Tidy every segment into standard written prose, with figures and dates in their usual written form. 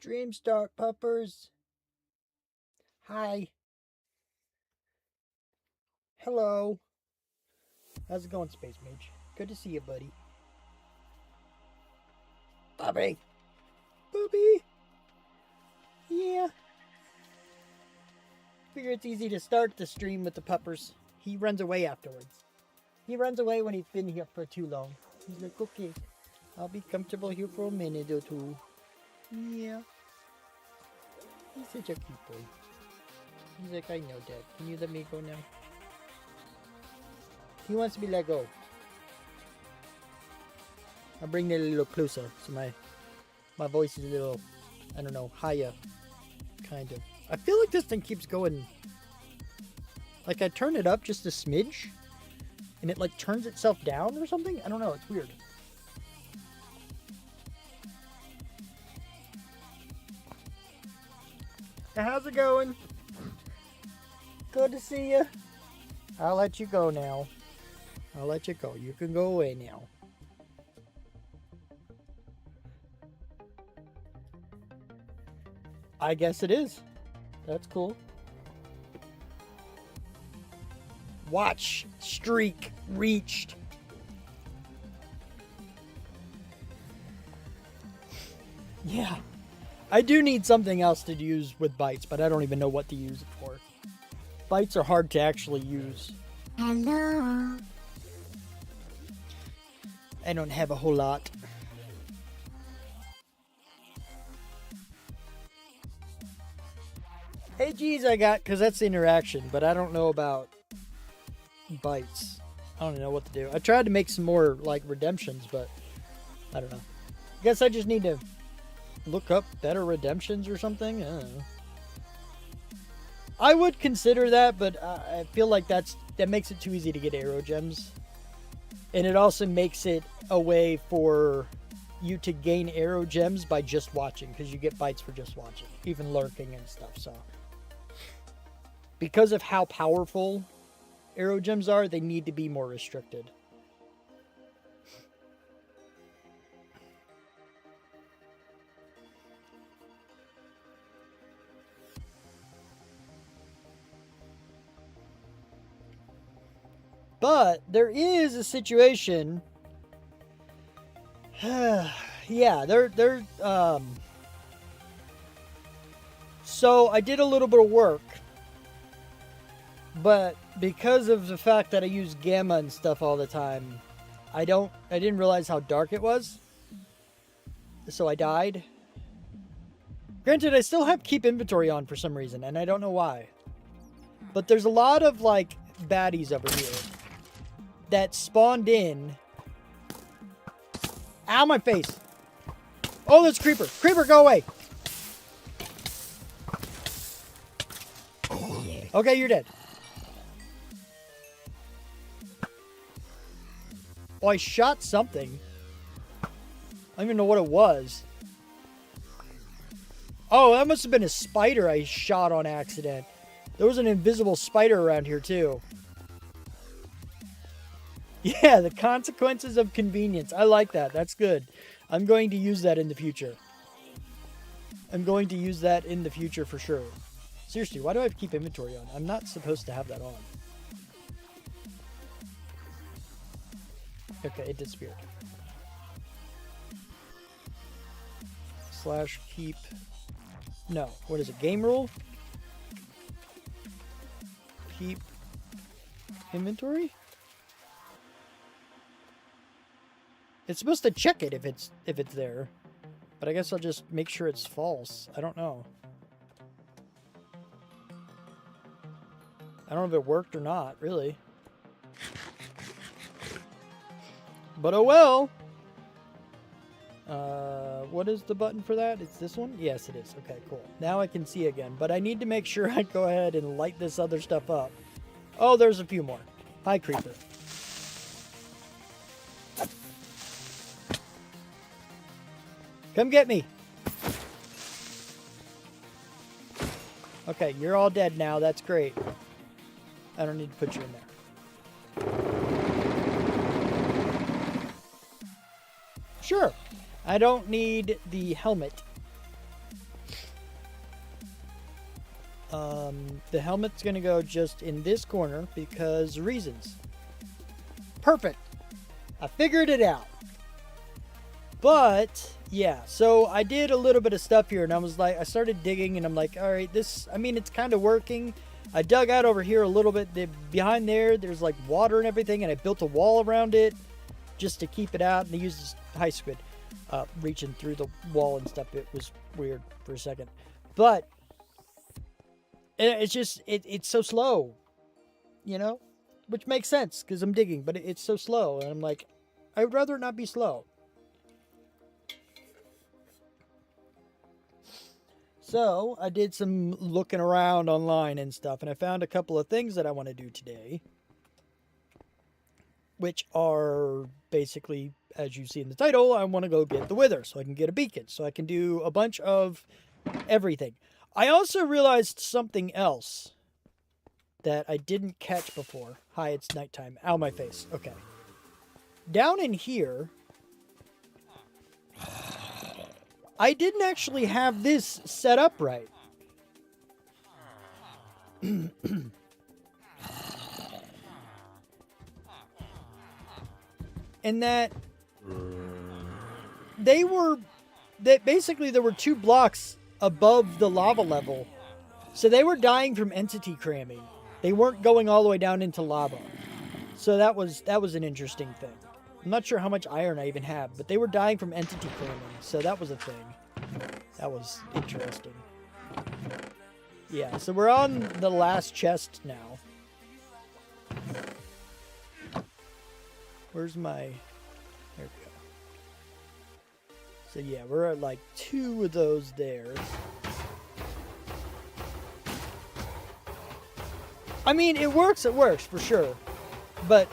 Dream start, puppers. Hi. Hello. How's it going, Space Mage? Good to see you, buddy. Bobby. Bobby. Yeah. Figure it's easy to start the stream with the puppers. He runs away afterwards. He runs away when he's been here for too long. He's like, okay. I'll be comfortable here for a minute or two. Yeah. He's such a cute boy. He's like, I know, Dad. Can you let me go now? He wants to be let go. I'll bring it a little closer so my voice is a little, I don't know, higher. Kind of. I feel like this thing keeps going. Like I turn it up just a smidge and it like turns itself down or something. I don't know. It's weird. How's it going? Good to see you. I'll let you go now. I'll let you go. You can go away now. I guess it is. That's cool. Watch streak reached. Yeah. I do need something else to use with bytes, but I don't even know what to use it for. Bytes are hard to actually use. Hello. I don't have a whole lot. Hey, geez, I got, because that's the interaction, but I don't know about bytes. I don't know what to do. I tried to make some more, like, redemptions, but I don't know. I guess I just need to look up better redemptions or something. I don't know. I would consider that, but I feel like that makes it too easy to get arrow gems. And it also makes it a way for you to gain arrow gems by just watching, because you get bytes for just watching, even lurking and stuff. So because of how powerful arrow gems are, they need to be more restricted. But there is a situation. Yeah, so I did a little bit of work, but because of the fact that I use gamma and stuff all the time, I didn't realize how dark it was. So I died. Granted, I still have keep inventory on for some reason, and I don't know why. But there's a lot of like baddies over here that spawned in. Ow, my face. Oh, there's Creeper. Creeper, go away. Okay, you're dead. Oh, I shot something. I don't even know what it was. Oh, that must have been a spider I shot on accident. There was an invisible spider around here, too. Yeah, the consequences of convenience. I like that. That's good. I'm going to use that in the future. I'm going to use that in the future for sure. Seriously, why do I have to keep inventory on? I'm not supposed to have that on. Okay, it disappeared. Slash keep... No, what is it? Game rule? Keep inventory? It's supposed to check it if it's there. But I guess I'll just make sure it's false. I don't know. I don't know if it worked or not, really. But oh well. What is the button for that? It's this one? Yes, it is. Okay, cool. Now I can see again. But I need to make sure I go ahead and light this other stuff up. Oh, there's a few more. Hi, Creeper. Come get me. Okay, you're all dead now. That's great. I don't need to put you in there. Sure. I don't need the helmet. The helmet's going to go just in this corner because reasons. Perfect. I figured it out. But, yeah. So I did a little bit of stuff here and I was like, I started digging and I'm like, all right, this, I mean, it's kind of working. I dug out over here a little bit. Behind there's like water and everything and I built a wall around it just to keep it out, and they used this high squid reaching through the wall and stuff. It was weird for a second, but it's just it's so slow, you know, which makes sense because I'm digging, but it's so slow, and I'm like, I would rather it not be slow. So I did some looking around online and stuff, and I found a couple of things that I want to do today, which are basically, as you see in the title, I want to go get the wither so I can get a beacon, so I can do a bunch of everything. I also realized something else that I didn't catch before. Hi, it's nighttime. Ow, my face. Okay. Down in here, I didn't actually have this set up right. And that basically there were 2 blocks above the lava level. So they were dying from entity cramming. They weren't going all the way down into lava. So that was an interesting thing. I'm not sure how much iron I even have, but they were dying from entity cramming. So that was a thing. That was interesting. Yeah, so we're on the last chest now. Where's my... There we go. So yeah, we're at like 2 of those there. I mean, it works for sure. But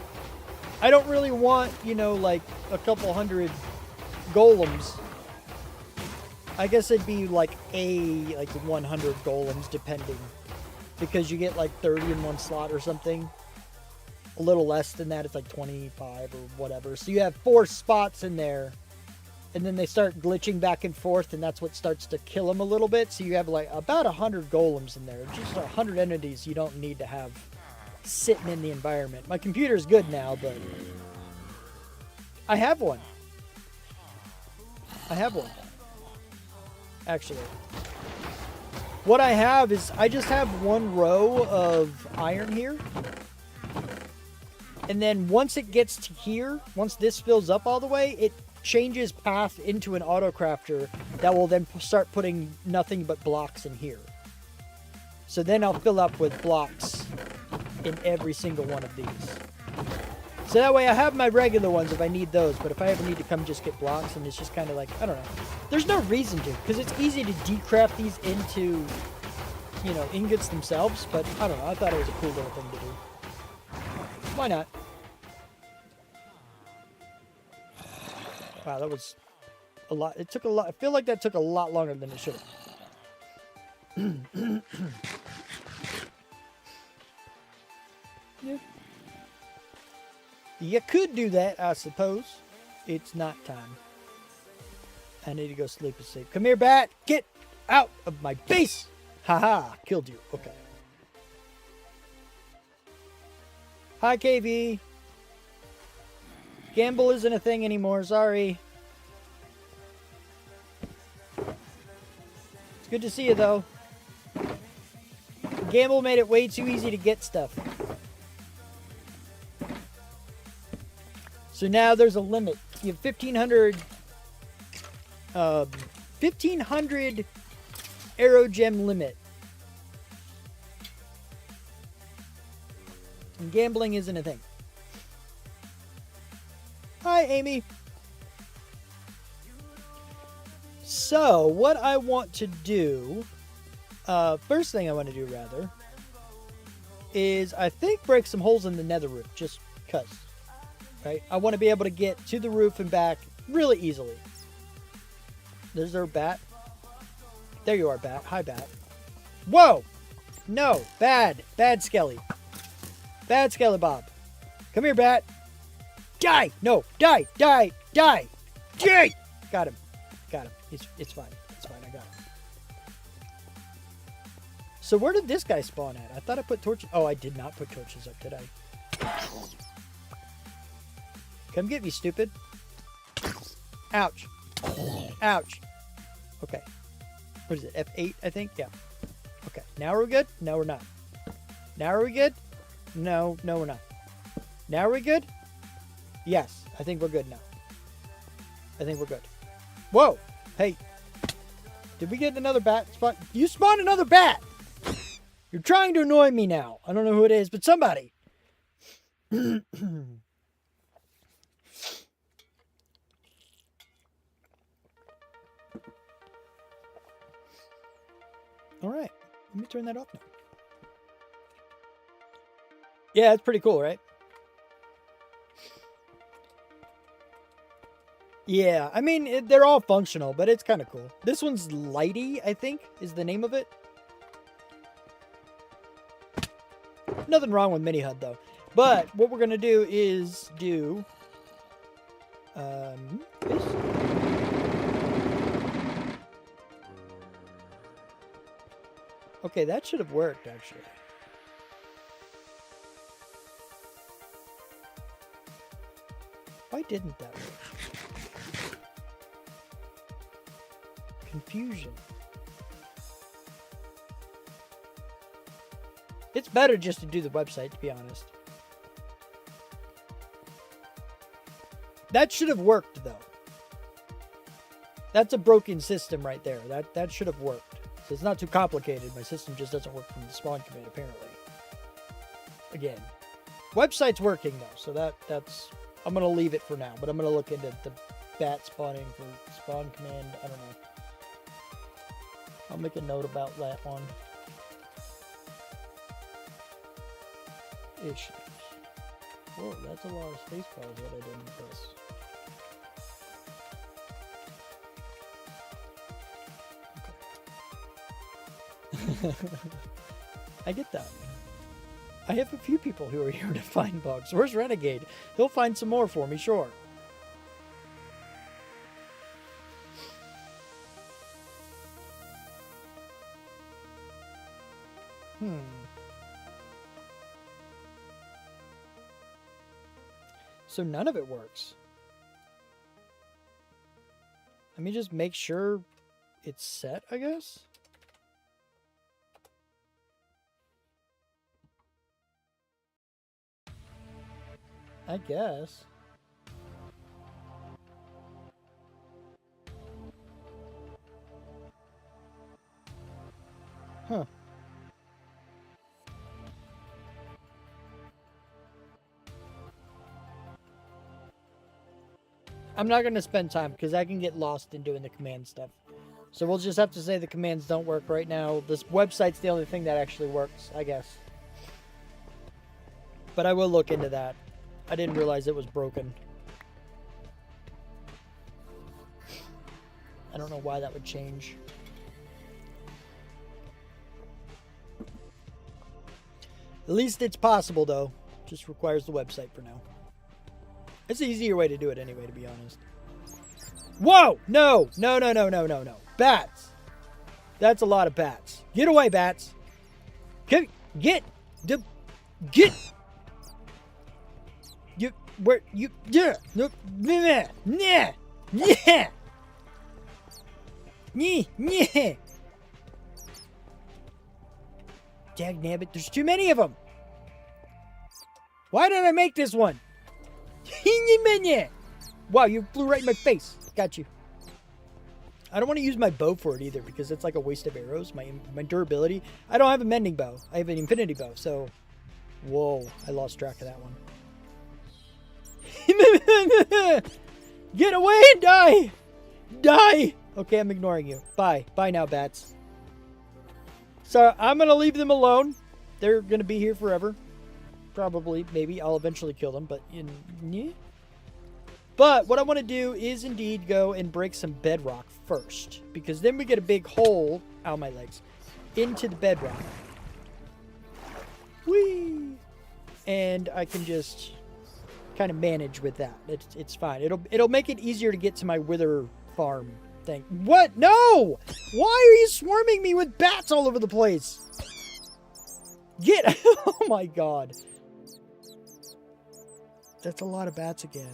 I don't really want, you know, like a couple hundred golems. I guess it'd be like 100 golems depending. Because you get like 30 in one slot or something. A little less than that, it's like 25 or whatever. So you have 4 spots in there. And then they start glitching back and forth, and that's what starts to kill them a little bit. So you have like about 100 golems in there. Just 100 entities you don't need to have sitting in the environment. My computer is good now, but I have one. Actually. What I have is I just have 1 row of iron here. And then once it gets to here, once this fills up all the way, it changes path into an auto crafter that will then start putting nothing but blocks in here. So then I'll fill up with blocks in every single one of these. So that way I have my regular ones if I need those, but if I ever need to come just get blocks, and it's just kind of like, I don't know. There's no reason to, because it's easy to decraft these into, you know, ingots themselves, but I don't know. I thought it was a cool little thing to do. Why not? Wow, that was a lot. It took a lot. I feel like that took a lot longer than it should have. Yeah. You could do that, I suppose. It's not time. I need to go sleep and sleep. Come here, bat. Get out of my base. Haha, killed you. Okay. Hi, KV. Gamble isn't a thing anymore. Sorry. It's good to see you, though. Gamble made it way too easy to get stuff. So now there's a limit. You have 1,500 arrow gem limit. And gambling isn't a thing. Hi, Amy. So, what I want to do, first thing I want to do, rather, is I think break some holes in the nether roof, just because. Right? I want to be able to get to the roof and back really easily. There's our bat. There you are, bat. Hi, bat. Whoa! No, bad. Bad Skelly. Bad Skelly Bob. Come here, bat. Die! No! Die! Die! Die! Die! Got him. Got him. It's fine. It's fine. I got him. So where did this guy spawn at? I thought I put torches. Oh, I did not put torches up, did I? Come get me, stupid. Ouch. Ouch. Okay. What is it? F8, I think? Yeah. Okay. Now we're good? No, we're not. Now are we good? No, we're not. Now are we good? Yes, I think we're good now. I think we're good. Whoa! Hey. Did we get another bat spawn? You spawned another bat! You're trying to annoy me now. I don't know who it is, but somebody. Alright. Let me turn that off now. Yeah, it's pretty cool, right? Yeah, I mean, they're all functional, but it's kind of cool. This one's Lighty, I think, is the name of it. Nothing wrong with Mini HUD, though. But what we're going to do is do... this. Okay, that should have worked, actually. Why didn't that work? Confusion. It's better just to do the website, to be honest. That should have worked, though. That's a broken system right there. That should have worked. So it's not too complicated. My system just doesn't work from the spawn command, apparently. Again. Website's working, though, so that's... I'm going to leave it for now, but I'm going to look into the bat spawning for spawn command. I don't know. I'll make a note about that one. Issues. Whoa, that's a lot of space bars that I didn't press. Okay. I get that. I have a few people who are here to find bugs. Where's Renegade? He'll find some more for me, sure. So none of it works. Let me just make sure it's set, I guess. I guess. Huh. I'm not going to spend time because I can get lost in doing the command stuff. So we'll just have to say the commands don't work right now. This website's the only thing that actually works, I guess. But I will look into that. I didn't realize it was broken. I don't know why that would change. At least it's possible, though. Just requires the website for now. It's an easier way to do it anyway, to be honest. Whoa! No! No, no, no, no, no, no. Bats! That's a lot of bats. Get away, bats! Get! You, where, you, yeah! No, nah, nah, yeah! Yeah! Dagnabbit, there's too many of them! Why did I make this one? Wow, you flew right in my face. Got you. I don't want to use my bow for it either because it's like a waste of arrows. My durability. I don't have a mending bow. I have an infinity bow. So, whoa, I lost track of that one. Get away and die. Die. Okay, I'm ignoring you. Bye. Bye now, bats. So I'm going to leave them alone. They're going to be here forever. Probably, maybe. I'll eventually kill them, but... But what I want to do is indeed go and break some bedrock first. Because then we get a big hole... Ow, my legs. Into the bedrock. Whee! And I can just kind of manage with that. It's fine. It'll make it easier to get to my wither farm thing. What? No! Why are you swarming me with bats all over the place? Get... Oh my god. That's a lot of bats again.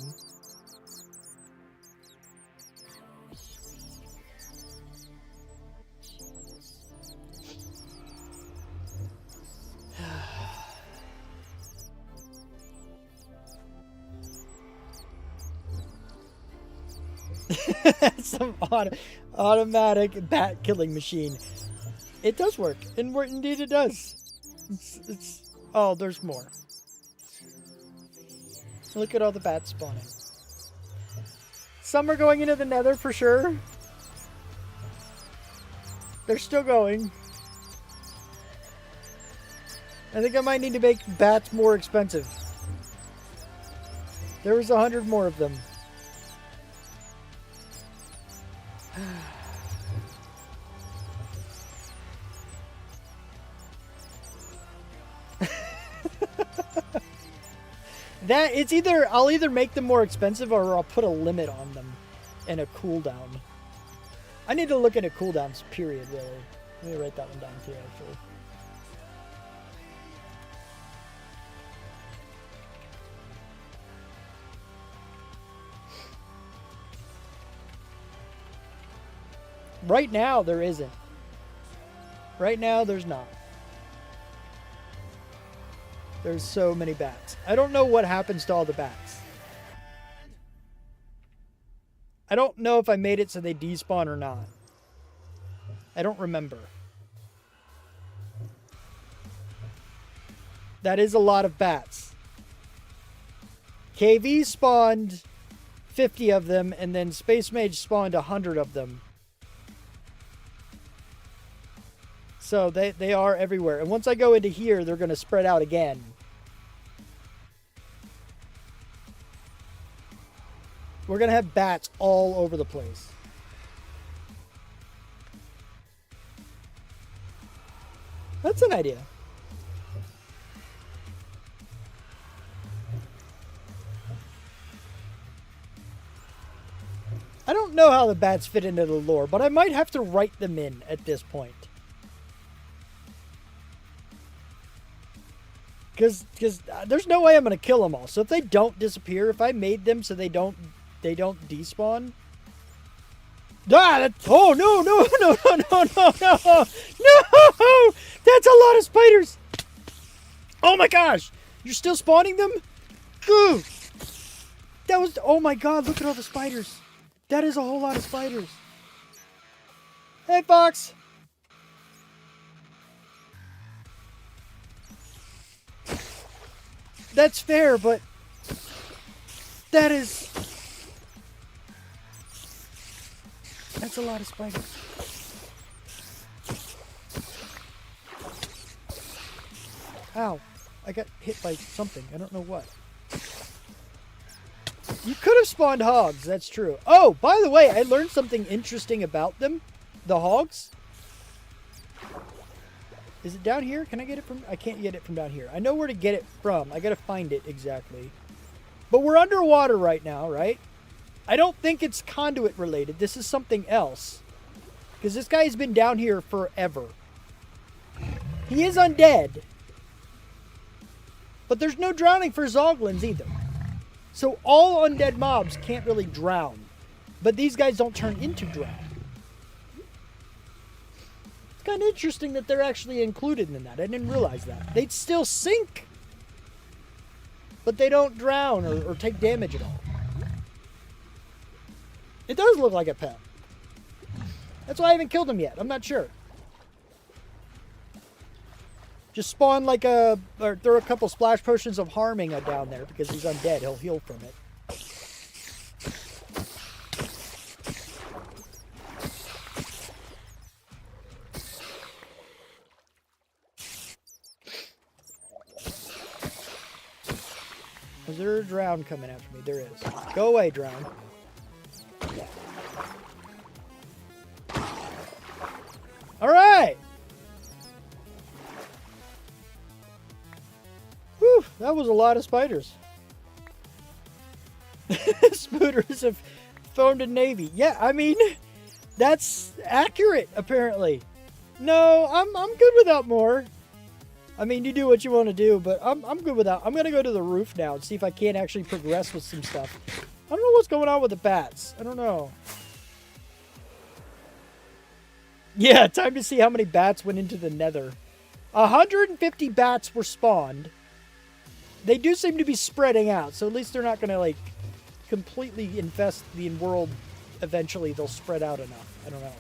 Some automatic bat killing machine. It does work. Indeed it does. Oh, there's more. Look at all the bats spawning. Some are going into the nether for sure. They're still going. I think I might need to make bats more expensive. There was 100 more of them. I'll either make them more expensive or I'll put a limit on them and a cooldown. I need to look at a cooldowns period, really. Let me write that one down too, actually. Right now, there isn't. Right now, there's not. There's so many bats. I don't know what happens to all the bats. I don't know if I made it so they despawn or not. I don't remember. That is a lot of bats. KV spawned 50 of them, and then Space Mage spawned 100 of them. So they are everywhere. And once I go into here, they're going to spread out again. We're going to have bats all over the place. That's an idea. I don't know how the bats fit into the lore, but I might have to write them in at this point. Because there's no way I'm going to kill them all. So if they don't disappear, if I made them so they don't despawn. Oh, no. No! That's a lot of spiders! Oh my gosh! You're still spawning them? Goo! That was... Oh my god, look at all the spiders. That is a whole lot of spiders. Hey, Fox! That's fair, but... That is... That's a lot of spiders. Ow. I got hit by something. I don't know what. You could have spawned hogs. That's true. Oh, by the way, I learned something interesting about them. The hogs. Is it down here? Can I get it from... I can't get it from down here. I know where to get it from. I gotta find it exactly. But we're underwater right now, right? I don't think it's conduit related. This is something else. Because this guy's been down here forever. He is undead. But there's no drowning for Zoglins either. So all undead mobs can't really drown. But these guys don't turn into drown. It's kind of interesting that they're actually included in that. I didn't realize that. They'd still sink. But they don't drown or take damage at all. It does look like a pet. That's why I haven't killed him yet. I'm not sure. Just spawn like or throw a couple splash potions of harming down there because he's undead. He'll heal from it. Is there a drown coming after me? There is. Go away, drown. All right. Whew, that was a lot of spiders. Spooters have phoned a navy. Yeah, I mean, that's accurate, apparently. No, I'm good without more. I mean, you do what you want to do, but I'm good without. I'm going to go to the roof now and see if I can't actually progress with some stuff. I don't know what's going on with the bats. I don't know. Yeah, time to see how many bats went into the nether. 150 bats were spawned. They do seem to be spreading out, so at least they're not going to, like, completely infest the world eventually they'll spread out enough. I don't know.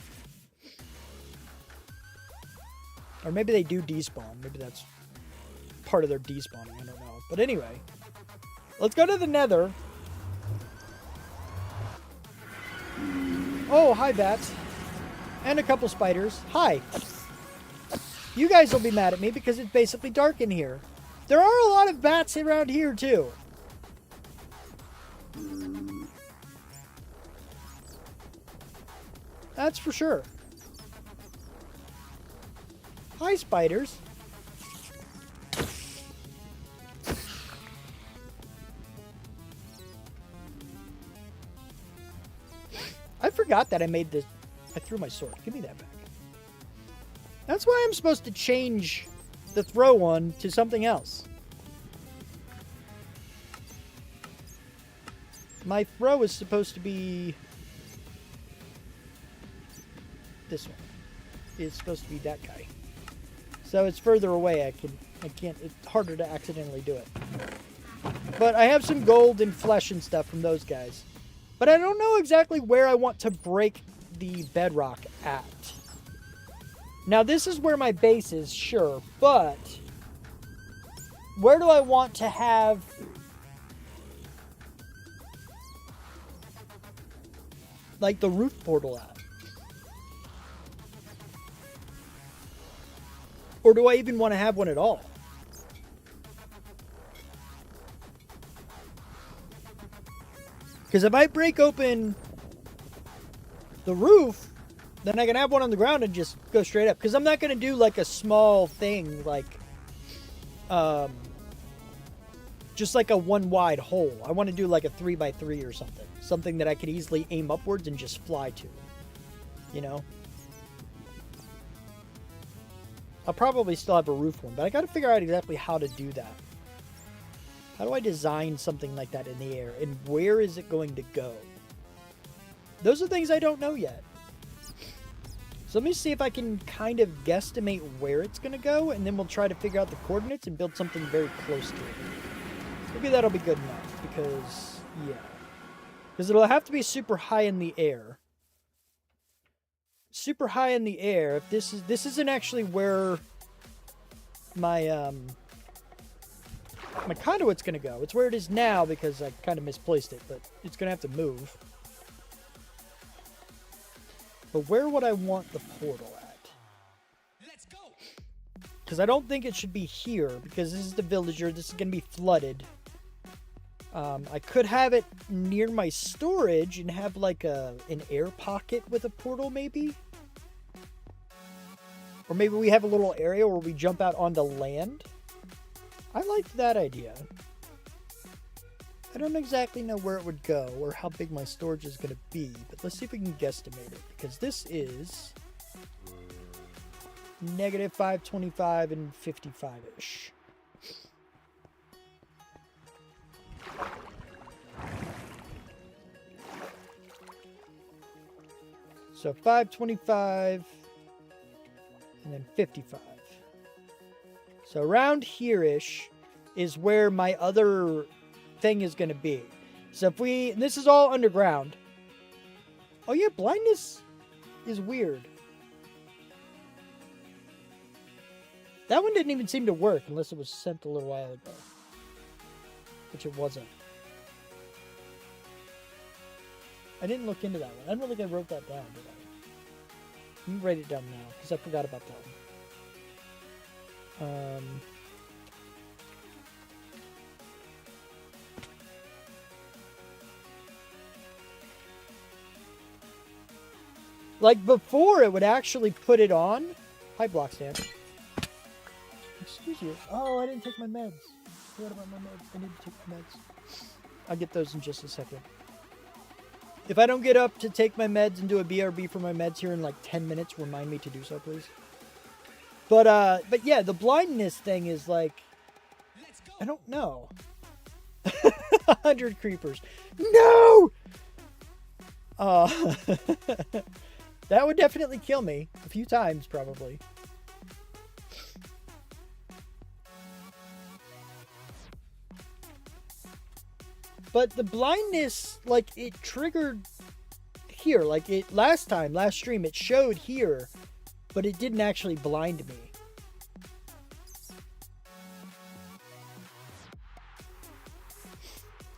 Or maybe they do despawn. Maybe that's part of their despawning. I don't know. But anyway, let's go to the nether. Oh, hi, bats. And a couple spiders. Hi. You guys will be mad at me because it's basically dark in here. There are a lot of bats around here, too. That's for sure. Hi, spiders. I forgot that I made this. I threw my sword. Give me that back. That's why I'm supposed to change the throw one to something else. My throw is supposed to be this one. It's supposed to be that guy. So it's further away. I can't. It's harder to accidentally do it. But I have some gold and flesh and stuff from those guys. But I don't know exactly where I want to break the bedrock at. Now this is where my base is, sure, but where do I want to have like the roof portal at? Or do I even want to have one at all? Because if I break open the roof, then I can have one on the ground and just go straight up. Because I'm not going to do like a small thing like just like a one wide hole. I want to do like a 3x3 or something. Something that I could easily aim upwards and just fly to. You know? I'll probably still have a roof one, but I got to figure out exactly how to do that. How do I design something like that in the air? And where is it going to go? Those are things I don't know yet. So let me see if I can kind of guesstimate where it's going to go, and then we'll try to figure out the coordinates and build something very close to it. Maybe that'll be good enough, because, yeah. Because it'll have to be super high in the air. Super high in the air. If this isn't actually where my my conduit's gonna go. It's where it is now because I kind of misplaced it, but it's gonna have to move. But where would I want the portal at? Let's go. Because I don't think it should be here because this is the villager. This is gonna be flooded. I could have it near my storage and have like an air pocket with a portal, maybe. Or maybe we have a little area where we jump out onto land. I liked that idea. I don't exactly know where it would go or how big my storage is going to be, but let's see if we can guesstimate it, because this is negative 525 and 55-ish. So 525 and then 55. So around here-ish is where my other thing is going to be. So if we... This is all underground. Oh yeah, blindness is weird. That one didn't even seem to work unless it was sent a little while ago. Which it wasn't. I didn't look into that one. I don't think I wrote that down, did I? You write it down now, because I forgot about that one. Like before, it would actually put it on. Hi, block stand. Excuse you. Oh, I didn't take my meds. What about my meds? I need to take my meds. I'll get those in just a second. If I don't get up to take my meds and do a BRB for my meds here in like 10 minutes, remind me to do so, please. But yeah, the blindness thing is like, I don't know. 100 creepers. No! That would definitely kill me. A few times, probably. But the blindness, like, it triggered here. Like it last stream, it showed here, but it didn't actually blind me.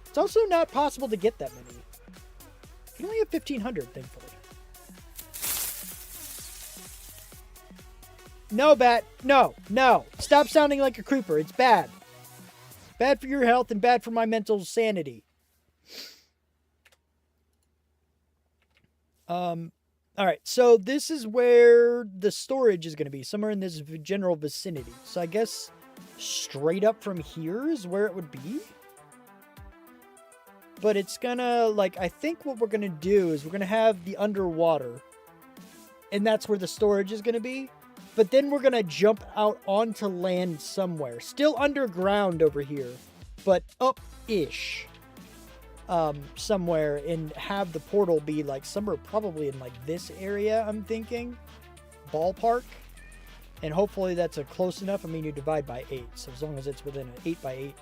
It's also not possible to get that many. You only have 1,500, thankfully. No, bat. No, no. Stop sounding like a creeper. It's bad. Bad for your health and bad for my mental sanity. Alright, so this is where the storage is going to be. Somewhere in this general vicinity. So I guess straight up from here is where it would be. But it's gonna, like, I think what we're gonna do is we're gonna have the underwater. And that's where the storage is gonna be. But then we're gonna jump out onto land somewhere. Still underground over here. But up-ish. Somewhere. And have the portal be, like, somewhere probably in, like, this area, I'm thinking. Ballpark. And hopefully that's a close enough. I mean, you divide by 8. So as long as it's within an 8 by 8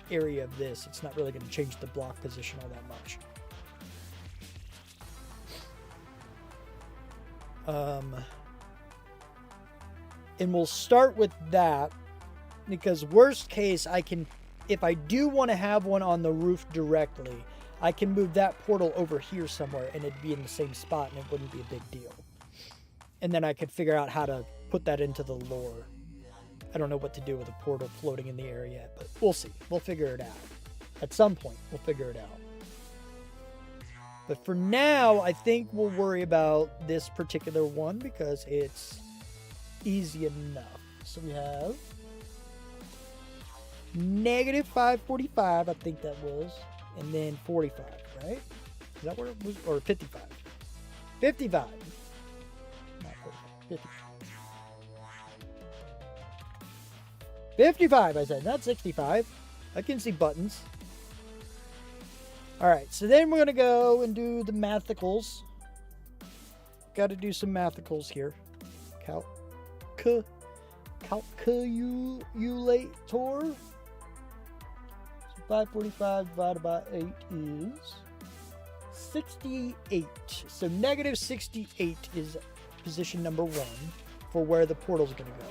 area of this, it's not really going to change the block position all that much. And we'll start with that because worst case, I can, if I do want to have one on the roof directly, I can move that portal over here somewhere and it'd be in the same spot and it wouldn't be a big deal. And then I could figure out how to put that into the lore. I don't know what to do with a portal floating in the air yet, but we'll see. We'll figure it out. At some point, we'll figure it out. But for now, I think we'll worry about this particular one because it's easy enough. So we have negative 545, I think that was, and then 45, right? Is that where it was? Or 55? 55. Not 45, 55. 55, I said, not 65. I can see buttons. Alright, so then we're going to go and do the mathicals. Got to do some mathicals here. Calculator. So 545 divided by 8 is 68. So negative 68 is position number 1 for where the portal's going to go.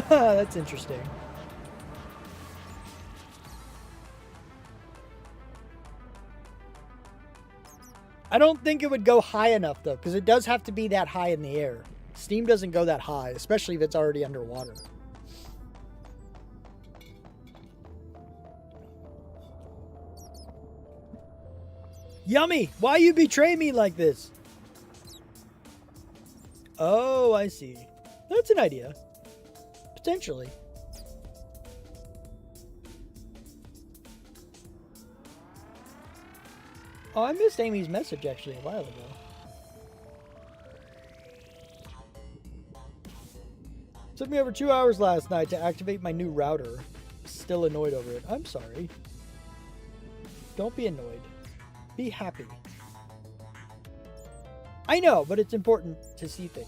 That's interesting. I don't think it would go high enough though, because it does have to be that high in the air. Steam doesn't go that high, especially if it's already underwater. Yummy! Why you betray me like this? Oh, I see. That's an idea. Potentially. Oh, I missed Amy's message actually a while ago. Took me over 2 hours last night to activate my new router. Still annoyed over it. I'm sorry. Don't be annoyed. Be happy. I know, but it's important to see things.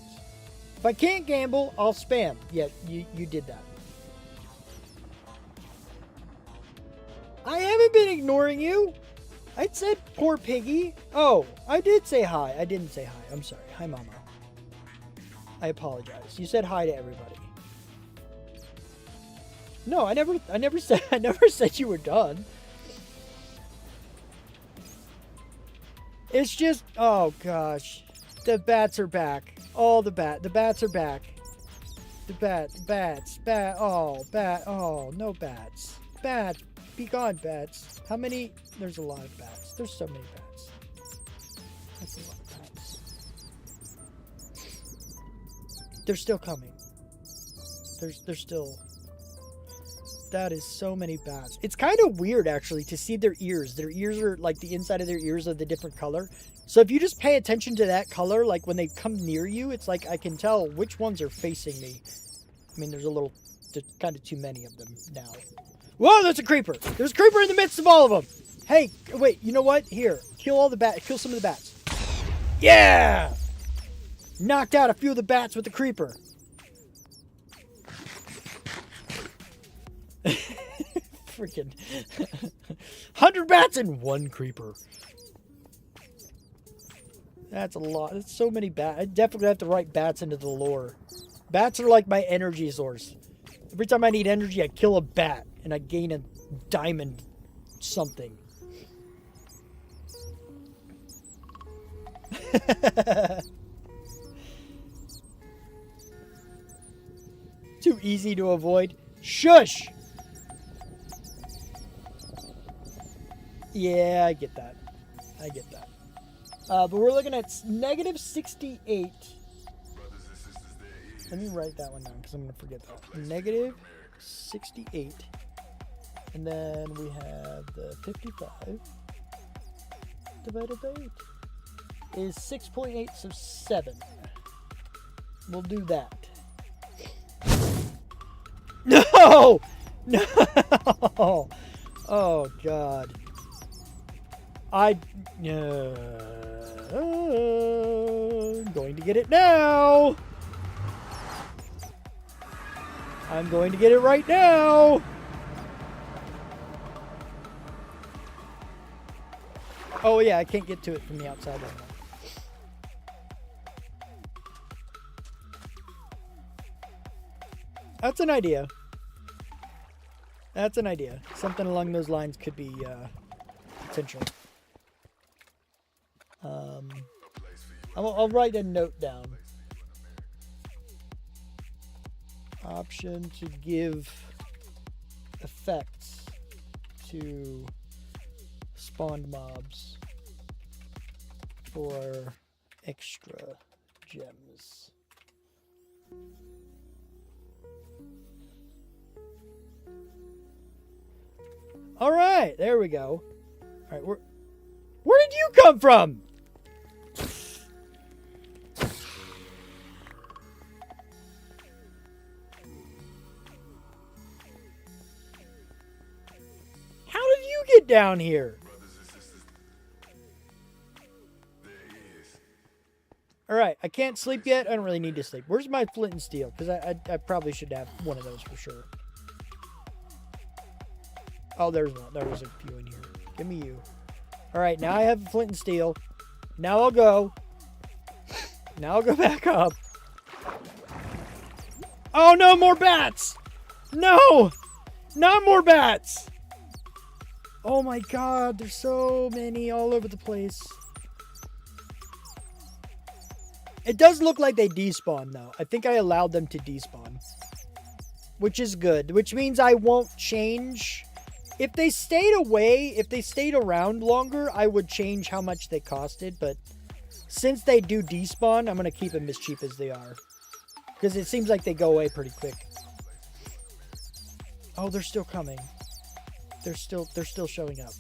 If I can't gamble, I'll spam. Yeah, you did that. I haven't been ignoring you. I said poor piggy. Oh, I did say hi. I didn't say hi. I'm sorry. Hi, Mama. I apologize. You said hi to everybody. No, I never said you were done. It's just, oh gosh. The bats are back. Oh, the bats are back. Oh, no bats. Bats, be gone, bats. How many? There's a lot of bats. There's so many bats. That's a lot of bats. They're still coming. They're still... That is so many bats. It's kind of weird, actually, to see their ears. Their ears are, like, the inside of their ears are the different color. So if you just pay attention to that color, like, when they come near you, it's like I can tell which ones are facing me. I mean, there's kind of too many of them now. Whoa, there's a creeper. There's a creeper in the midst of all of them. Hey, wait, you know what? Here, kill all the bats. Kill some of the bats. Yeah! Knocked out a few of the bats with the creeper. Freaking 100 bats and 1 creeper. That's a lot. That's so many bats. I definitely have to write bats into the lore. Bats are like my energy source. Every time I need energy, I kill a bat and I gain a diamond something. Too easy to avoid. Shush! Yeah, I get that. I get that. But we're looking at negative 68. Let me write that one down because I'm going to forget that. Negative 68. And then we have the 55 divided by 8 is 6.8, so 7. We'll do that. No! No! Oh, God. I'm going to get it now. I'm going to get it right now. Oh, yeah, I can't get to it from the outside right now. That's an idea. That's an idea. Something along those lines could be potential. I'll write a note down. Option to give effects to spawned mobs for extra gems. All right, there we go. All right, where did you come from? How did you get down here? All right, I can't sleep yet. I don't really need to sleep. Where's my flint and steel? Because I probably should have one of those for sure. Oh, there's one. There was a few in here. Give me you. All right, now I have flint and steel. Now I'll go. Now I'll go back up. Oh, no, more bats. No, not more bats. Oh, my God. There's so many all over the place. It does look like they despawn, though. I think I allowed them to despawn, which is good, which means I won't change. If they stayed away, if they stayed around longer, I would change how much they costed. But since they do despawn, I'm going to keep them as cheap as they are. Because it seems like they go away pretty quick. Oh, they're still coming. They're still showing up.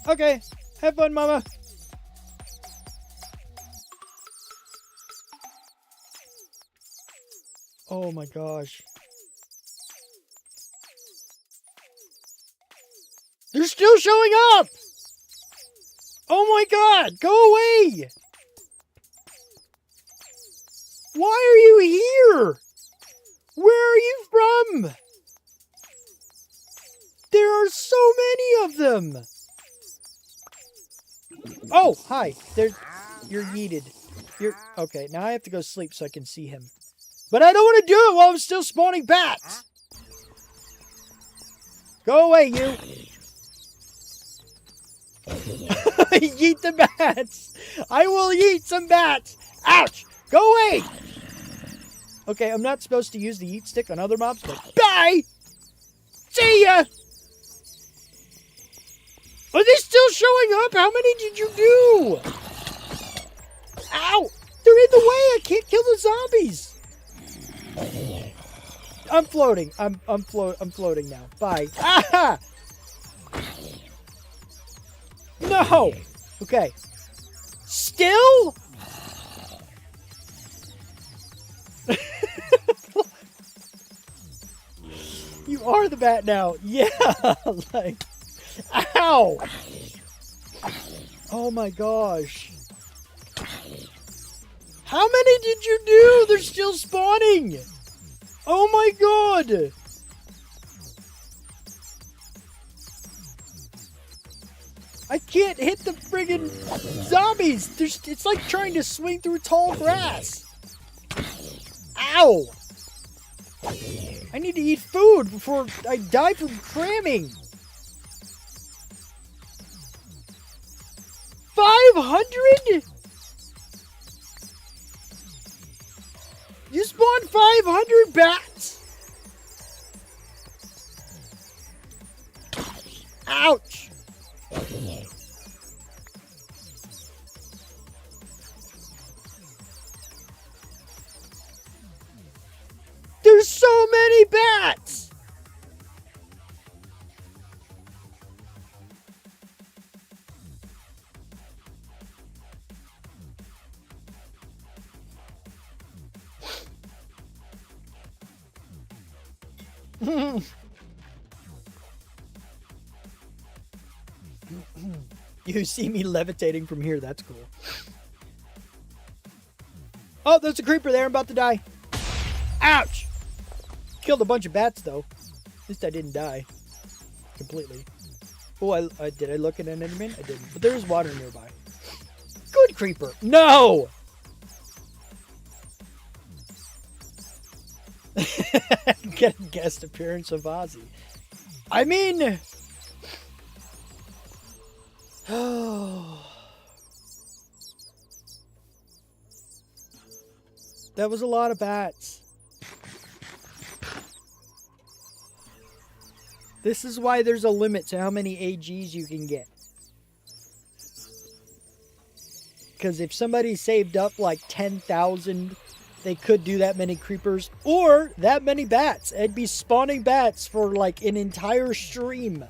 Okay. Have fun, mama. Oh my gosh. They're still showing up! Oh my God! Go away! Why are you here? Where are you from? There are so many of them! Oh, hi. You're yeeted. Okay, now I have to go sleep so I can see him. But I don't want to do it while I'm still spawning bats! Go away, you! Yeet the bats! I will yeet some bats! Ouch! Go away! Okay, I'm not supposed to use the yeet stick on other mobs, but bye! See ya! Are they still showing up? How many did you do? Ow! They're in the way! I can't kill the zombies! I'm floating. I'm floating now. Bye. Ah! No! Okay. Still? You are the bat now. Yeah! Like, ow! Oh my gosh. How many did you do? They're still spawning! Oh my God! I can't hit the friggin' zombies. It's like trying to swing through tall grass. Ow! I need to eat food before I die from cramming. 500? You spawned 500 bats? Ouch! There's so many bats! You see me levitating from here. That's cool. Oh, there's a creeper there. I'm about to die. Ouch! Killed a bunch of bats, though. At least I didn't die. Completely. Oh, did I look at an enderman? I didn't. But there is water nearby. Good creeper. No! Get a guest appearance of Ozzy. I mean... That was a lot of bats. This is why there's a limit to how many AGs you can get. Because if somebody saved up like 10,000, they could do that many creepers or that many bats. It'd be spawning bats for like an entire stream.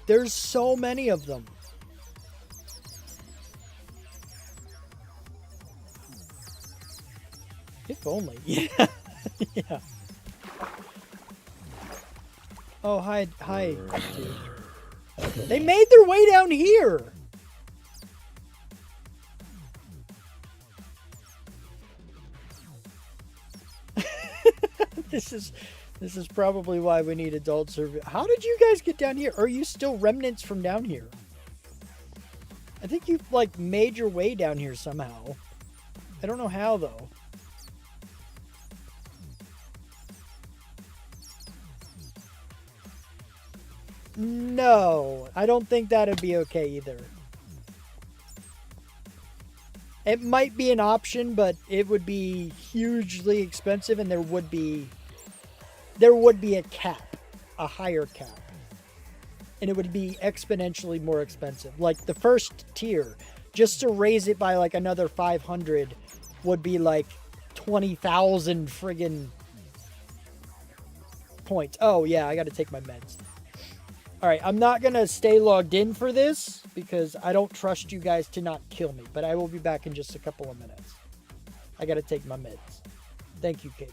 There's so many of them. If only. Yeah. Yeah. Oh, hi, dude. They made their way down here. This is probably why we need adult survey. How did you guys get down here? Are you still remnants from down here? I think you've like made your way down here somehow. I don't know how though. No, I don't think that'd be okay either. It might be an option, but it would be hugely expensive, and there would be a cap, a higher cap. And it would be exponentially more expensive. Like the first tier, just to raise it by like another 500 would be like 20,000 friggin' points. Oh yeah, I gotta take my meds. Alright, I'm not going to stay logged in for this because I don't trust you guys to not kill me. But I will be back in just a couple of minutes. I got to take my meds. Thank you, KB.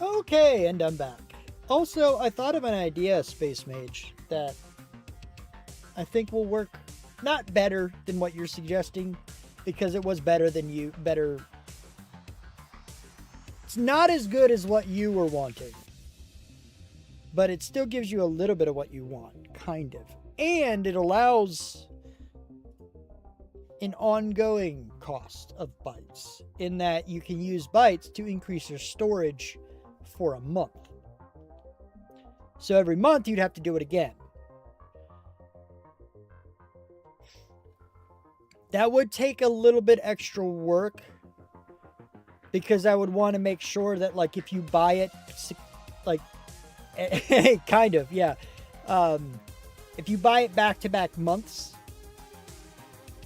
Okay, and I'm back. Also, I thought of an idea, Space Mage, that I think will work not better than what you're suggesting, because it was better. It's not as good as what you were wanting, but it still gives you a little bit of what you want, kind of. And it allows an ongoing cost of bytes, in that you can use bytes to increase your storage for a month. So every month you'd have to do it again. That would take a little bit extra work, because I would want to make sure that, like, if you buy it, like, kind of, yeah. If you buy it back-to-back months,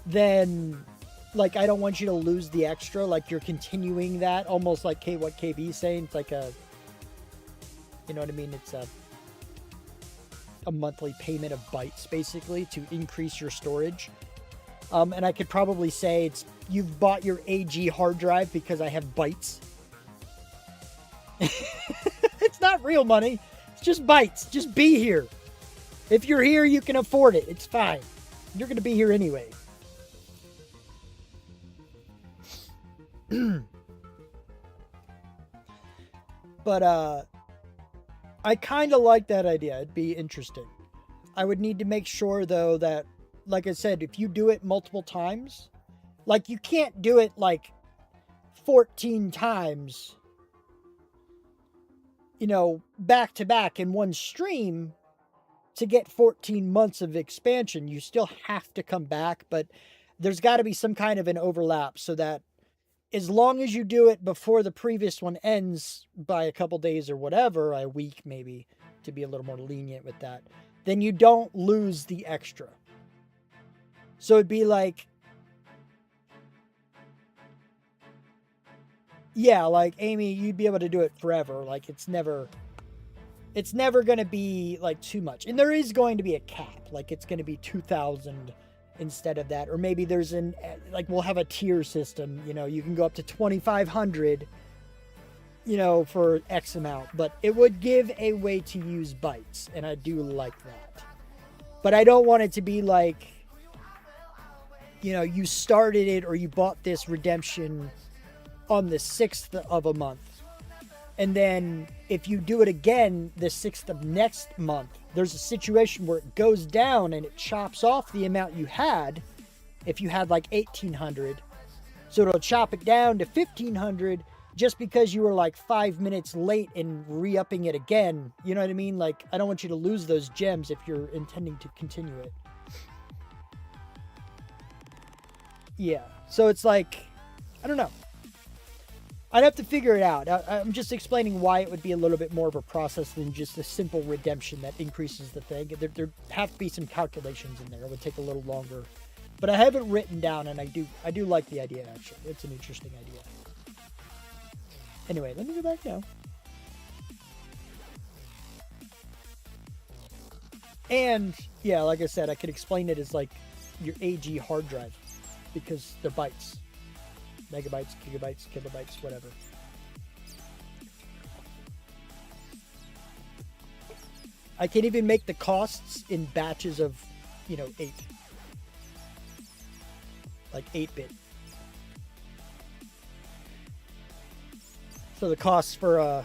then, like, I don't want you to lose the extra. Like, you're continuing that, almost like what KB's saying. It's like you know what I mean? It's a monthly payment of bytes, basically, to increase your storage. And I could probably say you've bought your AG hard drive because I have bytes. It's not real money. It's just bytes. Just be here. If you're here, you can afford it. It's fine. You're going to be here anyway. But I kind of like that idea. It'd be interesting. I would need to make sure, though, that, like I said, if you do it multiple times, like, you can't do it like 14 times, you know, back to back in one stream to get 14 months of expansion. You still have to come back, but there's got to be some kind of an overlap, so that as long as you do it before the previous one ends by a couple days or whatever, a week maybe, to be a little more lenient with that, then you don't lose the extra. So it'd be like, yeah, like, Amy, you'd be able to do it forever. Like, it's never going to be like too much. And there is going to be a cap. Like, it's going to be 2,000 instead of that. Or maybe there's like, we'll have a tier system, you know, you can go up to 2,500, you know, for X amount. But it would give a way to use bytes. And I do like that. But I don't want it to be like, you know, you started it or you bought this redemption on the 6th of a month. And then if you do it again the 6th of next month, there's a situation where it goes down and it chops off the amount you had. If you had like 1,800, so it'll chop it down to 1,500 just because you were like 5 minutes late in re-upping it again. You know what I mean? Like, I don't want you to lose those gems if you're intending to continue it. Yeah, so it's like, I don't know. I'd have to figure it out. I'm just explaining why it would be a little bit more of a process than just a simple redemption that increases the thing. There have to be some calculations in there. It would take a little longer. But I have it written down, and I do like the idea, actually. It's an interesting idea. Anyway, let me go back now. And, yeah, like I said, I could explain it as like your AG hard drive, because they're bytes. Megabytes, gigabytes, kilobytes, whatever. I can even make the costs in batches of, you know, 8. Like 8-bit. So the costs for,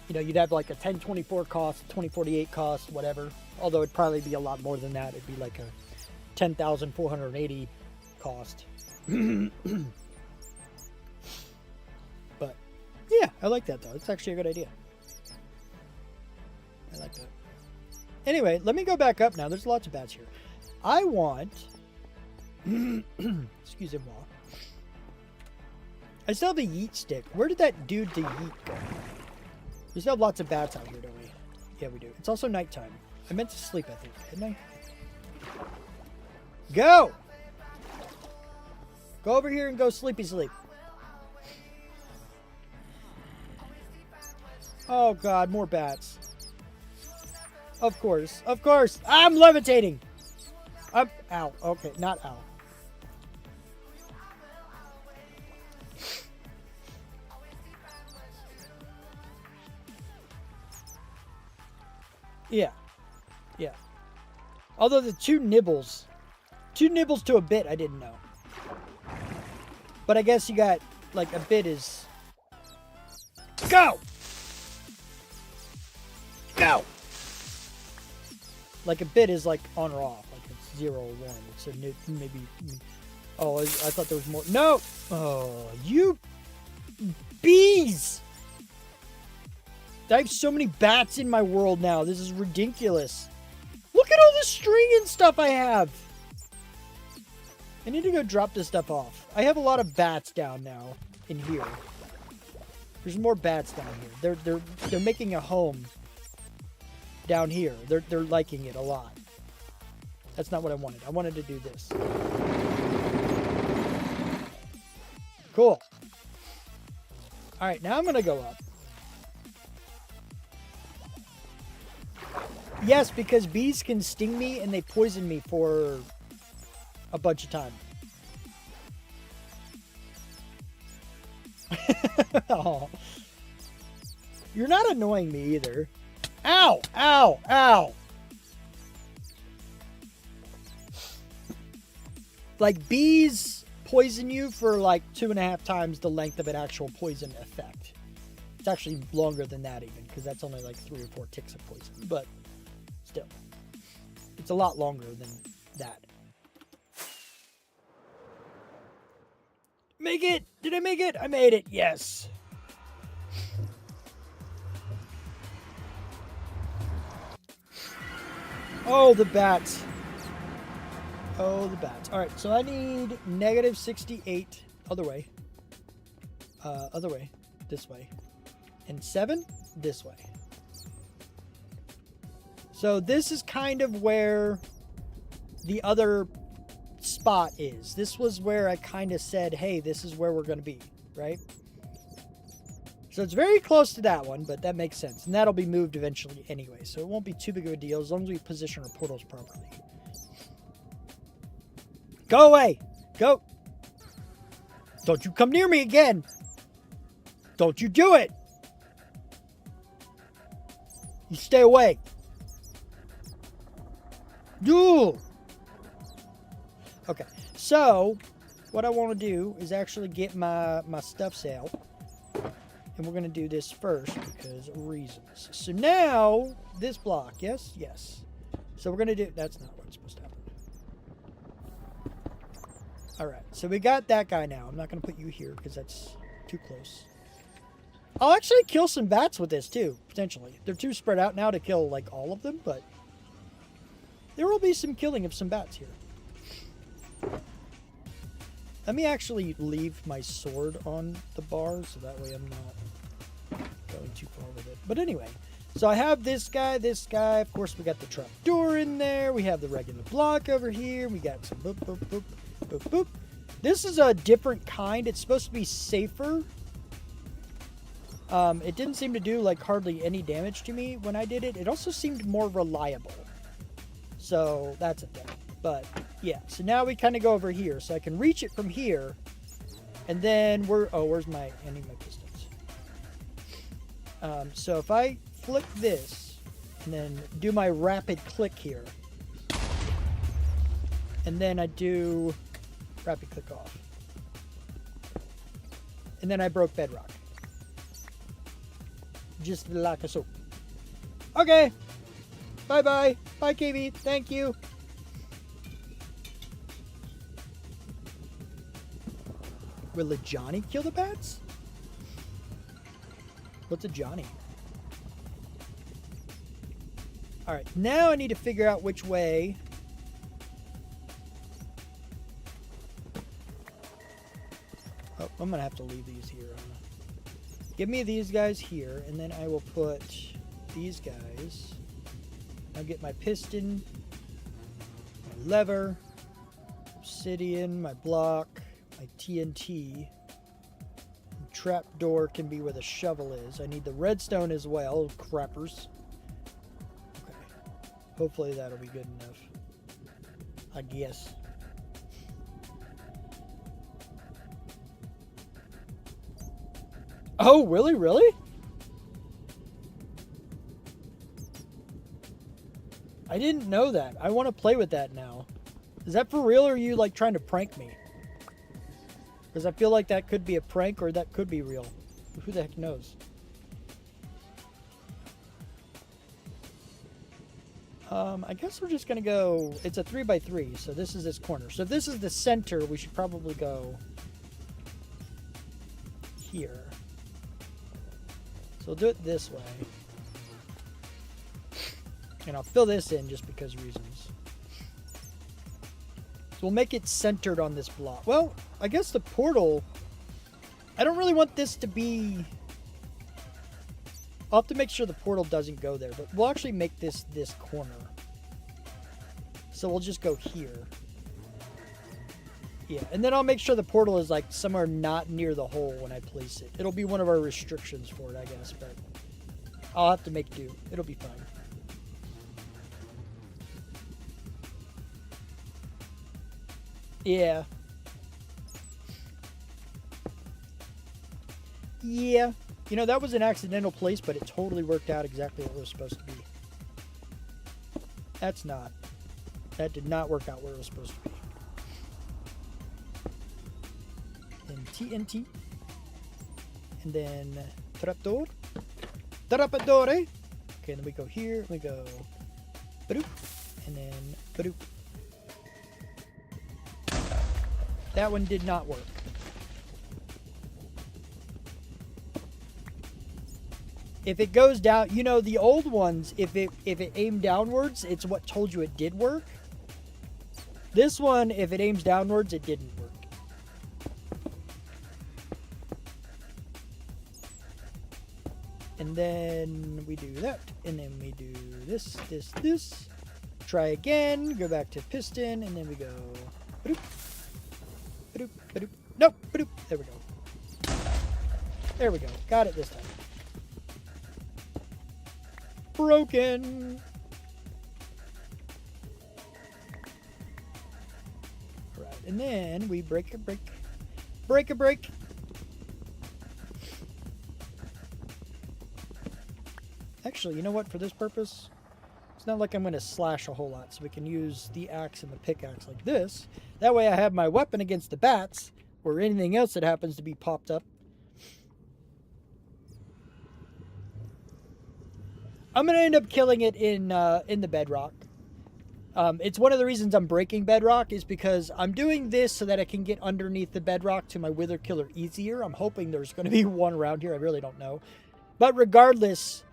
you know, you'd have like a 1024 cost, 2048 cost, whatever. Although it'd probably be a lot more than that. It'd be like a 10,480 cost. But yeah, I like that though. It's actually a good idea. I like that. Anyway, let me go back up now. There's lots of bats here. I want excuse me. I still have a yeet stick. Where did that dude to yeet go? We still have lots of bats out here, don't we? Yeah, we do. It's also nighttime. I meant to sleep, I think, didn't I? Go! Go over here and go sleepy sleep. Oh god, more bats. Of course, of course. I'm levitating. Ow. Okay, not ow. Yeah. Yeah. Although the two nibbles to a bit, I didn't know. But I guess you got, like, a bit is... Go! Go! Like, a bit is, like, on or off. Like, it's 0 or 1. It's a maybe... Oh, I thought there was more. No! Oh, you... Bees! I have so many bats in my world now. This is ridiculous. Look at all the string and stuff I have. I need to go drop this stuff off. I have a lot of bats down now in here. There's more bats down here. They're making a home down here. They're liking it a lot. That's not what I wanted. I wanted to do this. Cool. All right, now I'm going to go up. Yes, because bees can sting me and they poison me for a bunch of time. Oh. You're not annoying me either. Ow! Ow! Ow! Like, bees poison you for like 2.5 times the length of an actual poison effect. It's actually longer than that even, because that's only like 3 or 4 ticks of poison. But still, it's a lot longer than that. Make it! Did I make it? I made it. Yes. Oh, the bats. Oh, the bats. All right, so I need -68 other way. Other way. This way. And 7 this way. So this is kind of where the other spot is. This was where I kind of said, hey, this is where we're going to be, right? So it's very close to that one, but that makes sense. And that'll be moved eventually anyway, so it won't be too big of a deal as long as we position our portals properly. Go away! Go! Don't you come near me again! Don't you do it! You stay away. Do. Okay, so what I want to do is actually get my stuffs out. And we're going to do this first because of reasons. So now, this block, yes? Yes. So we're going to do... That's not what's supposed to happen. Alright, so we got that guy now. I'm not going to put you here because that's too close. I'll actually kill some bats with this too, potentially. They're too spread out now to kill, like, all of them, but... there will be some killing of some bats here. Let me actually leave my sword on the bar, so that way I'm not going too far with it. But anyway, so I have this guy. Of course, we got the trap door in there. We have the regular block over here. We got some boop, boop, boop, boop, boop. This is a different kind. It's supposed to be safer. It didn't seem to do, like, hardly any damage to me when I did it. It also seemed more reliable. So, that's a thing. But, yeah. So now we kind of go over here. So I can reach it from here. And then we're... oh, where's my... I need my pistons. So if I flick this, and then do my rapid click here. And then I do... rapid click off. And then I broke bedrock. Just like a soap. Okay. Bye-bye. Bye, KB. Thank you. Will a Johnny kill the bats? What's a Johnny? Alright, now I need to figure out which way. Oh, I'm going to have to leave these here. Give me these guys here, and then I will put these guys. I'll get my piston, my lever, obsidian, my block, my TNT. Trap door can be where the shovel is. I need the redstone as well, crappers. Okay. Hopefully that'll be good enough. I guess. Oh, really? Really? I didn't know that. I want to play with that now. Is that for real, or are you like trying to prank me? Because I feel like that could be a prank or that could be real. Who the heck knows? I guess we're just going to go... It's a 3x3, so this is this corner. So if this is the center, we should probably go here. So we'll do it this way. And I'll fill this in just because reasons. So we'll make it centered on this block. Well, I guess the portal... I don't really want this to be... I'll have to make sure the portal doesn't go there, but we'll actually make this corner. So we'll just go here. Yeah, and then I'll make sure the portal is like somewhere not near the hole when I place it. It'll be one of our restrictions for it, I guess, but I'll have to make do. It'll be fine. Yeah. Yeah. You know, that was an accidental place, but it totally worked out exactly what it was supposed to be. That's not. That did not work out where it was supposed to be. And TNT. And then trapdoor. Trapdoor. Okay, and then we go here. We go badoop. And then badoop. That one did not work. If it goes down, you know, the old ones, if it aimed downwards, it's what told you it did work. This one, if it aims downwards, it didn't work. And then we do that. And then we do this, this, this. Try again. Go back to piston. And then we go... Ba-doop, ba-doop, ba-doop. Nope. Ba-doop. There we go. There we go. Got it this time. Broken. Right, and then we break a break. Break a break. Actually, you know what? For this purpose, it's not like I'm going to slash a whole lot, so we can use the axe and the pickaxe like this. That way I have my weapon against the bats, or anything else that happens to be popped up. I'm going to end up killing it in the bedrock. It's one of the reasons I'm breaking bedrock is because I'm doing this so that I can get underneath the bedrock to my wither killer easier. I'm hoping there's going to be one around here. I really don't know. But regardless,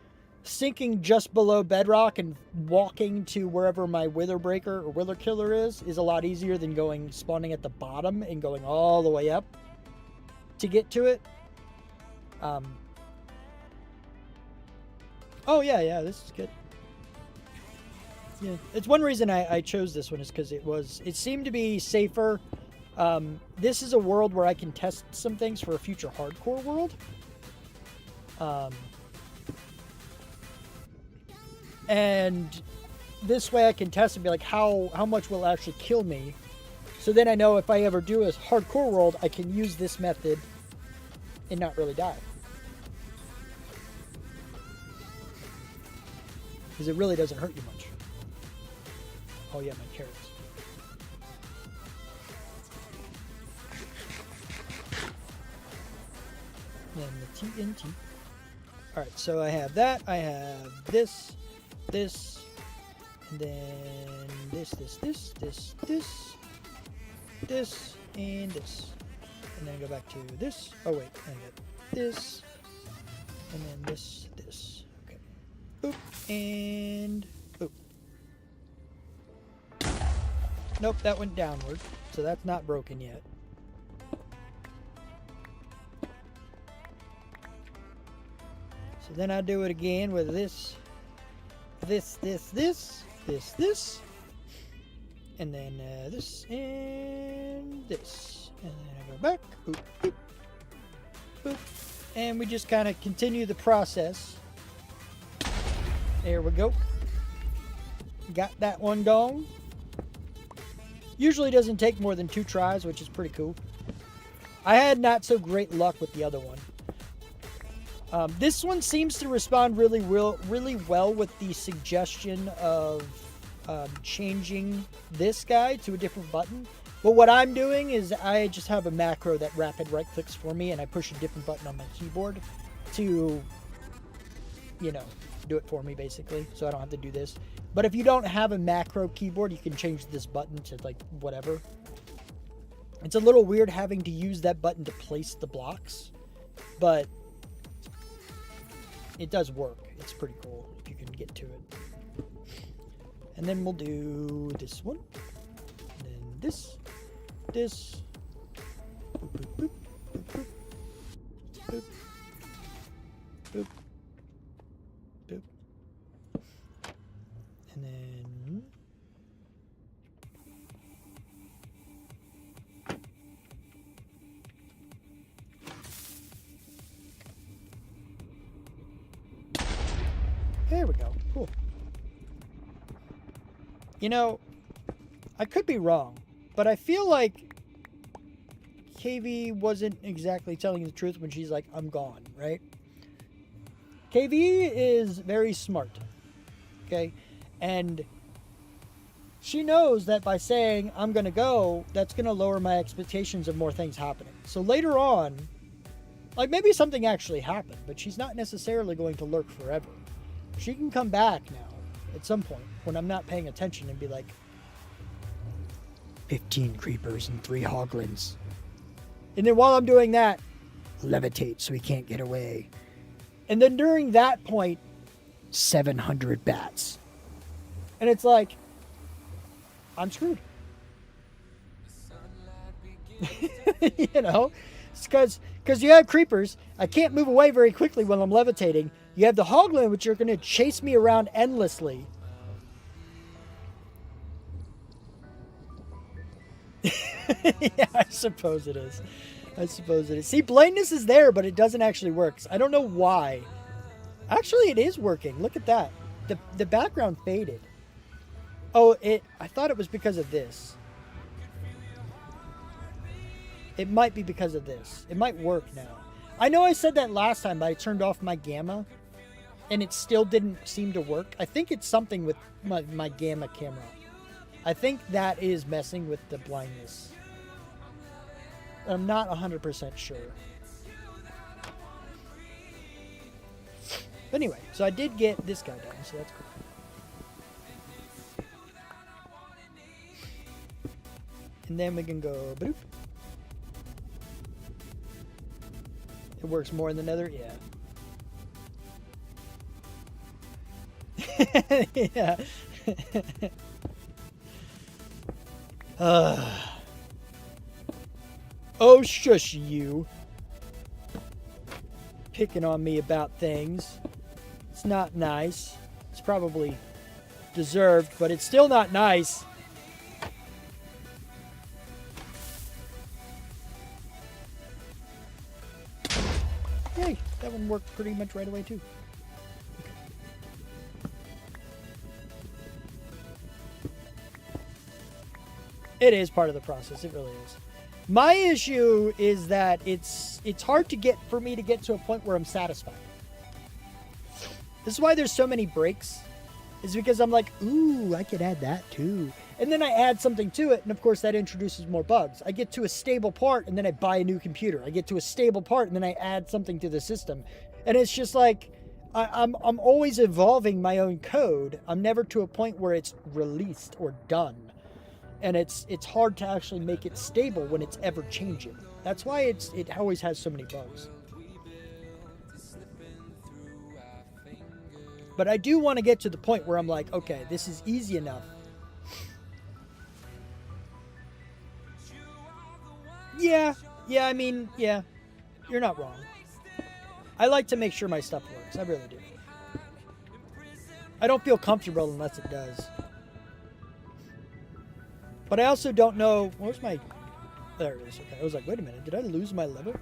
sinking just below bedrock and walking to wherever my wither breaker or wither killer is a lot easier than spawning at the bottom and going all the way up to get to it. Oh, yeah, this is good. Yeah, it's one reason I chose this one is because it seemed to be safer. This is a world where I can test some things for a future hardcore world. And this way I can test and be like, how much will actually kill me? So then I know if I ever do a hardcore world, I can use this method and not really die. Because it really doesn't hurt you much. Oh yeah, my carrots. And the TNT. Alright, so I have that. I have this, and then this, and this. And then I go back to this. Oh wait, I got this, and then this. Okay. Boop, and boop. Nope, that went downward, so that's not broken yet. So then I do it again with this, and then this, and this. And then I go back, boop, boop, boop. And we just kind of continue the process. There we go. Got that one gone. Usually doesn't take more than 2 tries, which is pretty cool. I had not so great luck with the other one. This one seems to respond really well with the suggestion of changing this guy to a different button. But what I'm doing is I just have a macro that rapid right clicks for me, and I push a different button on my keyboard to, you know, do it for me basically, so I don't have to do this. But if you don't have a macro keyboard, you can change this button to like whatever. It's a little weird having to use that button to place the blocks, but it does work. It's pretty cool if you can get to it. And then we'll do this one, and then this, boop, boop, boop, boop, boop, boop, boop, and then there we go. Cool. You know, I could be wrong, but I feel like KV wasn't exactly telling the truth when she's like, I'm gone, right? KV is very smart, okay? And she knows that by saying, I'm going to go, that's going to lower my expectations of more things happening. So later on, like maybe something actually happened, but she's not necessarily going to lurk forever. She can come back now at some point when I'm not paying attention and be like, 15 creepers and 3 hoglins. And then while I'm doing that, levitate so he can't get away. And then during that point, 700 bats. And it's like, I'm screwed. You know? It's because you have creepers. I can't move away very quickly when I'm levitating. You have the hoglin, which are going to chase me around endlessly. Yeah, I suppose it is. I suppose it is. See, blindness is there, but it doesn't actually work. I don't know why. Actually, it is working. Look at that. The background faded. Oh, I thought it was because of this. It might be because of this. It might work now. I know I said that last time, but I turned off my gamma, and it still didn't seem to work. I think it's something with my gamma camera. I think that is messing with the blindness. I'm not 100% sure. But anyway, so I did get this guy done, so that's cool. And then we can go bloop. It works more in the nether, yeah. Yeah. Oh, shush you. Picking on me about things. It's not nice. It's probably deserved, but it's still not nice. Hey, that one worked pretty much right away, too. It is part of the process. It really is. My issue is that it's hard for me to get to a point where I'm satisfied. This is why there's so many breaks. Is because I'm like, ooh, I could add that too. And then I add something to it, and of course that introduces more bugs. I get to a stable part, and then I buy a new computer. I get to a stable part, and then I add something to the system. And it's just like, I'm always evolving my own code. I'm never to a point where it's released or done. And it's hard to actually make it stable when it's ever changing. That's why it always has so many bugs. But I do want to get to the point where I'm like, okay, this is easy enough. Yeah, I mean, yeah, you're not wrong. I like to make sure my stuff works. I really do. I don't feel comfortable unless it does. But I also don't know, where's my, there it is, okay. I was like, wait a minute, did I lose my level?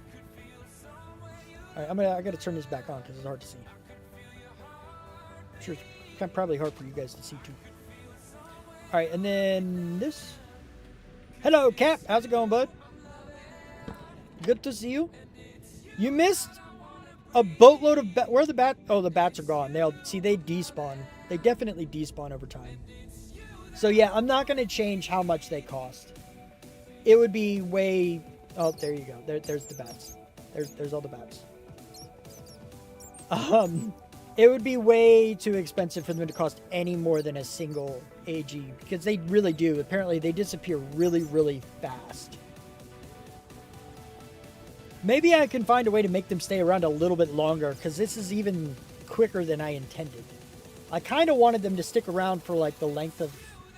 All right, I gotta turn this back on because it's hard to see. I'm sure it's probably hard for you guys to see too. All right, and then this. Hello, Cap, how's it going, bud? Good to see you. You missed a boatload of bats. Where are the bats? Oh, the bats are gone. They despawn. They definitely despawn over time. So yeah, I'm not going to change how much they cost. It would be way... Oh, there you go. There's the bats. There's all the bats. It would be way too expensive for them to cost any more than a single AG, because they really do. Apparently, they disappear really, really fast. Maybe I can find a way to make them stay around a little bit longer, because this is even quicker than I intended. I kind of wanted them to stick around for like the length of,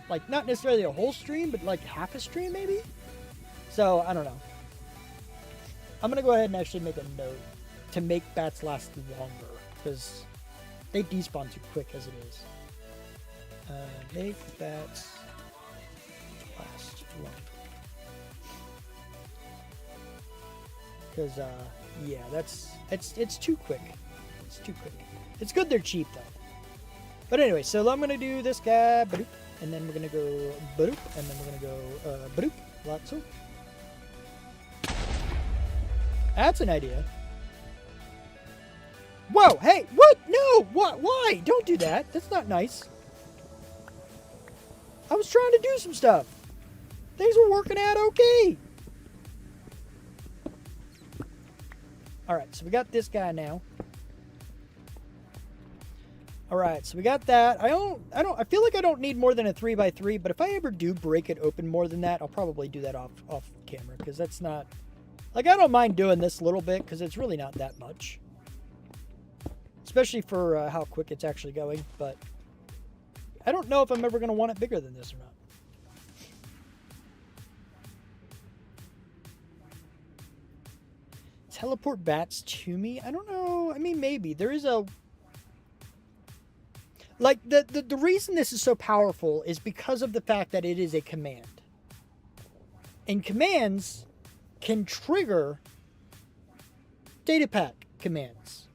like, not necessarily a whole stream, but like half a stream maybe? So, I don't know. I'm going to go ahead and actually make a note to make bats last longer, because they despawn too quick as it is. Make bats last longer. Because, yeah, it's too quick. It's too quick. It's good they're cheap, though. But anyway, so I'm going to do this guy, badoop, and then we're going to go badoop, and then we're going to go badoop, lots of. That's an idea. Whoa, hey, what? No, what? Why? Don't do that. That's not nice. I was trying to do some stuff. Things were working out okay. Alright, so we got this guy now. Alright, so we got that. I feel like I don't need more than a 3x3, but if I ever do break it open more than that, I'll probably do that off camera, because that's not... Like, I don't mind doing this a little bit, because it's really not that much. Especially for how quick it's actually going, but I don't know if I'm ever going to want it bigger than this or not. Teleport bats to me? I don't know. I mean, maybe. There is a... Like, the reason this is so powerful is because of the fact that it is a command. And commands can trigger data pack commands.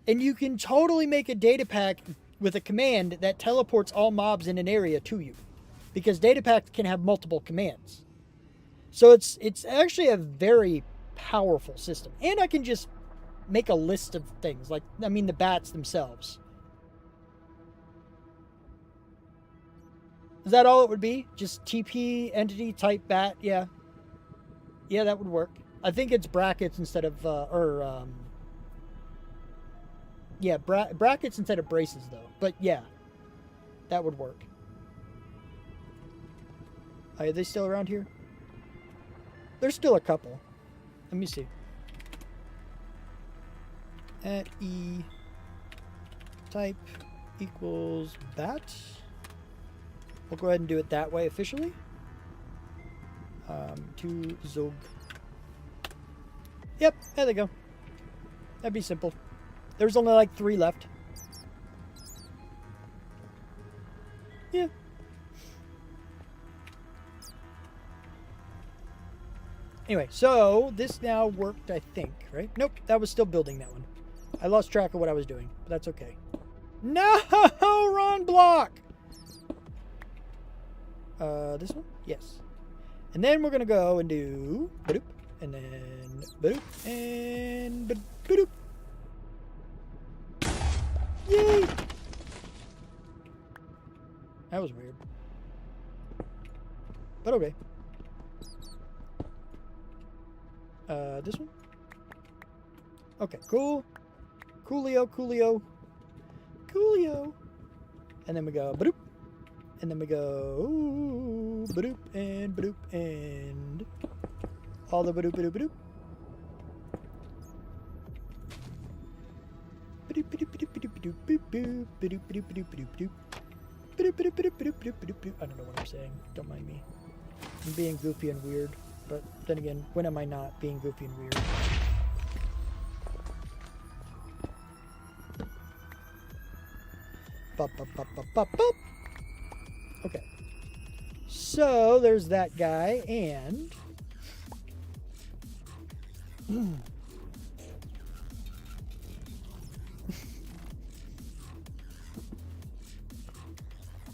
And you can totally make a data pack with a command that teleports all mobs in an area to you. Because data packs can have multiple commands. So it's actually a very powerful system. And I can just make a list of things. Like, I mean, the bats themselves. Is that all it would be? Just TP entity type bat? Yeah. Yeah, that would work. I think it's brackets instead of, yeah, brackets instead of braces, though. But, yeah, that would work. Are they still around here? There's still a couple. Let me see. At E type equals bat. We'll go ahead and do it that way officially. To Xogue. Yep, there they go. That'd be simple. There's only like 3 left. Yeah. Anyway, so this now worked, I think, right? Nope, that was still building that one. I lost track of what I was doing, but that's okay. No, Ron block! This one? Yes. And then we're gonna go and do badoop, and then badoop, and badoop. Yay! That was weird. But okay. This one? Okay, cool. Coolio, coolio. Coolio. And then we go badoop. And then we go badoop and all the badoop badoop badoop. Badoop badoop badoop badoop badoop badoop badoop badoop badoop badoop badoop. Badoop badoop badoop badoop badoop badoop badoop. I don't know what I'm saying. Don't mind me. I'm being goofy and weird. But then again, when am I not being goofy and weird? Bop, bop, bop, bop, bop, bop. Okay. So there's that guy, and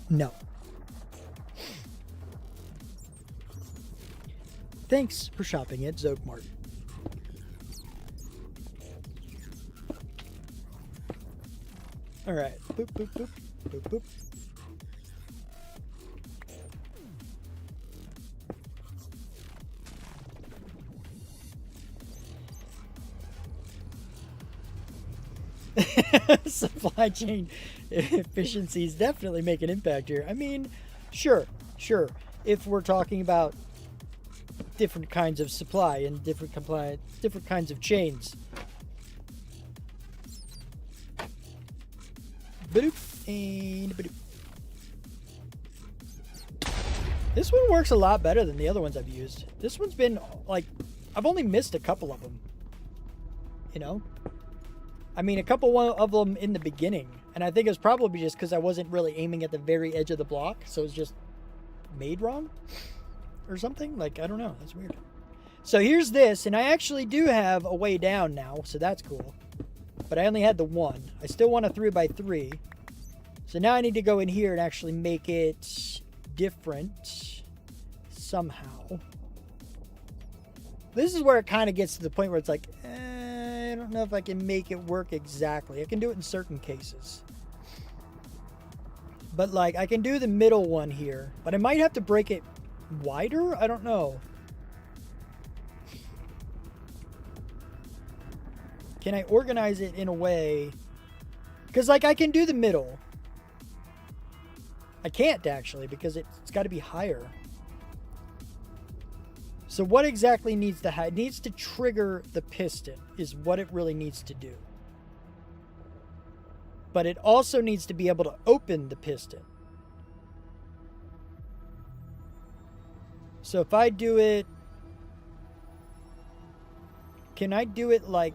no. Thanks for shopping at Xogue Mart. All right. Boop, boop, boop, boop, boop. Supply chain efficiencies definitely make an impact here. I mean, sure. If we're talking about different kinds of supply and different kinds of chains. Ba-doop and ba-doop. This one works a lot better than the other ones I've used. This one's been like, I've only missed a couple of them. You know? I mean, a couple of them in the beginning. And I think it was probably just because I wasn't really aiming at the very edge of the block. So it was just made wrong or something. Like, I don't know. That's weird. So here's this. And I actually do have a way down now. So that's cool. But I only had the one. I still want a 3x3. So now I need to go in here and actually make it different somehow. This is where it kind of gets to the point where it's like, I don't know if I can make it work exactly. I can do it in certain cases. But like, I can do the middle one here, but I might have to break it wider? I don't know. Can I organize it in a way? Because like, I can do the middle. I can't actually, because it's got to be higher. So what exactly needs to happen? It needs to trigger the piston is what it really needs to do. But it also needs to be able to open the piston. So if I do it... Can I do it like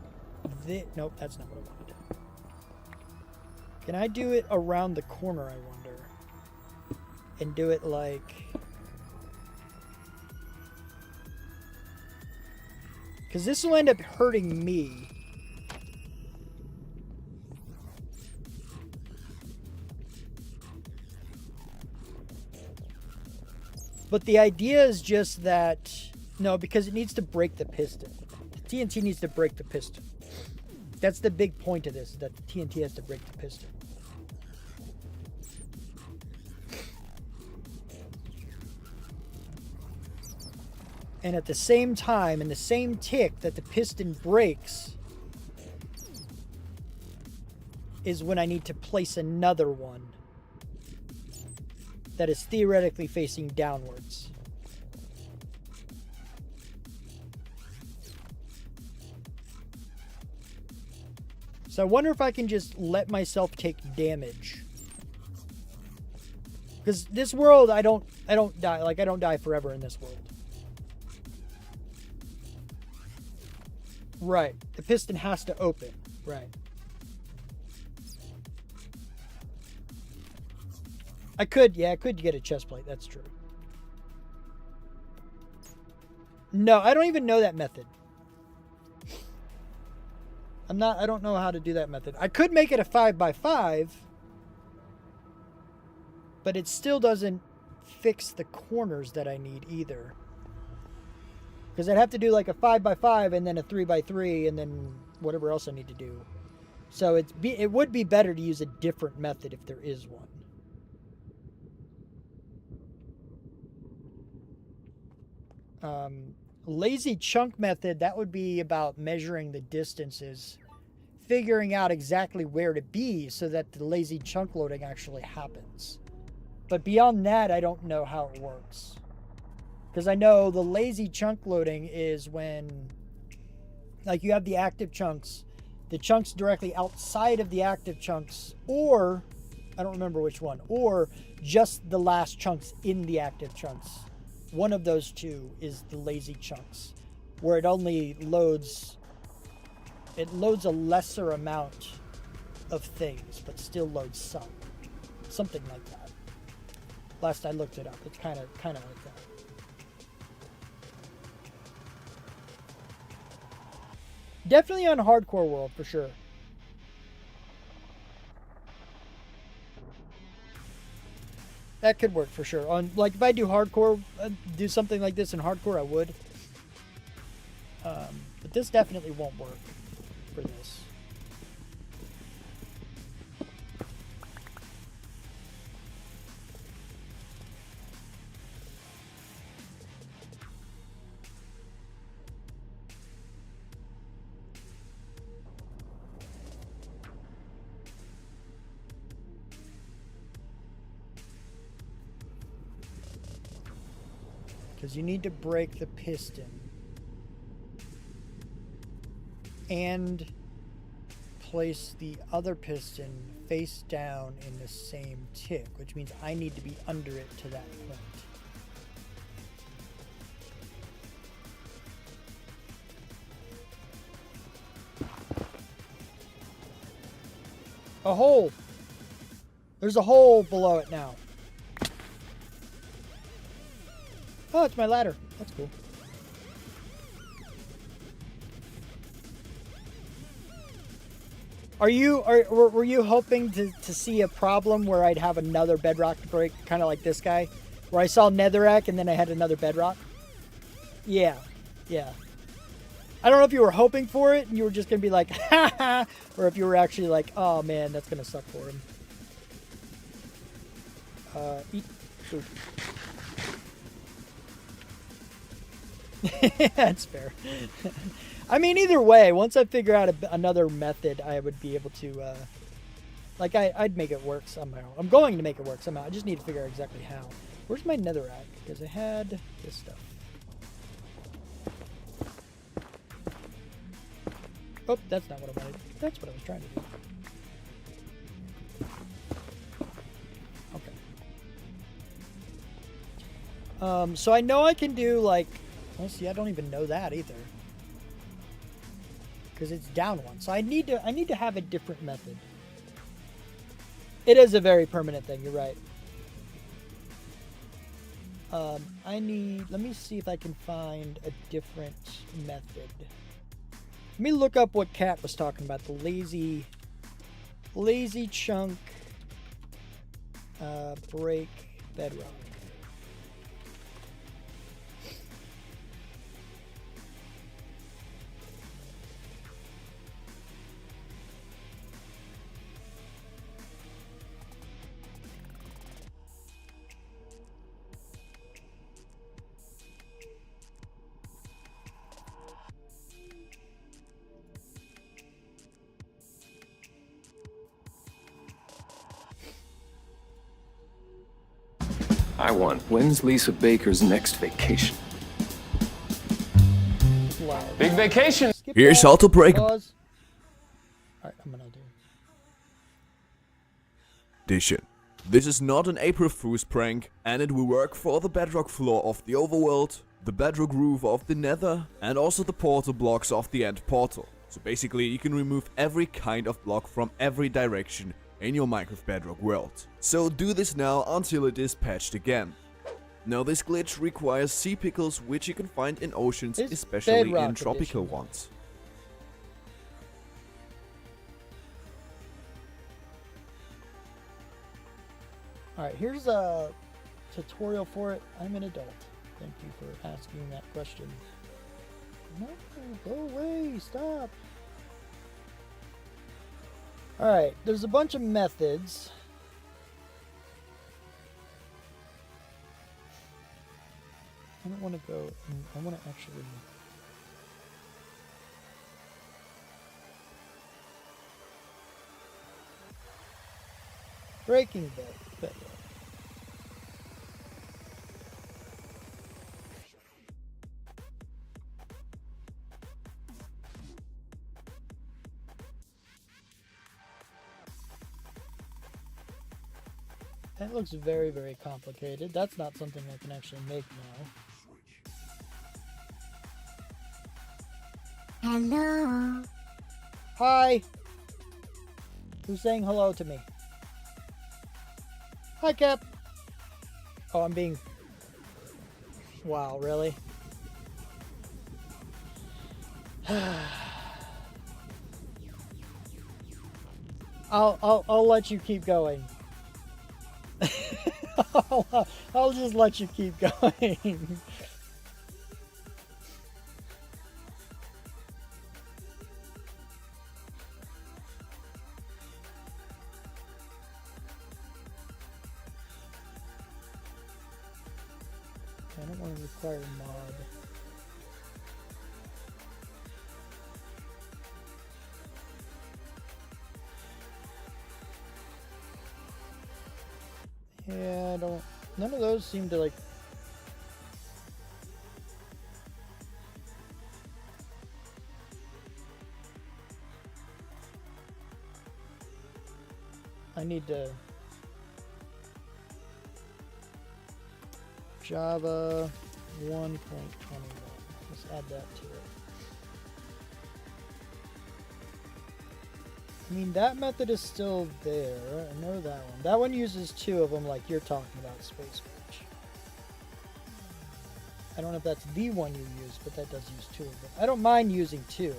this? Nope, that's not what I want to do. Can I do it around the corner, I wonder? And do it like... Because this will end up hurting me. But the idea is just that... No, because it needs to break the piston. The TNT needs to break the piston. That's the big point of this, that the TNT has to break the piston. And at the same time, in the same tick that the piston breaks, is when I need to place another one that is theoretically facing downwards. So I wonder if I can just let myself take damage. Because this world, I don't die. Like, I don't die forever in this world. Right. The piston has to open. Right. I could get a chest plate. That's true. No, I don't even know that method. I don't know how to do that method. I could make it a 5x5, but it still doesn't fix the corners that I need either. Because I'd have to do like a 5x5 and then a 3x3 and then whatever else I need to do. So it would be better to use a different method if there is one. Lazy chunk method, that would be about measuring the distances, figuring out exactly where to be so that the lazy chunk loading actually happens. But beyond that, I don't know how it works. Because I know the lazy chunk loading is when, like, you have the active chunks, the chunks directly outside of the active chunks, or, I don't remember which one, or just the last chunks in the active chunks. One of those two is the lazy chunks, where it only loads a lesser amount of things, but still loads some. Something like that. Last I looked it up, it's kind of like that. Definitely on hardcore world, for sure. That could work for sure. On, like, if I do hardcore, do something like this in hardcore, I would. But this definitely won't work for this. because you need to break the piston and place the other piston face down in the same tick, which means I need to be under it to that point. A hole! There's a hole below it now. Oh, it's my ladder. That's cool. Were you hoping to see a problem where I'd have another bedrock to break, kind of like this guy, where I saw netherrack and then I had another bedrock? Yeah, yeah. I don't know if you were hoping for it and you were just gonna be like, ha ha, or if you were actually like, oh man, that's gonna suck for him. Eat food. That's fair. I mean, either way, once I figure out another method, I would be able to, like, I'd make it work somehow. I'm going to make it work somehow. I just need to figure out exactly how. Where's my netherrack? Because I had this stuff. Oh, that's not what I wanted. That's what I was trying to do. Okay. So I know I can do, like, well, see, I don't even know that either. Because it's down one. So I need to have a different method. It is a very permanent thing, you're right. Let me see if I can find a different method. Let me look up what Kat was talking about. The lazy chunk break bedrock. I want, when's Lisa Baker's next vacation? Big vacation! Here's how to break Alright, I'm gonna do addition. This is not an April Fool's prank, and it will work for the bedrock floor of the overworld, the bedrock roof of the nether, and also the portal blocks of the end portal. So basically you can remove every kind of block from every direction in your Minecraft Bedrock world. So do this now until it is patched again. Now this glitch requires sea pickles, which you can find in oceans, It's especially Bedrock in tropical edition. ones. Alright, here's a tutorial for it. I'm an adult. Thank you for asking that question. No, go away, stop. Alright, there's a bunch of methods. I don't want to go, I want to actually... Breaking bedrock. That looks very, very complicated. That's not something I can actually make now. Hello. Hi! Who's saying hello to me? Hi, Cap! Oh, I'm being... Wow, really? I'll let you keep going. I'll just let you keep going. I don't want to require mod. Yeah, I don't... None of those seem to, like... I need to Java 1.21. Let's add that to it. I mean, that method is still there. I know that one. That one uses 2 of them like you're talking about, Space Witch. I don't know if that's the one you use, but that does use 2 of them. I don't mind using 2.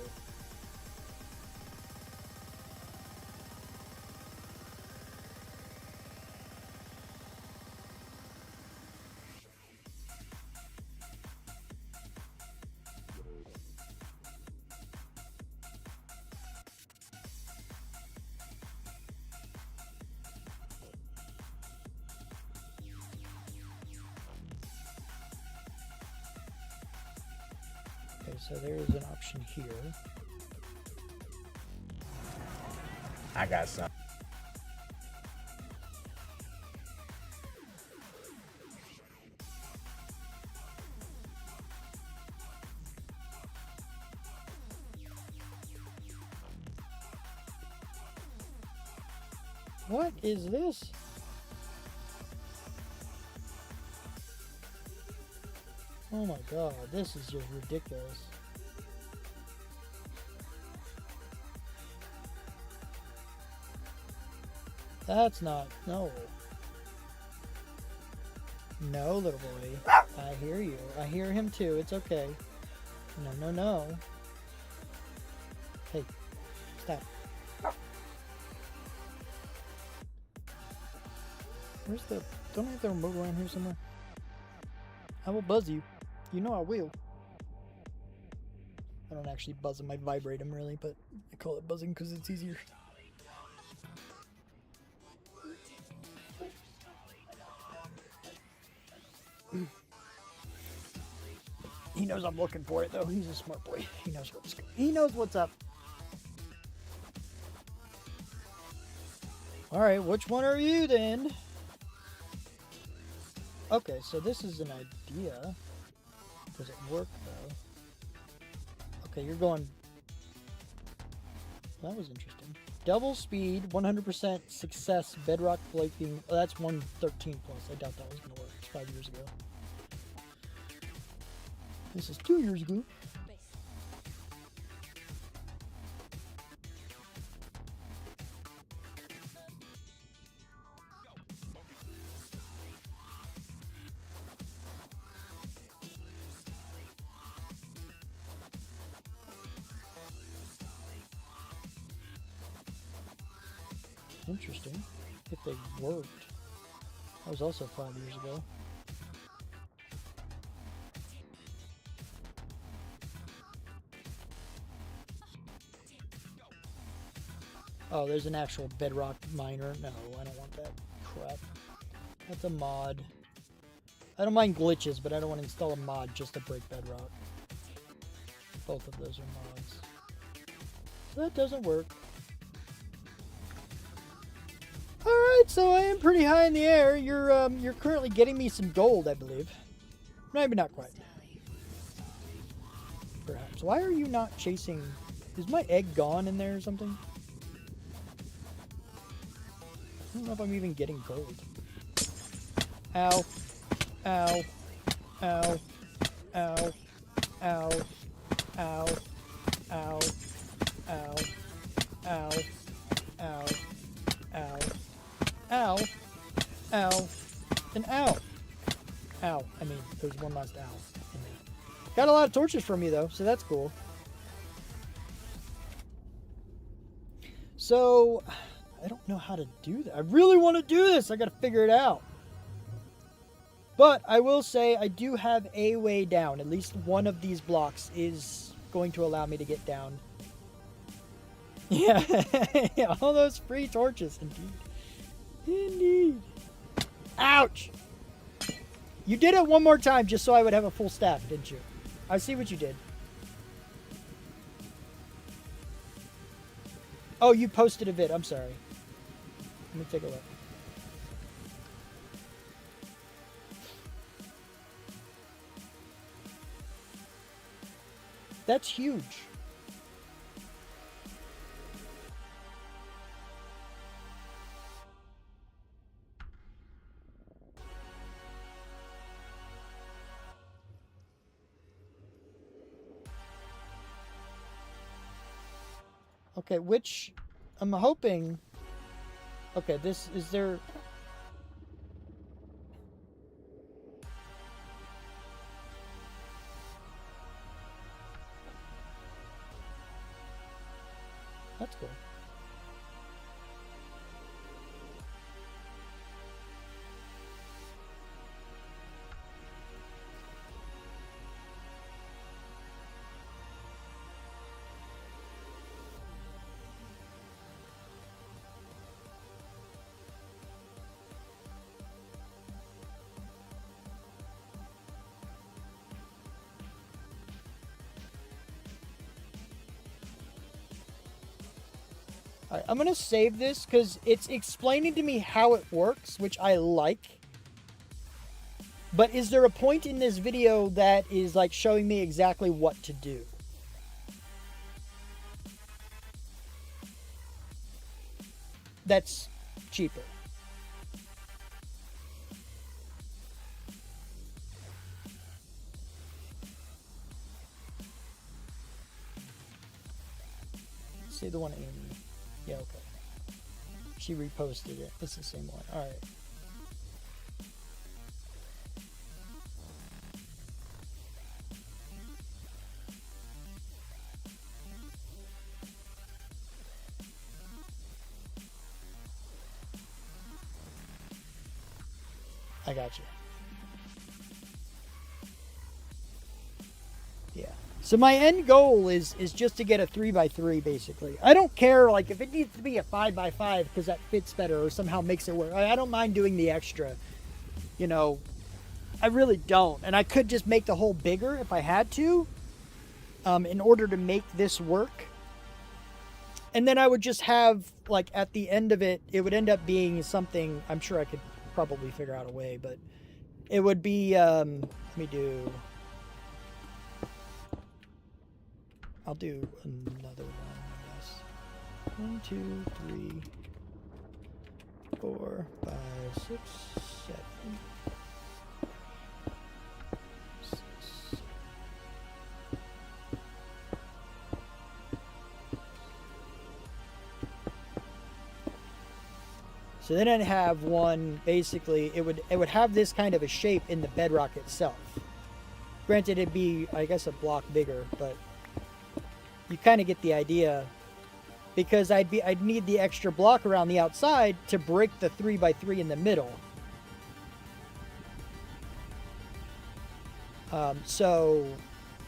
Okay, so there is an option here. I got some. What is this? Oh my god, this is just ridiculous. That's not, no. No, little boy. I hear you. I hear him too. It's okay. No, no, no. Hey, stop. Where's the, don't I have the remote around here somewhere? I will buzz you. You know I will. I don't actually buzz him, I vibrate him really, but I call it buzzing because it's easier. He knows I'm looking for it though. He's a smart boy. He knows what's up. Alright, which one are you then? Okay, so this is an idea. Does it work though? Okay, you're going. That was interesting. Double speed, 100% success, bedrock flaking. Oh, that's 113 plus. I doubt that was going to work. It's 5 years ago. This is 2 years ago. Interesting. If they worked. That was also 5 years ago. Oh, there's an actual bedrock miner. No, I don't want that crap. That's a mod. I don't mind glitches, but I don't want to install a mod just to break bedrock. Both of those are mods. So that doesn't work. Alright, so I am pretty high in the air. You're currently getting me some gold, I believe. Maybe not quite. Perhaps. Why are you not chasing... Is my egg gone in there or something? I don't know if I'm even getting gold. Ow. Ow. Ow. Ow. Ow. Ow. Ow. Ow. Ow. Ow. Ow. Ow. Ow. And ow. Ow. I mean, there's one last ow in there. Got a lot of torches from you, though, so that's cool. So, I don't know how to do that. I really want to do this. I got to figure it out. But I will say I do have a way down. At least one of these blocks is going to allow me to get down. Yeah, yeah, all those free torches, indeed. Indeed. Ouch! You did it one more time just so I would have a full staff, didn't you? I see what you did. Oh, you posted a vid. I'm sorry. Let me take a look. That's huge. Okay, which I'm hoping. Okay, this is there. That's cool. Alright, I'm gonna save this because it's explaining to me how it works, which I like. But is there a point in this video that is like showing me exactly what to do? That's cheaper. See the one Amy. Yeah, okay. She reposted it. It's the same one. Alright. I got you. Yeah. So my end goal is just to get a 3x3 basically. I don't care like if it needs to be a 5x5 because that fits better or somehow makes it work. I don't mind doing the extra. You know, I really don't. And I could just make the hole bigger if I had to in order to make this work. And then I would just have like at the end of it, it would end up being something. I'm sure I could probably figure out a way, but it would be let me do, I'll do another one, I guess. 1 2 3 4 5 6 7 6. So then I'd have one, basically, it would have this kind of a shape in the bedrock itself. Granted, it'd be, I guess, a block bigger, but you kind of get the idea. Because I'd need the extra block around the outside to break the 3x3 in the middle. So,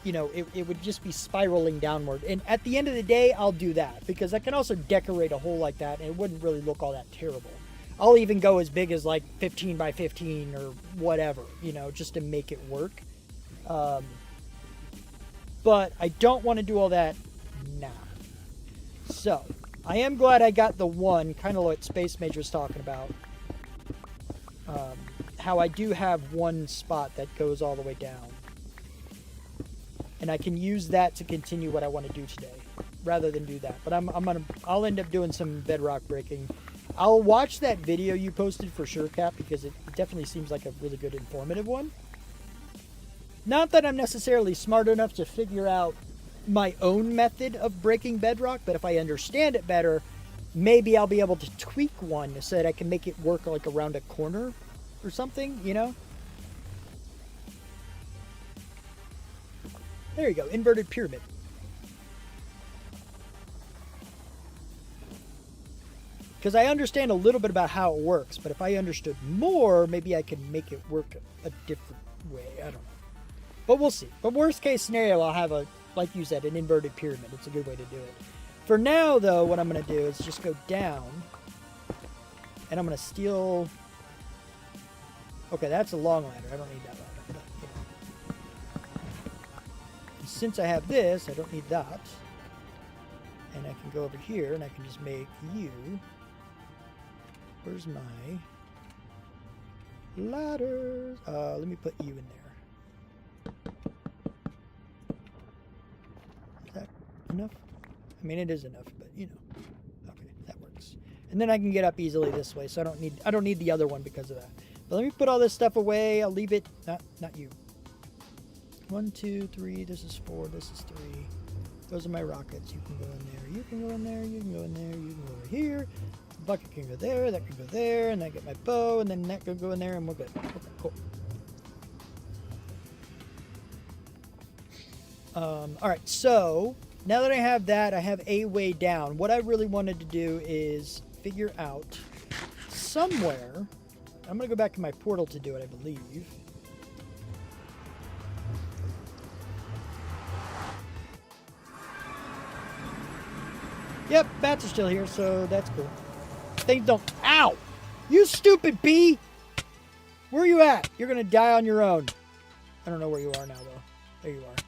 you know, it would just be spiraling downward. And at the end of the day, I'll do that. Because I can also decorate a hole like that, and it wouldn't really look all that terrible. I'll even go as big as like 15 by 15 or whatever, you know, just to make it work. But I don't want to do all that now. So, I am glad I got the one, kind of what Space Major was talking about. How I do have one spot that goes all the way down. And I can use that to continue what I want to do today, rather than do that. But I'll end up doing some bedrock breaking. I'll watch that video you posted for sure, Cap, because it definitely seems like a really good informative one. Not that I'm necessarily smart enough to figure out my own method of breaking bedrock, but if I understand it better, maybe I'll be able to tweak one so that I can make it work like around a corner or something, you know? There you go, inverted pyramid. Because I understand a little bit about how it works, but if I understood more, maybe I can make it work a different way. I don't know. But we'll see. But worst case scenario, I'll have a, like you said, an inverted pyramid. It's a good way to do it. For now, though, what I'm going to do is just go down. And I'm going to steal... Okay, that's a long ladder. I don't need that ladder. But, you know. Since I have this, I don't need that. And I can go over here and I can just make you... Where's my ladders? Let me put you in there. Is that enough? I mean, it is enough, but you know. Okay, that works. And then I can get up easily this way, so I don't need the other one because of that. But let me put all this stuff away. I'll leave it. Not you. 1 2 3. This is 4. This is 3. Those are my rockets. You can go in there. You can go in there. You can go in there. You can go over here. The bucket can go there. That can go there. And I get my bow. And then that can go in there. And we're good. Okay, cool. Alright, so now that I have that, I have a way down. What I really wanted to do is figure out somewhere. I'm going to go back to my portal to do it, I believe. Yep, bats are still here, so that's cool. Things don't... Ow! You stupid bee! Where are you at? You're going to die on your own. I don't know where you are now, though. There you are.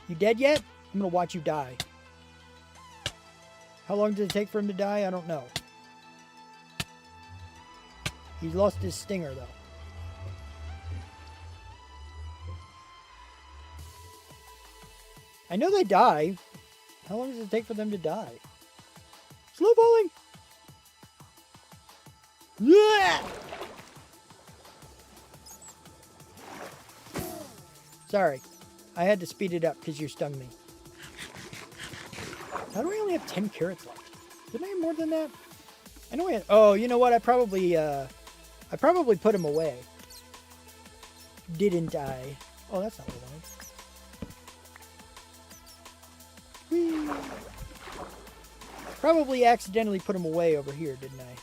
You dead yet? I'm going to watch you die. How long did it take for him to die? I don't know. He lost his stinger, though. I know they die. How long does it take for them to die? Slow falling! Yeah! Sorry. I had to speed it up because you stung me. How do I only have 10 carrots left? Didn't I have more than that? I know I had... Oh, you know what? I probably put him away. Didn't I? Oh, that's not what I wanted. Whee! Probably accidentally put him away over here, didn't I?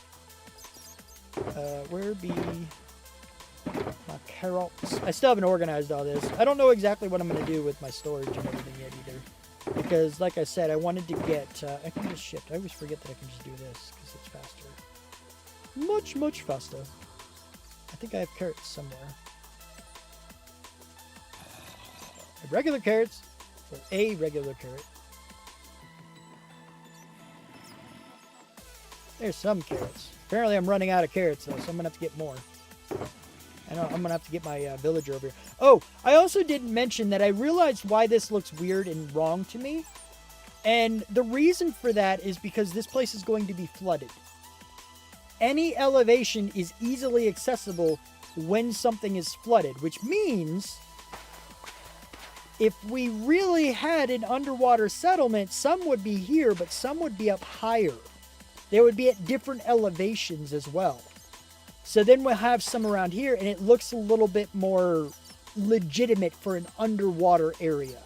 Where be my carrots? I still haven't organized all this. I don't know exactly what I'm going to do with my storage and everything yet either. Because, like I said, I wanted to get... I can just shift. I always forget that I can just do this because it's faster. Much, much faster. I think I have carrots somewhere. I have regular carrots. Or a regular carrot. There's some carrots. Apparently I'm running out of carrots though, so I'm going to have to get more. I know, I'm going to have to get my villager over here. Oh, I also didn't mention that I realized why this looks weird and wrong to me. And the reason for that is because this place is going to be flooded. Any elevation is easily accessible when something is flooded, which means if we really had an underwater settlement, some would be here, but some would be up higher. They would be at different elevations as well. So then we'll have some around here, and it looks a little bit more legitimate for an underwater area.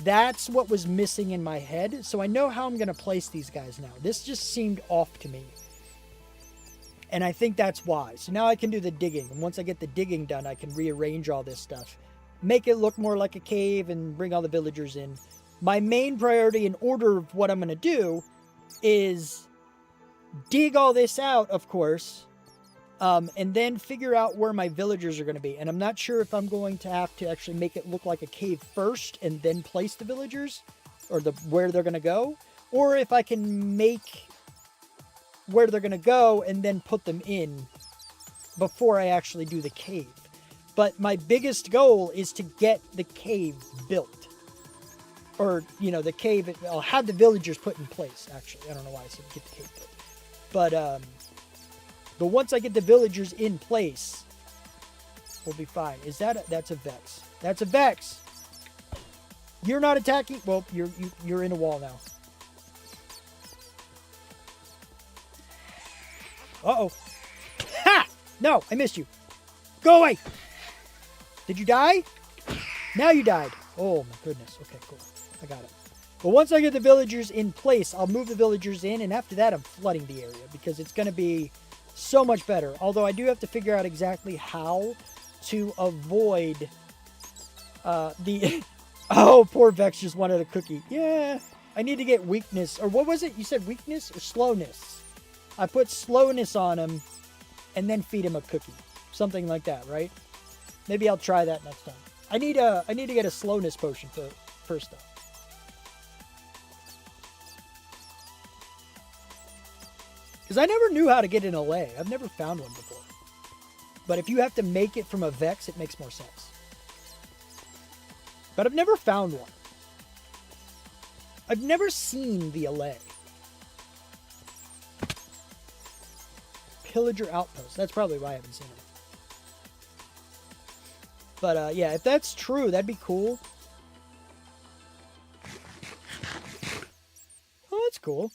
That's what was missing in my head. So I know how I'm going to place these guys now. This just seemed off to me. And I think that's why. So now I can do the digging. And once I get the digging done, I can rearrange all this stuff. Make it look more like a cave and bring all the villagers in. My main priority in order of what I'm going to do is dig all this out, of course. And then figure out where my villagers are going to be. And I'm not sure if I'm going to have to actually make it look like a cave first and then place the villagers or where they're going to go. Or if I can make where they're going to go and then put them in before I actually do the cave. But my biggest goal is to get the cave built. Or, you know, the cave, I'll have the villagers put in place, actually. I don't know why I said get the cave built. But once I get the villagers in place, we'll be fine. Is that's a Vex. That's a Vex. You're not attacking. Well, you're in a wall now. Uh-oh. Ha! No, I missed you. Go away. Did you die? Now you died. Oh, my goodness. Okay, cool. I got it. But once I get the villagers in place, I'll move the villagers in. And after that, I'm flooding the area because it's going to be so much better. Although I do have to figure out exactly how to avoid the... Oh, poor Vex just wanted a cookie. Yeah, I need to get weakness. Or what was it? You said weakness or slowness? I put slowness on him and then feed him a cookie. Something like that, right? Maybe I'll try that next time. I need to get a slowness potion first, though. Because I never knew how to get an allay. I've never found one before. But if you have to make it from a Vex, it makes more sense. But I've never found one. I've never seen the allay. Pillager Outpost. That's probably why I haven't seen it. But yeah, if that's true, that'd be cool. cool.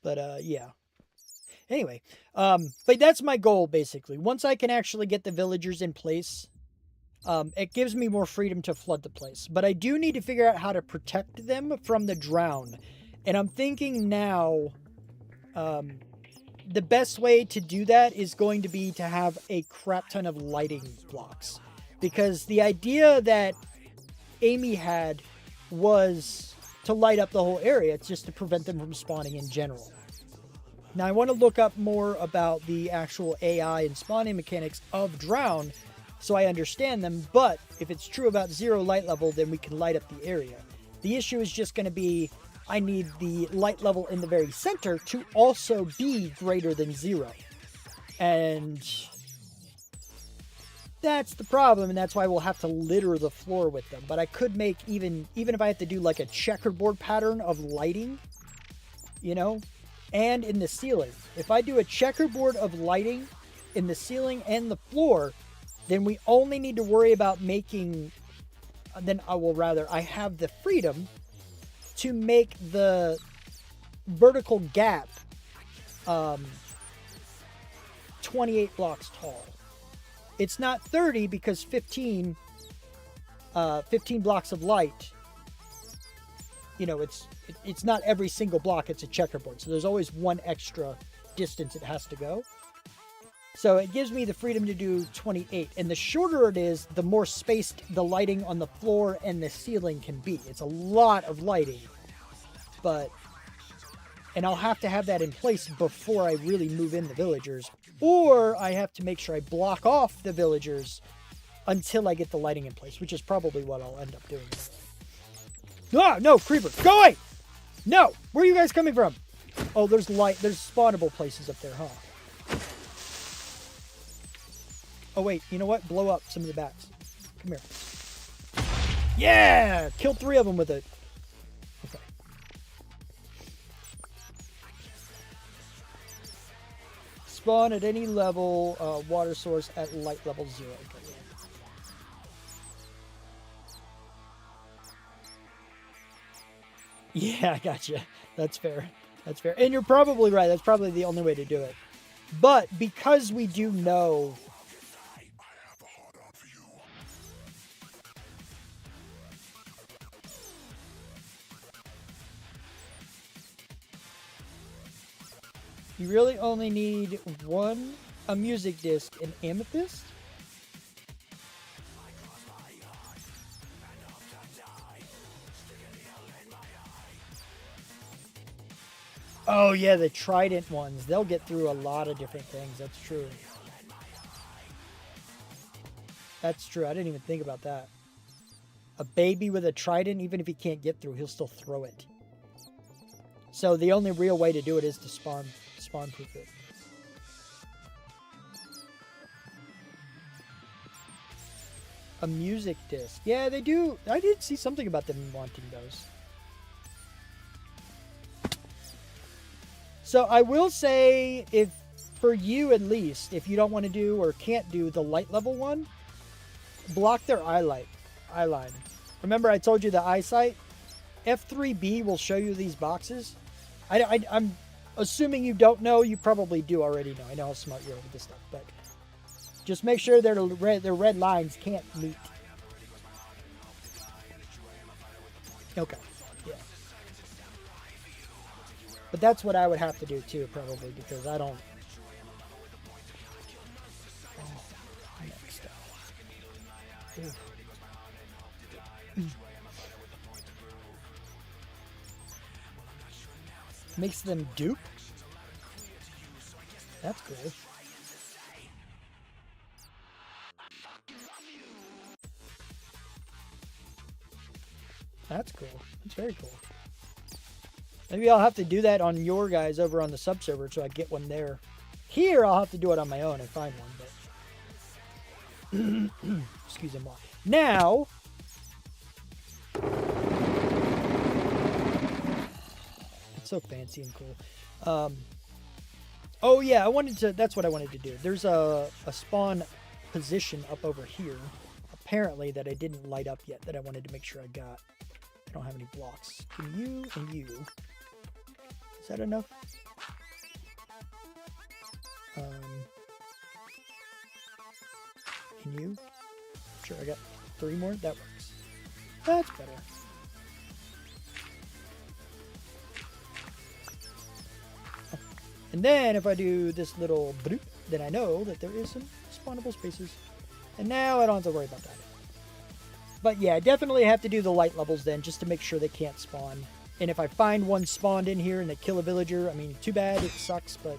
But, yeah. Anyway, but that's my goal, basically. Once I can actually get the villagers in place, it gives me more freedom to flood the place. But I do need to figure out how to protect them from the drown. And I'm thinking now, the best way to do that is going to be to have a crap ton of lighting blocks. Because the idea that Amy had was to light up the whole area. It's just to prevent them from spawning in general. Now, I want to look up more about the actual AI and spawning mechanics of Drown so I understand them, but if it's true about 0 light level, then we can light up the area. The issue is just going to be, I need the light level in the very center to also be greater than 0. And that's the problem, and that's why we'll have to litter the floor with them. But I could make, even if I have to do like a checkerboard pattern of lighting, you know, and in the ceiling. If I do a checkerboard of lighting in the ceiling and the floor, then we only need to worry about making, I have the freedom to make the vertical gap 28 blocks tall. It's not 30 because 15 blocks of light, you know, it's not every single block, it's a checkerboard. So there's always one extra distance it has to go. So it gives me the freedom to do 28. And the shorter it is, the more spaced the lighting on the floor and the ceiling can be. It's a lot of lighting. And I'll have to have that in place before I really move in the villagers. Or I have to make sure I block off the villagers until I get the lighting in place, which is probably what I'll end up doing. Ah, no, creeper, go away! No, where are you guys coming from? Oh, there's spawnable places up there, huh? Oh, wait, you know what? Blow up some of the bats. Come here. Yeah! Killed 3 of them with it. Okay. Spawn at any level, water source at light level 0. Okay. Yeah, I gotcha. That's fair. That's fair. And you're probably right. That's probably the only way to do it. But because we do know... You really only need a music disc, and amethyst? Oh yeah, the trident ones. They'll get through a lot of different things. That's true. That's true. I didn't even think about that. A baby with a trident, even if he can't get through, he'll still throw it. So the only real way to do it is to spawn-proof it. A music disc. Yeah, they do. I did see something about them wanting those. So I will say, if for you at least, if you don't want to do or can't do the light level one, block their eye line. Remember I told you the eyesight? F3B will show you these boxes. I'm assuming you don't know. You probably do already know. I know how smart you are with this stuff, but just make sure their red lines can't meet. Okay. Yeah. But that's what I would have to do too, probably, because I don't... Oh, next up. Makes them dupe? That's cool. That's cool. That's very cool. Maybe I'll have to do that on your guys over on the sub-server so I get one there. Here, I'll have to do it on my own and find one, but... Excuse me. Now... It's so fancy and cool. Oh, yeah, that's what I wanted to do. There's a spawn position up over here, apparently, that I didn't light up yet, that I wanted to make sure I got. don't have any blocks. Can you and you? Is that enough? Can you? Sure, I got 3 more. That works. That's better. And then if I do this little bloop, then I know that there is some spawnable spaces. And now I don't have to worry about that. But yeah, I definitely have to do the light levels then, just to make sure they can't spawn. And if I find one spawned in here and they kill a villager, I mean, too bad, it sucks, but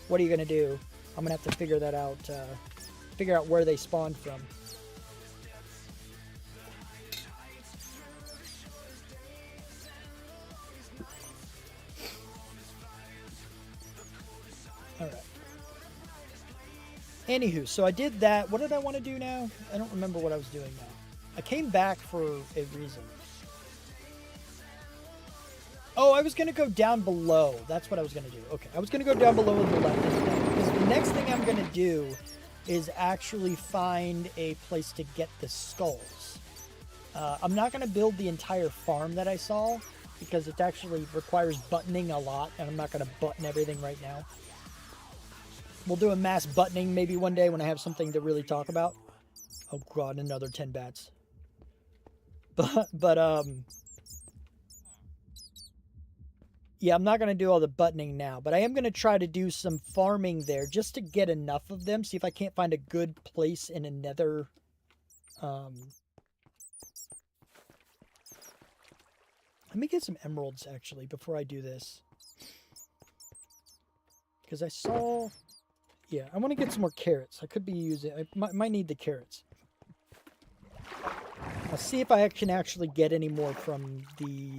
what are you going to do? I'm going to have to figure that out, figure out where they spawned from. Alright. Anywho, so I did that. What did I want to do now? I don't remember what I was doing now. I came back for a reason. Oh, I was going to go down below. That's what I was going to do. Okay, I was going to go down below on the left. Because the next thing I'm going to do is actually find a place to get the skulls. I'm not going to build the entire farm that I saw, because it actually requires buttoning a lot, and I'm not going to button everything right now. We'll do a mass buttoning maybe one day when I have something to really talk about. Oh god, another 10 bats. But yeah, I'm not going to do all the buttoning now, but I am going to try to do some farming there just to get enough of them. See if I can't find a good place in a nether. Let me get some emeralds, actually, before I do this. Because I saw... Yeah, I want to get some more carrots. I could be using... I might need the carrots. I'll see if I can actually get any more from the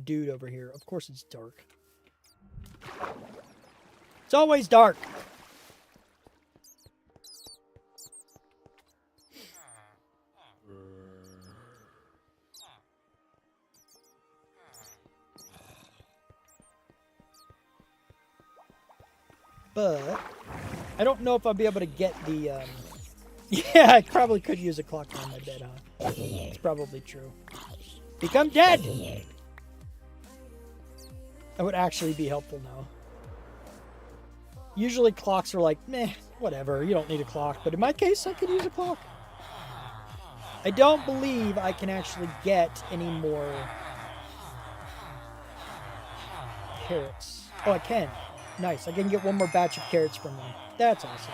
dude over here. Of course it's dark. It's always dark! But I don't know if I'll be able to get the, yeah, I probably could use a clock on my bed, huh? It's probably true. Become dead! That would actually be helpful now. Usually clocks are like, meh, whatever, you don't need a clock. But in my case, I could use a clock. I don't believe I can actually get any more carrots. Oh, I can. Nice, I can get one more batch of carrots from them. That's awesome.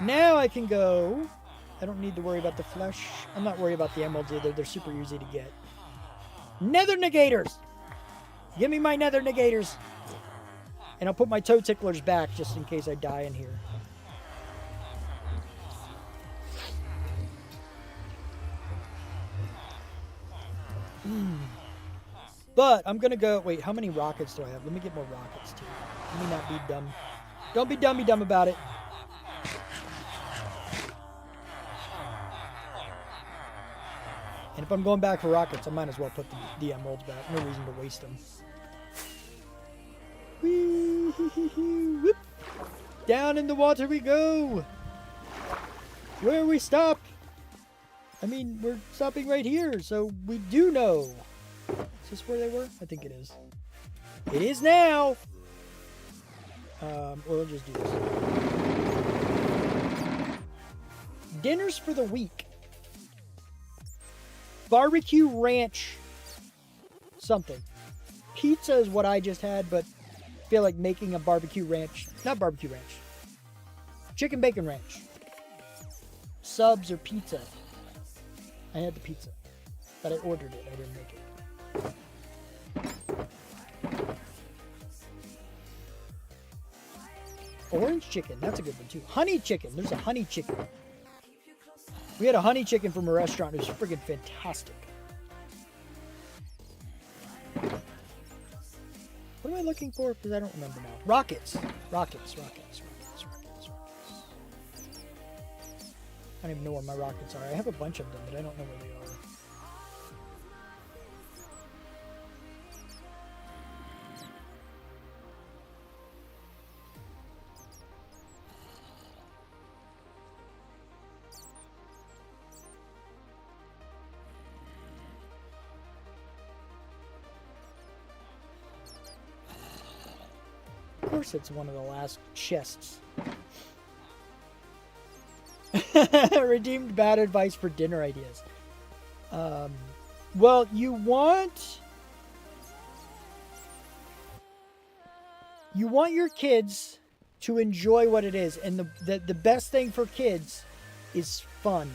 Now I can go... I don't need to worry about the flesh. I'm not worried about the emeralds either. They're super easy to get. Nether negators! Give me my nether negators! And I'll put my toe ticklers back just in case I die in here. But I'm going to go... Wait, how many rockets do I have? Let me get more rockets, too. Let me not be dumb. Don't be dumb about it. And if I'm going back for rockets, I might as well put the emeralds back. No reason to waste them. Whee! Whoop! Down in the water we go! Where we stop? I mean, we're stopping right here, so we do know. Is this where they were? I think it is. It is now! We'll just do this. Dinners for the week. Barbecue ranch something. Pizza is what I just had, but I feel like making a barbecue ranch. Not barbecue ranch. Chicken bacon ranch. Subs or pizza. I had the pizza, but I ordered it. I didn't make it. Orange chicken, that's a good one too. Honey chicken, there's a honey chicken. We had a honey chicken from a restaurant. It was friggin' fantastic. What am I looking for? Because I don't remember now. Rockets. Rockets. I don't even know where my rockets are. I have a bunch of them, but I don't know where they are. course it's one of the last chests. Redeemed bad advice for dinner ideas. Well, you want your kids to enjoy what it is, and the best thing for kids is fun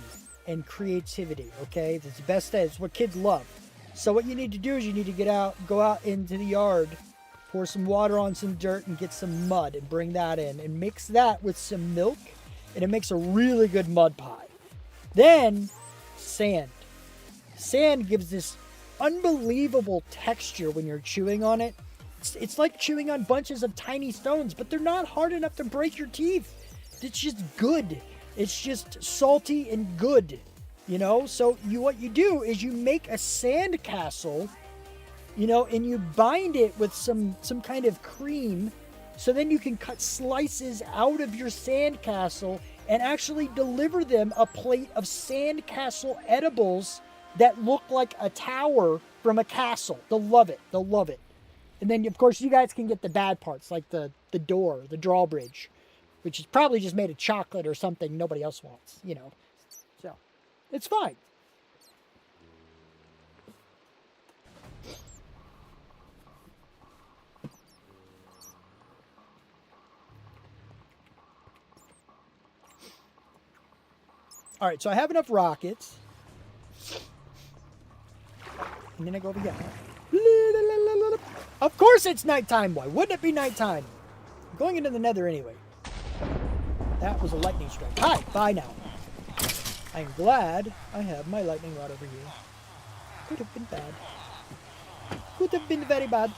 and creativity. Okay, that's the best thing. It's what kids love. So what you need to do is you need to go out into the yard, pour some water on some dirt, and get some mud and bring that in and mix that with some milk, and it makes a really good mud pie. Then sand. Sand gives this unbelievable texture when you're chewing on it. It's like chewing on bunches of tiny stones, but they're not hard enough to break your teeth. It's just good. It's just salty and good, you know? So what you do is you make a sand castle, you know, and you bind it with some kind of cream, so then you can cut slices out of your sand castle and actually deliver them a plate of sand castle edibles that look like a tower from a castle. They'll love it. They'll love it. And then, of course, you guys can get the bad parts, like the door, the drawbridge, which is probably just made of chocolate or something nobody else wants, you know. So, it's fine. All right, so I have enough rockets. And then I go over here. Of course it's nighttime. Why wouldn't it be nighttime? I'm going into the nether anyway. That was a lightning strike. Hi, bye now. I'm glad I have my lightning rod over here. Could have been bad. Could have been very bad.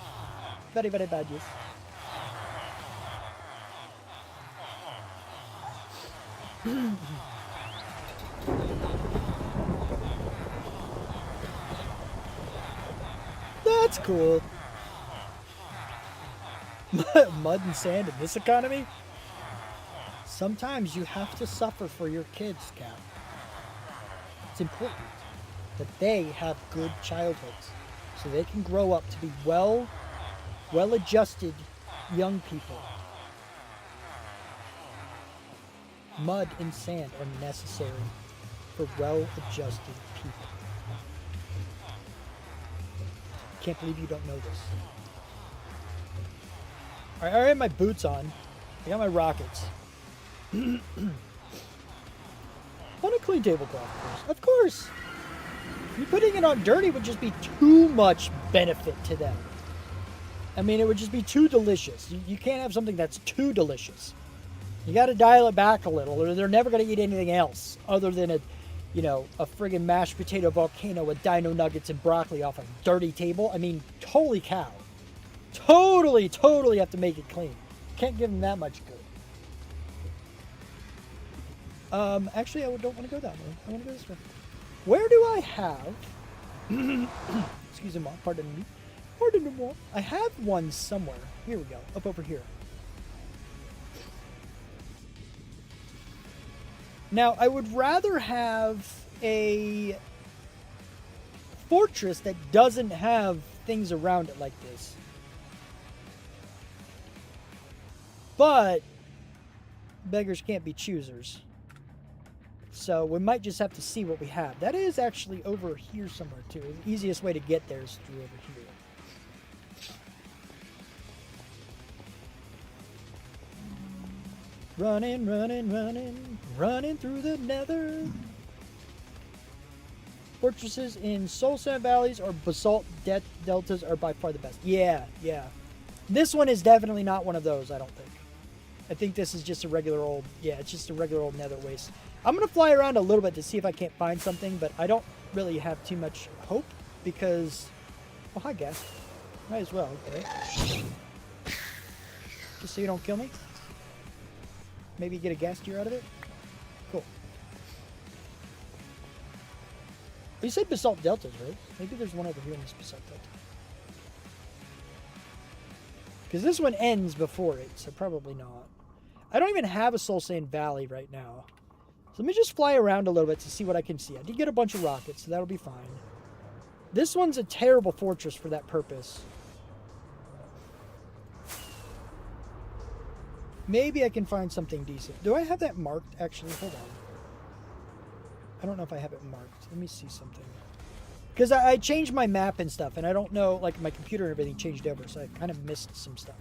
Very, very bad, yes. That's cool. Mud and sand in this economy? Sometimes you have to suffer for your kids, Cap. It's important that they have good childhoods so they can grow up to be well-adjusted young people. Mud and sand are necessary for well-adjusted people. Can't believe you don't know this. Alright, I have my boots on. I got my rockets. Want a clean tablecloth, of course. You putting it on dirty would just be too much benefit to them. I mean, it would just be too delicious. You can't have something that's too delicious. You got to dial it back a little, or they're never going to eat anything else other than a friggin' mashed potato volcano with dino nuggets and broccoli off a dirty table. I mean, holy cow. Totally have to make it clean. Can't give them that much good. Actually, I don't want to go that way. I want to go this way. Where do I have... Excuse me, pardon me. Pardon me. I have one somewhere. Here we go. Up over here. Now, I would rather have a fortress that doesn't have things around it like this. But beggars can't be choosers. So we might just have to see what we have. That is actually over here somewhere too. The easiest way to get there is through over here. Running through the nether. Fortresses in soul sand valleys or basalt deltas are by far the best. Yeah. This one is definitely not one of those, I don't think. I think this is just a regular old, it's just a regular old nether waste. I'm going to fly around a little bit to see if I can't find something, but I don't really have too much hope because, well, hi, gas. Might as well, right? Just so you don't kill me. Maybe get a gas tier out of it. Cool. You said basalt deltas, right? Maybe there's one over here in this basalt delta. Because this one ends before it, so probably not. I don't even have a soul sand valley right now. So let me just fly around a little bit to see what I can see. I did get a bunch of rockets, so that'll be fine. This one's a terrible fortress for that purpose. Maybe I can find something decent. Do I have that marked, actually? Hold on. I don't know if I have it marked. Let me see something. Because I changed my map and stuff, and I don't know, like, my computer and everything changed over, so I kind of missed some stuff.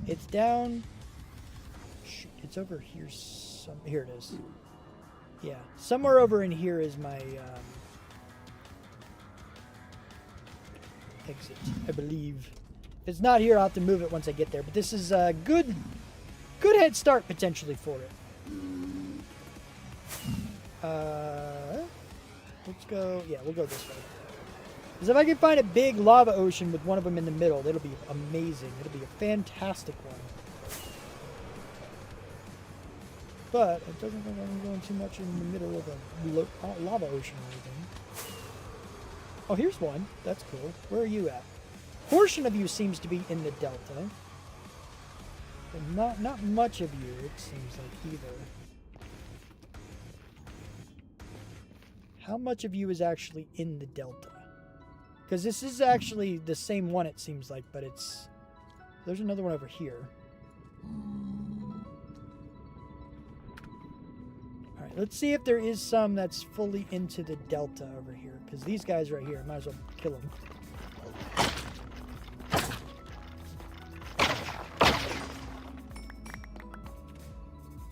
It's down... Shoot, it's over here here it is. Yeah, somewhere over in here is my, exit, I believe. If it's not here, I'll have to move it once I get there, but this is a good head start, potentially, for it. Let's go... Yeah, we'll go this way. Because if I can find a big lava ocean with one of them in the middle, that'll be amazing. It'll be a fantastic one. But it doesn't look like I'm going too much in the middle of a lava ocean or anything. Oh, here's one. That's cool. Where are you at? Portion of you seems to be in the delta. But not much of you, it seems like, either. How much of you is actually in the delta? Because this is actually the same one, it seems like, but it's... There's another one over here. Alright, let's see if there is some that's fully into the delta over here. Because these guys right here, I might as well kill them.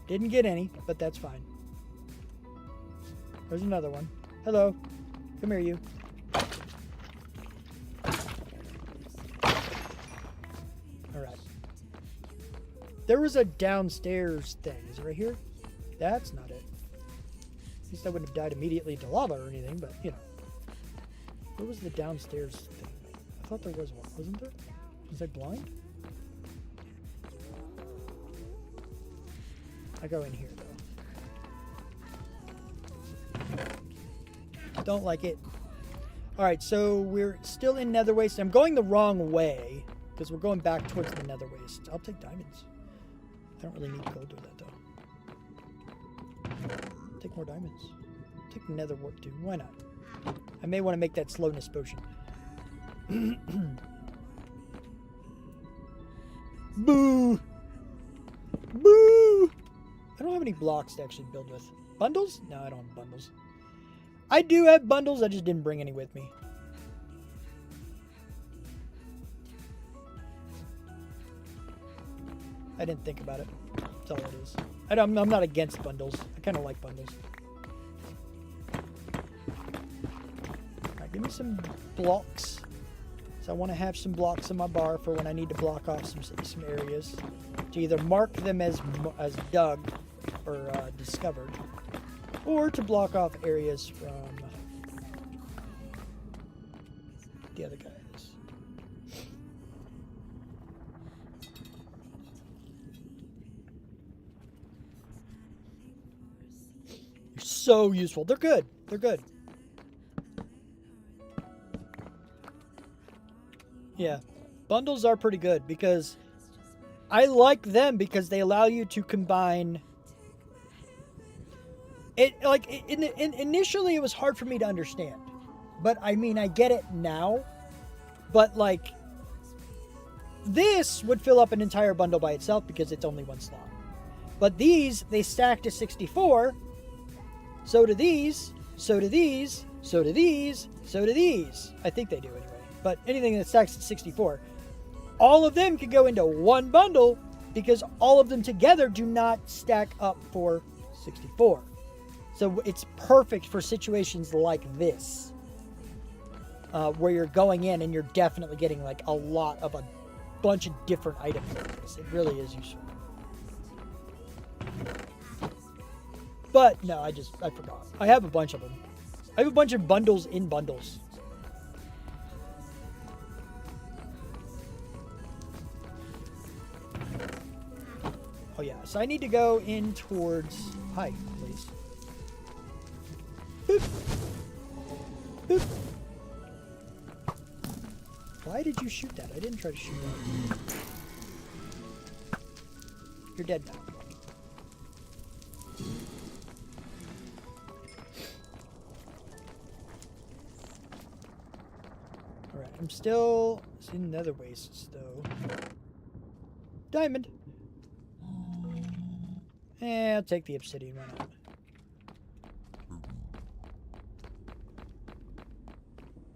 Didn't get any, but that's fine. There's another one. Hello. Come here, you. Alright. There was a downstairs thing. Is it right here? That's not it. At least I wouldn't have died immediately to lava or anything, but, you know. Where was the downstairs thing? I thought there was one. Wasn't there? Was I blind? I go in here, though. Don't like it. Alright, so we're still in Nether Waste. I'm going the wrong way, because we're going back towards the Nether Waste. I'll take diamonds. I don't really need gold with that, though. Take more diamonds. Take Nether Wart, too. Why not? I may want to make that slowness potion. Boo! Boo! I don't have any blocks to actually build with. Bundles? No, I don't have bundles. I do have bundles, I just didn't bring any with me. I didn't think about it. That's all it is. I'm not against bundles. I kind of like bundles. Alright, give me some blocks. So I want to have some blocks in my bar for when I need to block off some areas. To either mark them as dug or discovered, or to block off areas from the other guys. They're so useful. They're good. They're good. Yeah. Bundles are pretty good because I like them because they allow you to combine it. Like initially it was hard for me to understand, but I mean, I get it now. But like this would fill up an entire bundle by itself because it's only one slot. But these, they stack to 64. So do these, so do these, so do these, so do these. I think they do anyway. But anything that stacks to 64, all of them can go into one bundle because all of them together do not stack up for 64. So it's perfect for situations like this, where you're going in and you're definitely getting like a bunch of different items like this. It really is useful. But no, I forgot. I have a bunch of them. I have a bunch of bundles in bundles. Oh yeah, so I need to go in towards... Hi, please. Boop. Boop. Why did you shoot that? I didn't try to shoot that. You're dead now. Alright. I'm still seeing nether wastes though. Diamond. I'll take the obsidian. Why not?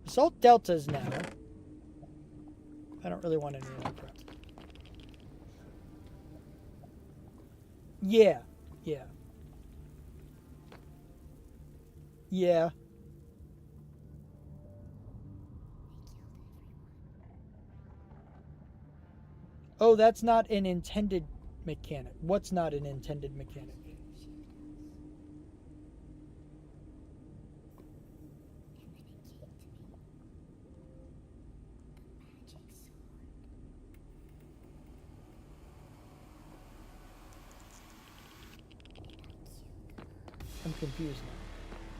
Salt deltas now. I don't really want any more crap. Yeah. Yeah. Yeah. Oh, that's not an intended mechanic. What's not an intended mechanic? I'm confused now.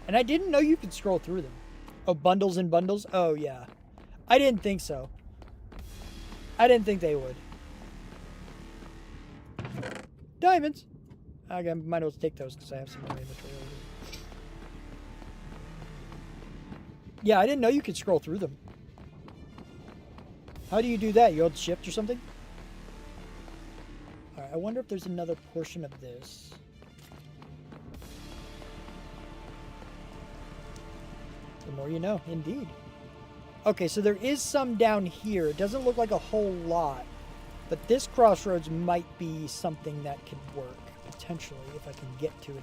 And I didn't know you could scroll through them. Oh, bundles and bundles? Oh, yeah. I didn't think so. I didn't think they would. Diamonds! I might as well take those because I have some more inventory over. Yeah, I didn't know you could scroll through them. How do you do that? You hold shift or something? Alright, I wonder if there's another portion of this. The more you know, indeed. Okay, so there is some down here. It doesn't look like a whole lot. But this crossroads might be something that could work, potentially, if I can get to it.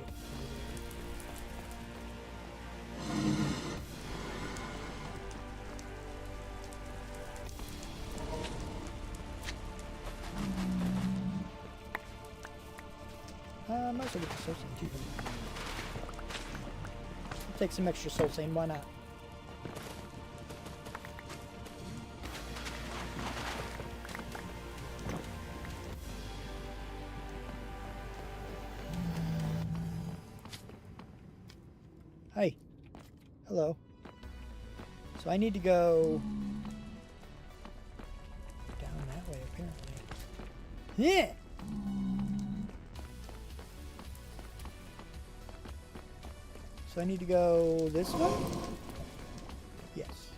I might as well get the soul sand too. I'll take some extra soul sand, why not? Hi. Hello. So I need to go down that way, apparently. Yeah! So I need to go this way? Yes.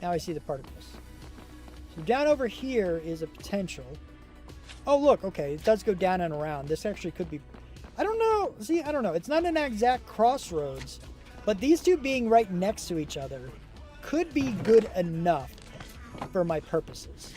Now I see the particles. So down over here is a potential. Oh, look. Okay. It does go down and around. This actually could be... I don't know. See, I don't know. It's not an exact crossroads. But these two being right next to each other could be good enough for my purposes.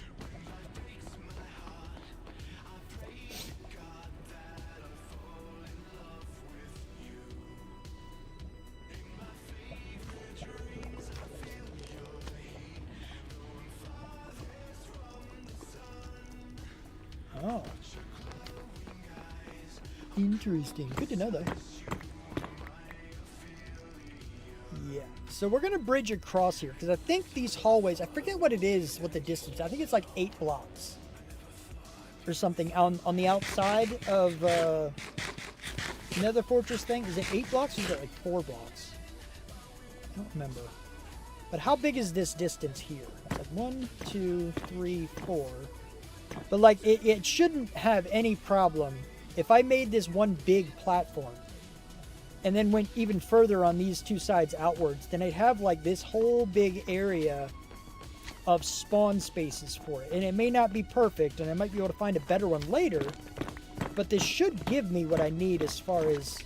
Oh. Interesting. Good to know, though. Yeah. So we're going to bridge across here, because I think these hallways, I forget what it is, what the distance, I think it's like 8 blocks. Or something on the outside of Nether Fortress thing. Is it 8 blocks or is it like 4 blocks? I don't remember. But how big is this distance here? It's like 1, 2, 3, 4. But like it shouldn't have any problem if I made this one big platform and then went even further on these two sides outwards, then I'd have like this whole big area of spawn spaces for it. And it may not be perfect, and I might be able to find a better one later, but this should give me what I need as far as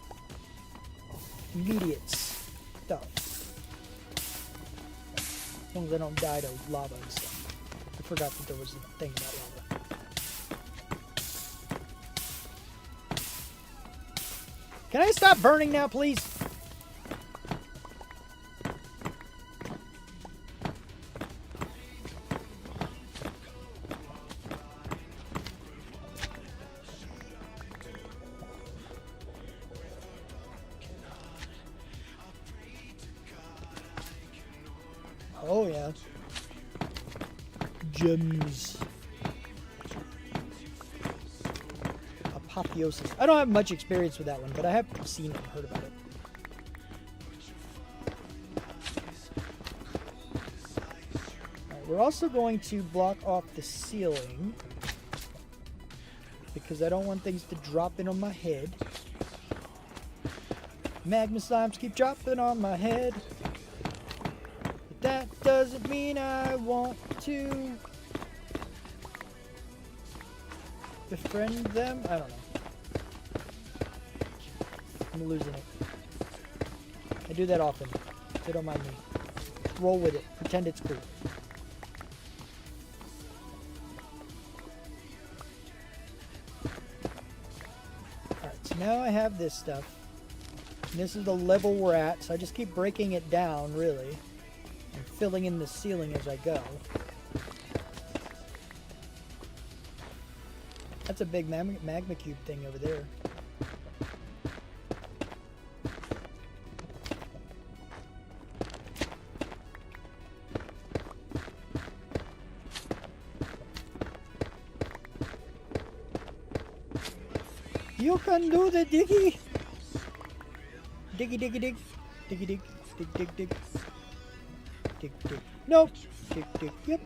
immediate stuff. As long as I don't die to lava and stuff. I forgot that there was a thing about lava. Can I stop burning now, please? Oh, yeah. Gems. Apotheosis. I don't have much experience with that one, but I have seen it and heard about it. Alright, we're also going to block off the ceiling because I don't want things to drop in on my head. Magma slimes keep dropping on my head. doesn't mean I want to befriend them. I don't know. I'm losing it. I do that often. So don't mind me. Roll with it. Pretend it's cool. Alright, so now I have this stuff. And this is the level we're at, so I just keep breaking it down, really. And filling in the ceiling as I go. That's a big magma cube thing over there. You can do the diggy. Diggy, diggy, dig. Diggy, dig. Dig, dig, dig. Dig, dig. Nope. Dig, dig. Yep.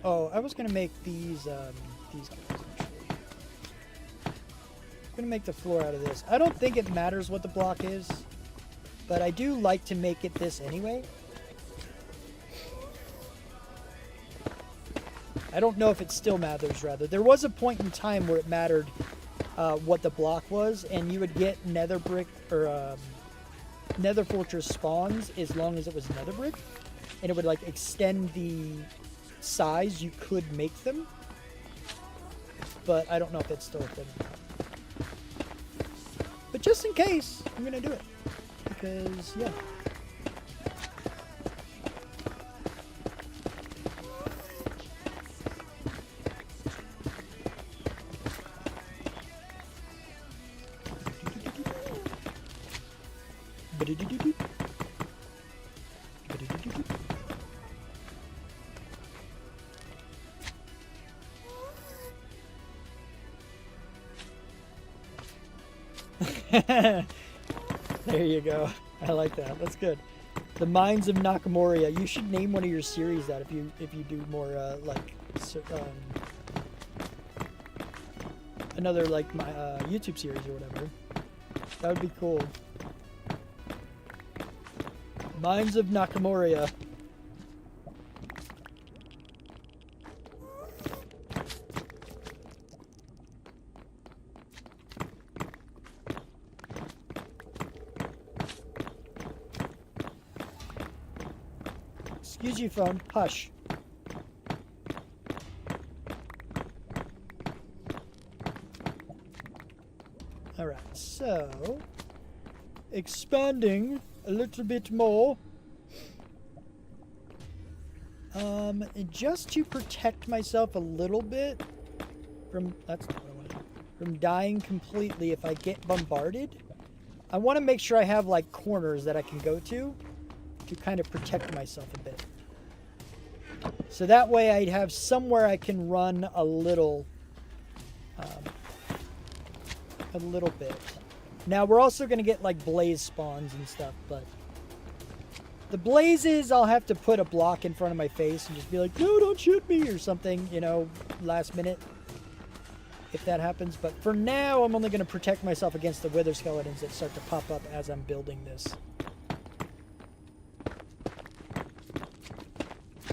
Oh, I was gonna make these guys. I'm gonna make the floor out of this. I don't think it matters what the block is, but I do like to make it this anyway. I don't know if it still matters, rather. There was a point in time where it mattered what the block was, and you would get nether brick or nether fortress spawns as long as it was nether brick, and it would like extend the size you could make them. But I don't know if that's still a thing or not. But just in case, I'm gonna do it. Because, yeah. There you go. I like that. That's good. The Mines of Nakamura. You should name one of your series that if you do more another like my YouTube series or whatever. That would be cool. Mines of Nakamura. Excuse you, phone. Hush. Alright, so expanding a little bit more. Just to protect myself a little bit from from dying completely if I get bombarded. I want to make sure I have like corners that I can go to kind of protect myself a bit. So that way I'd have somewhere I can run a little bit. Now we're also going to get like blaze spawns and stuff, but the blazes I'll have to put a block in front of my face and just be like, no, don't shoot me or something, you know, last minute if that happens. But for now I'm only going to protect myself against the wither skeletons that start to pop up as I'm building this.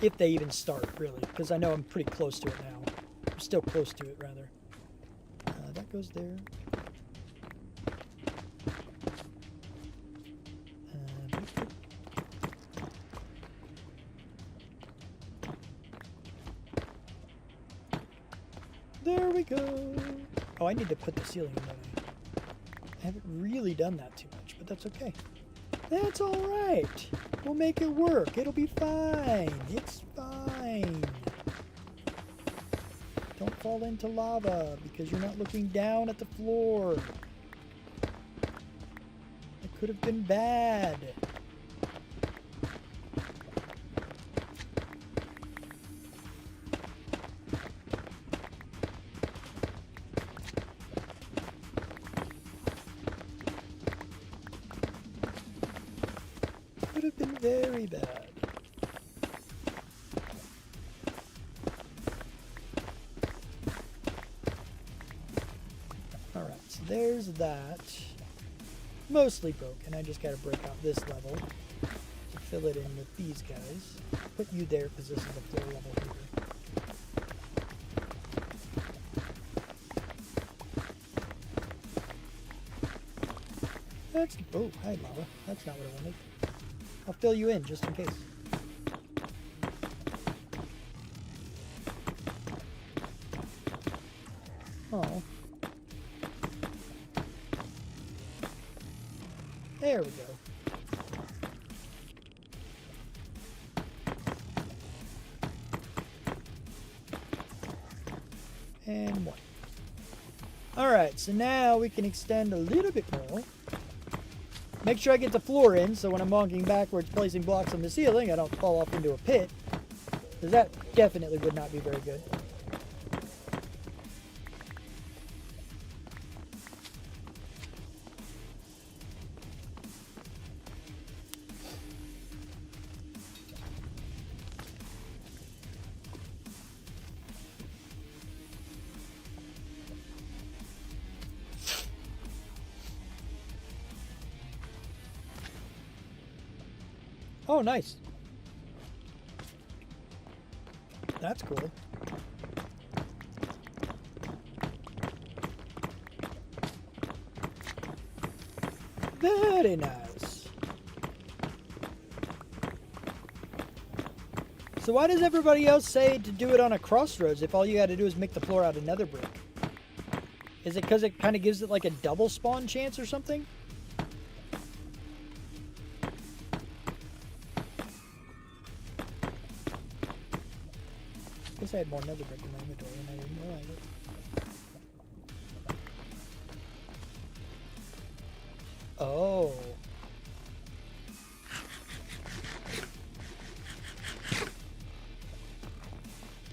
If they even start, really, because I know I'm pretty close to it now. I'm still close to it, rather. That goes there. There we go. Oh, I need to put the ceiling in, don't I haven't really done that too much, but that's okay. That's alright. We'll make it work. It'll be fine. It's fine. Don't fall into lava because you're not looking down at the floor. It could have been bad. Could have been very bad. Alright, so there's that. Mostly broken. I just gotta break out this level to fill it in with these guys. Put you there because this is the floor level here. That's, oh, hi lava. That's not what I wanted. I'll fill you in just in case. Oh. There we go. And one. Alright, so now we can extend a little bit more. Make sure I get the floor in, so when I'm walking backwards placing blocks on the ceiling, I don't fall off into a pit. Because that definitely would not be very good. Oh, nice. That's cool. Very nice. So why does everybody else say to do it on a crossroads if all you gotta do is make the floor out of nether brick? Is it because it kind of gives it like a double spawn chance or something? I guess I had more nether brick in my inventory and I didn't realize it. Oh.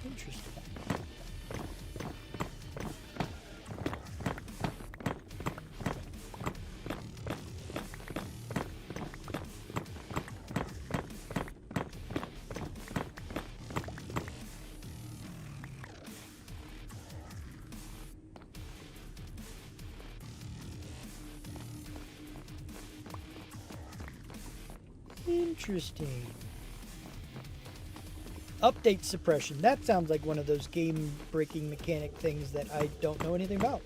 Interesting. Interesting. Update suppression. That sounds like one of those game-breaking mechanic things that I don't know anything about.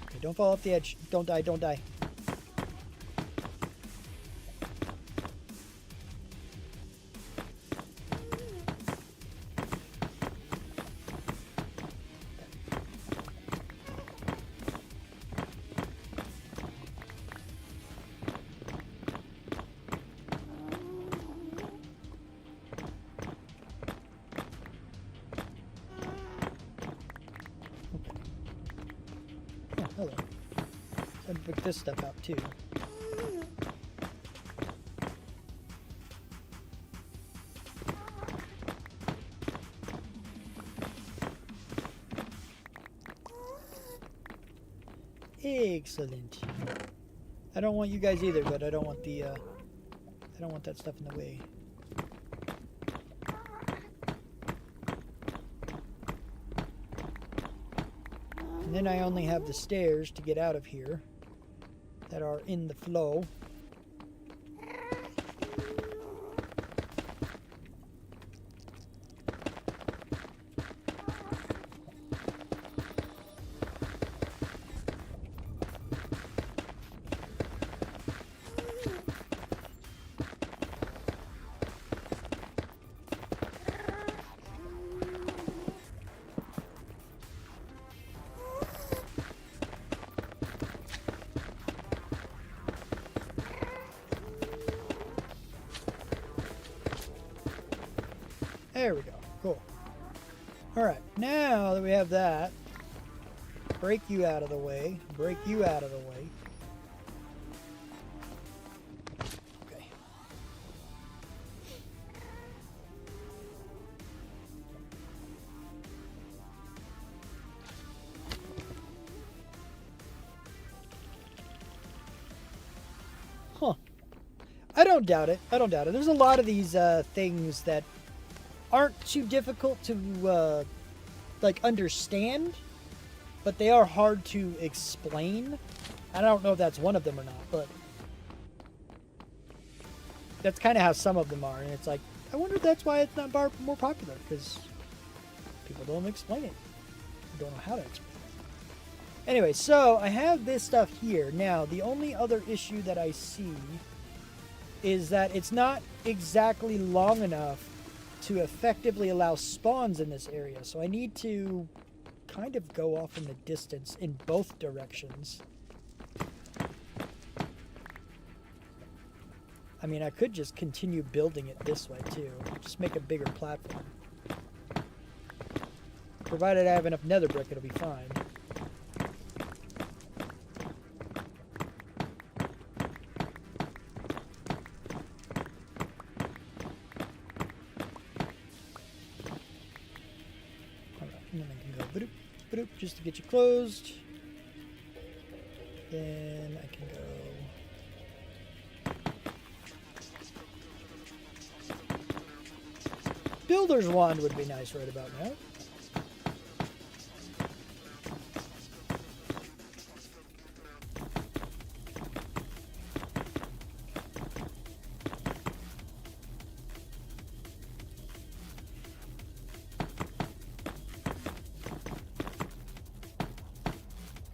Okay, don't fall off the edge. Don't die, don't die. Hello. I'd pick this stuff out too. Excellent. I don't want you guys either, but I don't want the I don't want that stuff in the way. And then I only have the stairs to get out of here that are in the flow. There we go. Cool. Alright, now that we have that, break you out of the way. Break you out of the way. Okay. Huh. I don't doubt it. I don't doubt it. There's a lot of these things that aren't too difficult to like understand, but they are hard to explain. I don't know if that's one of them or not, but that's kind of how some of them are. And it's like, I wonder if that's why it's not more popular, because people don't explain it. They don't know how to explain it. Anyway, so I have this stuff here. Now, the only other issue that I see is that it's not exactly long enough to effectively allow spawns in this area. So I need to kind of go off in the distance in both directions. I mean, I could just continue building it this way too. Just make a bigger platform. Provided I have enough nether brick, it'll be fine. And then I can go ba-doop, ba-doop, just to get you closed. Then I can go. Builder's wand would be nice right about now.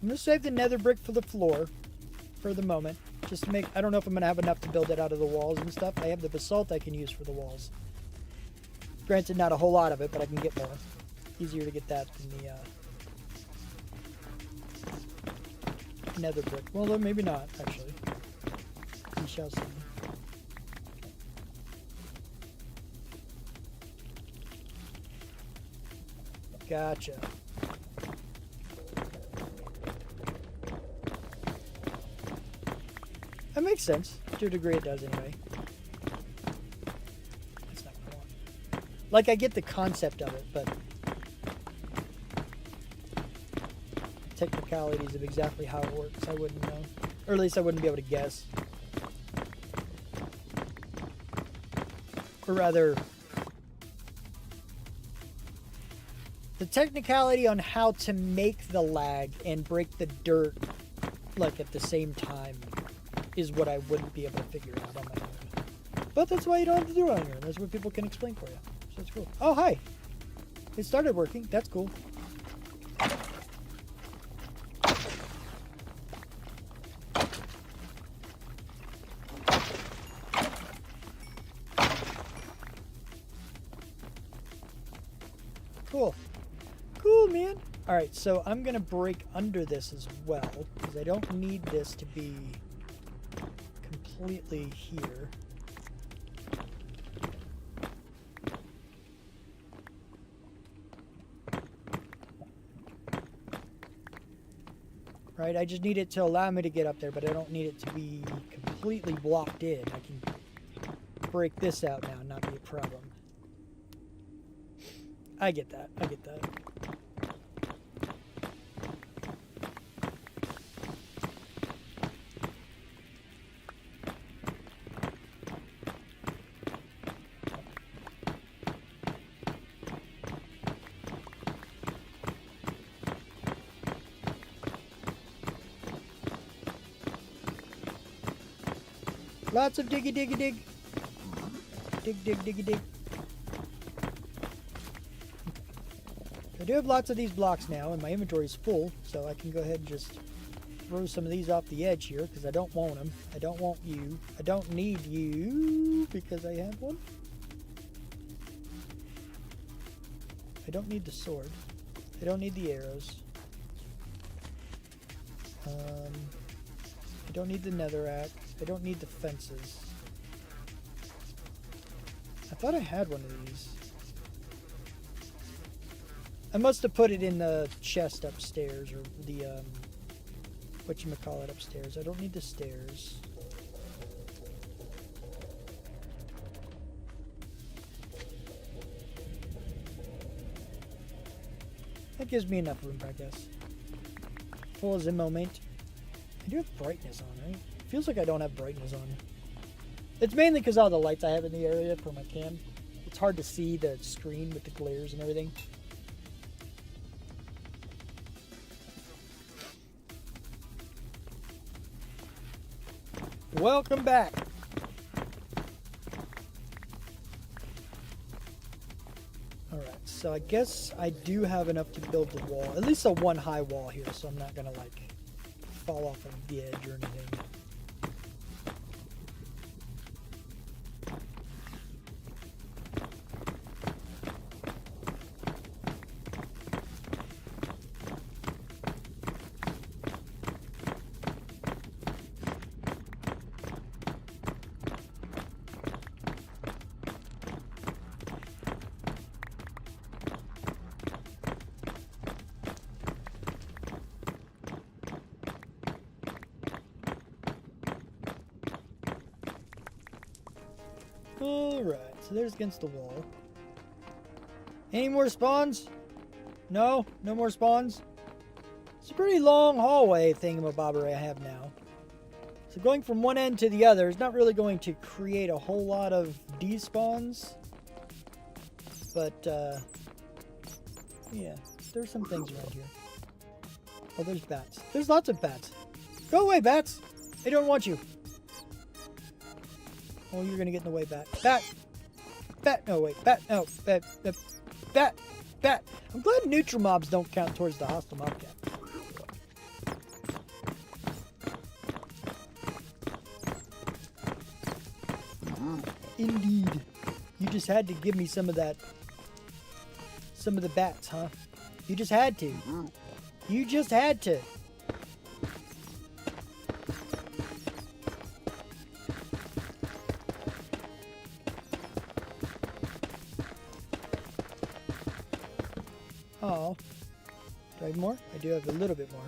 I'm going to save the nether brick for the floor for the moment. Just to make, I don't know if I'm going to have enough to build it out of the walls and stuff. I have the basalt I can use for the walls. Granted, not a whole lot of it, but I can get more. Easier to get that than the nether brick. Well, maybe not, actually. We shall see. Gotcha. That makes sense. To a degree it does anyway. That's not what I want. Like, I get the concept of it, but technicalities of exactly how it works, I wouldn't know. Or at least I wouldn't be able to guess. Or rather, the technicality on how to make the lag and break the dirt, like, at the same time is what I wouldn't be able to figure out on my own. But that's why you don't have to do it on your own. That's what people can explain for you. So it's cool. Oh, hi. It started working. That's cool. Cool. Cool, man. All right, so I'm going to break under this as well, because I don't need this to be completely here. Right, I just need it to allow me to get up there, but I don't need it to be completely blocked in. I can break this out now and not be a problem. I get that. I get that. Lots of diggy diggy dig. Dig dig diggy dig. I do have lots of these blocks now, and my inventory is full, so I can go ahead and just throw some of these off the edge here, because I don't want them. I don't want you. I don't need you, because I have one. I don't need the sword. I don't need the arrows. I don't need the netherrack. I don't need the fences. I thought I had one of these. I must have put it in the chest upstairs, or the, whatchamacallit upstairs. I don't need the stairs. That gives me enough room, I guess. Full as a moment. I do have brightness on, right? Feels like I don't have brightness on. It's mainly because all the lights I have in the area for my cam. It's hard to see the screen with the glares and everything. Welcome back. Alright, so I guess I do have enough to build the wall. At least a one high wall here, so I'm not gonna like fall off of the edge or anything. Alright, so there's against the wall. Any more spawns? No? No more spawns? It's a pretty long hallway thingamabobber I have now. So going from one end to the other is not really going to create a whole lot of despawns. But, yeah, there's some things around here. Oh, there's bats. There's lots of bats. Go away, bats! I don't want you. Oh, you're gonna get in the way, bat. Bat! Bat! No, wait. Bat! No. Bat! Bat! Bat! I'm glad neutral mobs don't count towards the hostile mob cap. Indeed. You just had to give me some of that. Some of the bats, huh? You just had to. You just had to. Oh. Do I have more? I do have a little bit more.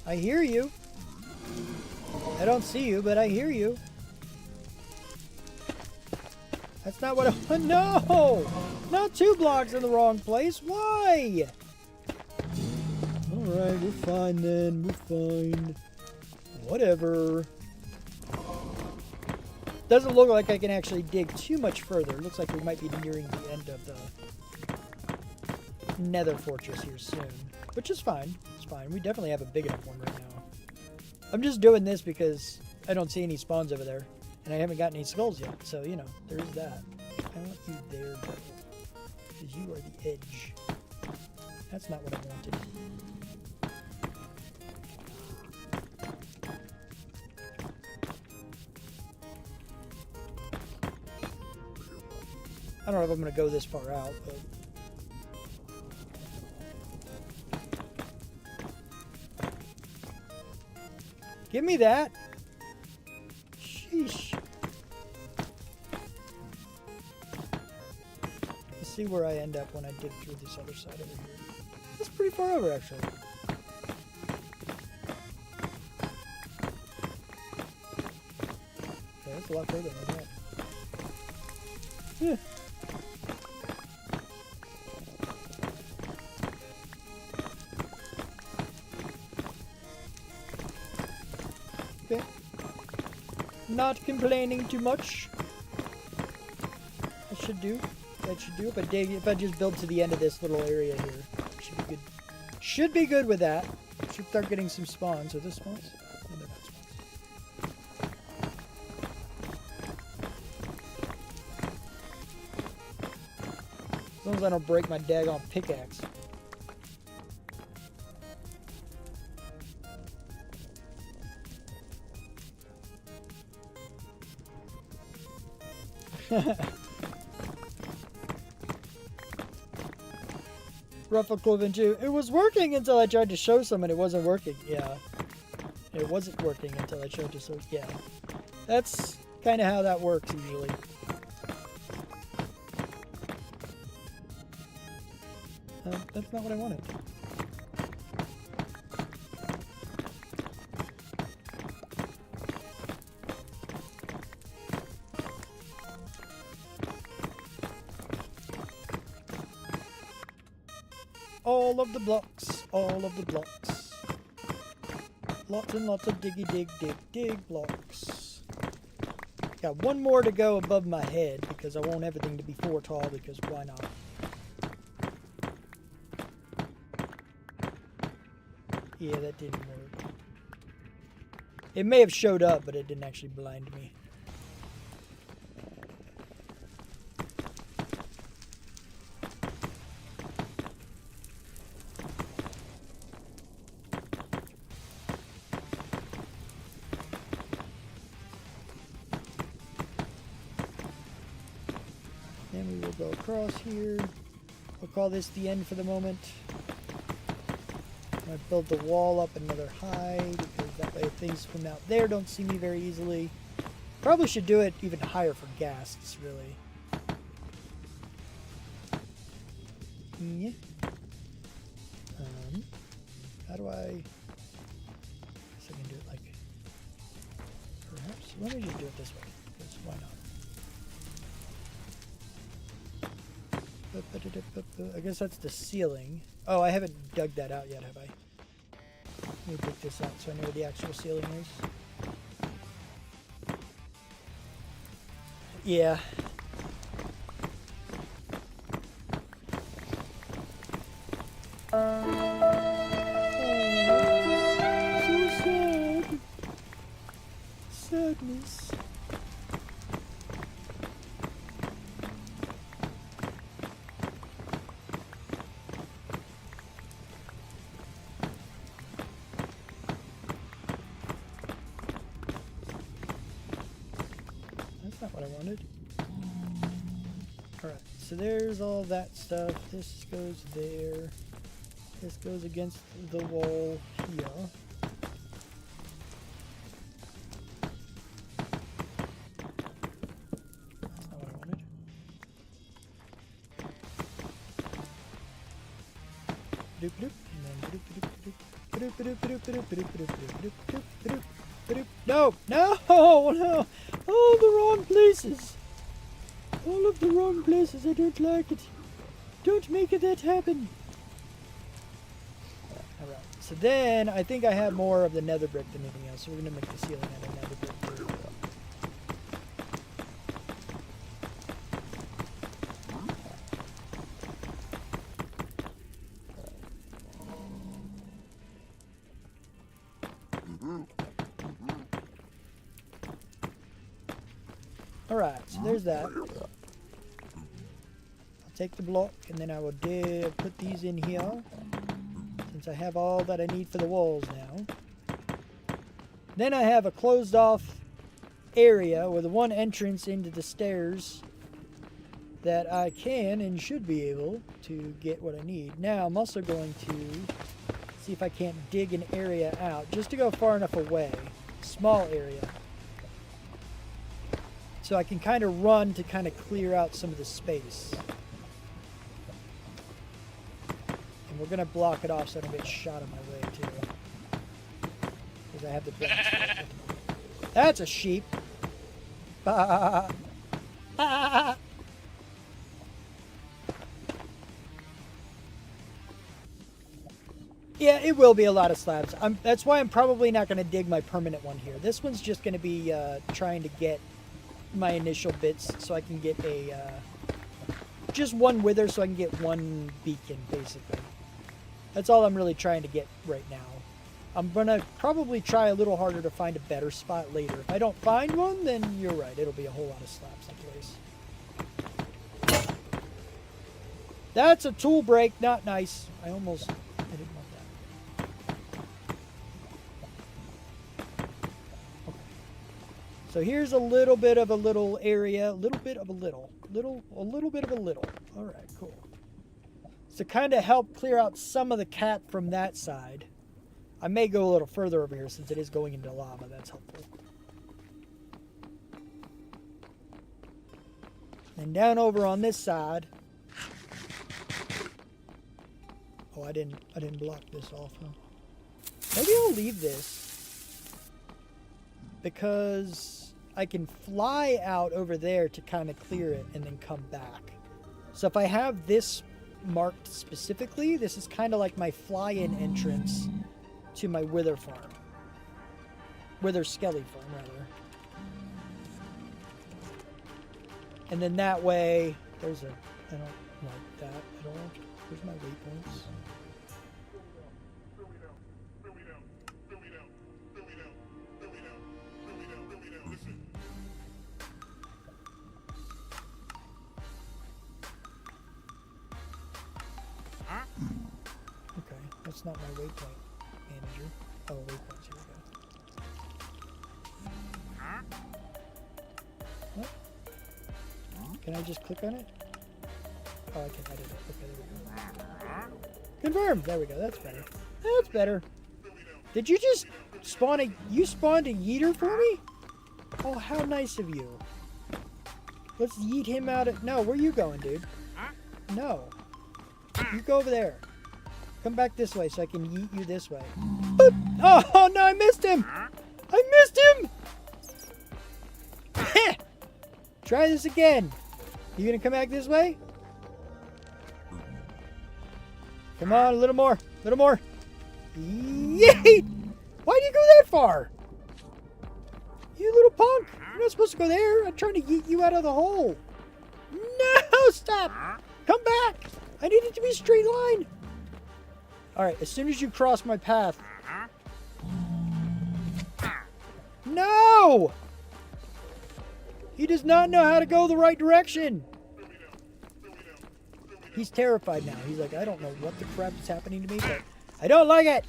I hear you. I don't see you, but I hear you. That's not what I... No! Not 2 blocks in the wrong place. Why? Alright, we're fine then. We're fine. Whatever. Doesn't look like I can actually dig too much further. It looks like we might be nearing the end of the nether fortress here soon. Which is fine. It's fine. We definitely have a big enough one right now. I'm just doing this because I don't see any spawns over there. And I haven't got any skulls yet. So, you know, there's that. I want you there, bro. Because you are the edge. That's not what I wanted. I don't know if I'm going to go this far out, but... Give me that! Sheesh. Let's see where I end up when I dig through this other side over here. That's pretty far over, actually. Okay, that's a lot further than that. Yeah. Okay. Not complaining too much. That should do. That should do. If I just build to the end of this little area here, should be good. Should be good with that. Should start getting some spawns. Are there spawns? No, they're not spawns. As long as I don't break my daggone pickaxe. Ruffle Cloven 2. It was working until I tried to show someone it wasn't working. Yeah. It wasn't working until I showed you so yeah. That's kind of how that works usually. That's not what I wanted. all of the blocks, all of the blocks. Lots and lots of diggy dig dig dig blocks. Got one more to go above my head because I want everything to be 4 tall because why not? Yeah, that didn't work. It may have showed up, but it didn't actually blind me. Then we will go across here. We'll call this the end for the moment. I'm going to build the wall up another high because that way things from out there don't see me very easily. Probably should do it even higher for ghasts, really. Yeah. How do I... guess I can do it like... perhaps? Let me just do it this way, because why not? I guess that's the ceiling. Oh, I haven't dug that out yet, have I? Let me dig this out so I know where the actual ceiling is. Yeah. So sad. Sadness. That's not what I wanted. Alright, so there's all that stuff. This goes there. This goes against the wall here. That's not what I wanted. Doop doop. No! No! No! All the wrong places! All of the wrong places. I don't like it. Don't make that happen. Alright. So then, I think I have more of the nether brick than anything else. So we're going to make the ceiling out of nether brick too. Alright, so there's that. I'll take the block and then I will put these in here. Since I have all that I need for the walls now. Then I have a closed off area with one entrance into the stairs that I can and should be able to get what I need. Now I'm also going to see if I can't dig an area out just to go far enough away. Small area. So I can kind of run to kind of clear out some of the space. And we're going to block it off so I don't get shot in my way too. Because I have the branch. That's a sheep. Bah. Ah. Yeah, it will be a lot of slabs. That's why I'm probably not going to dig my permanent one here. This one's just going to be trying to get my initial bits so I can get a just one wither so I can get one beacon basically. That's all I'm really trying to get right now. I'm gonna probably try a little harder to find a better spot later. If I don't find one, then you're right, it'll be a whole lot of slabs in place. That's a tool break, not nice. I didn't want that. So here's a little bit of a little area, a little bit of a little. All right, cool. So kind of help clear out some of the cap from that side. I may go a little further over here since it is going into lava. That's helpful. And down over on this side. Oh, I didn't block this off, huh? Maybe I'll leave this because I can fly out over there to kind of clear it and then come back. So if I have this marked specifically. This is kind of like my fly-in entrance to my wither farm. Wither skelly farm, rather. And then that way, there's a... I don't like that at all. Where's my waypoints? Okay, that's not my waypoint manager. Oh, waypoints, here we go. What? Can I just click on it? Oh, I can edit it. Okay, there we go. Confirm! There we go, that's better. That's better. Did you just spawn a... You spawned a yeeter for me? Oh, how nice of you. Let's yeet him out of... No, where you going, dude? No. You go over there. Come back this way so I can yeet you this way. Boop. Oh, no, I missed him! I missed him! Try this again. You gonna come back this way? Come on, a little more. A little more. Yeet! Why'd you go that far? You little punk. You're not supposed to go there. I'm trying to yeet you out of the hole. No, stop. Come back. I need it to be a straight line. Alright, as soon as you cross my path. No! He does not know how to go the right direction. He's terrified now. He's like, I don't know what the crap is happening to me, but I don't like it.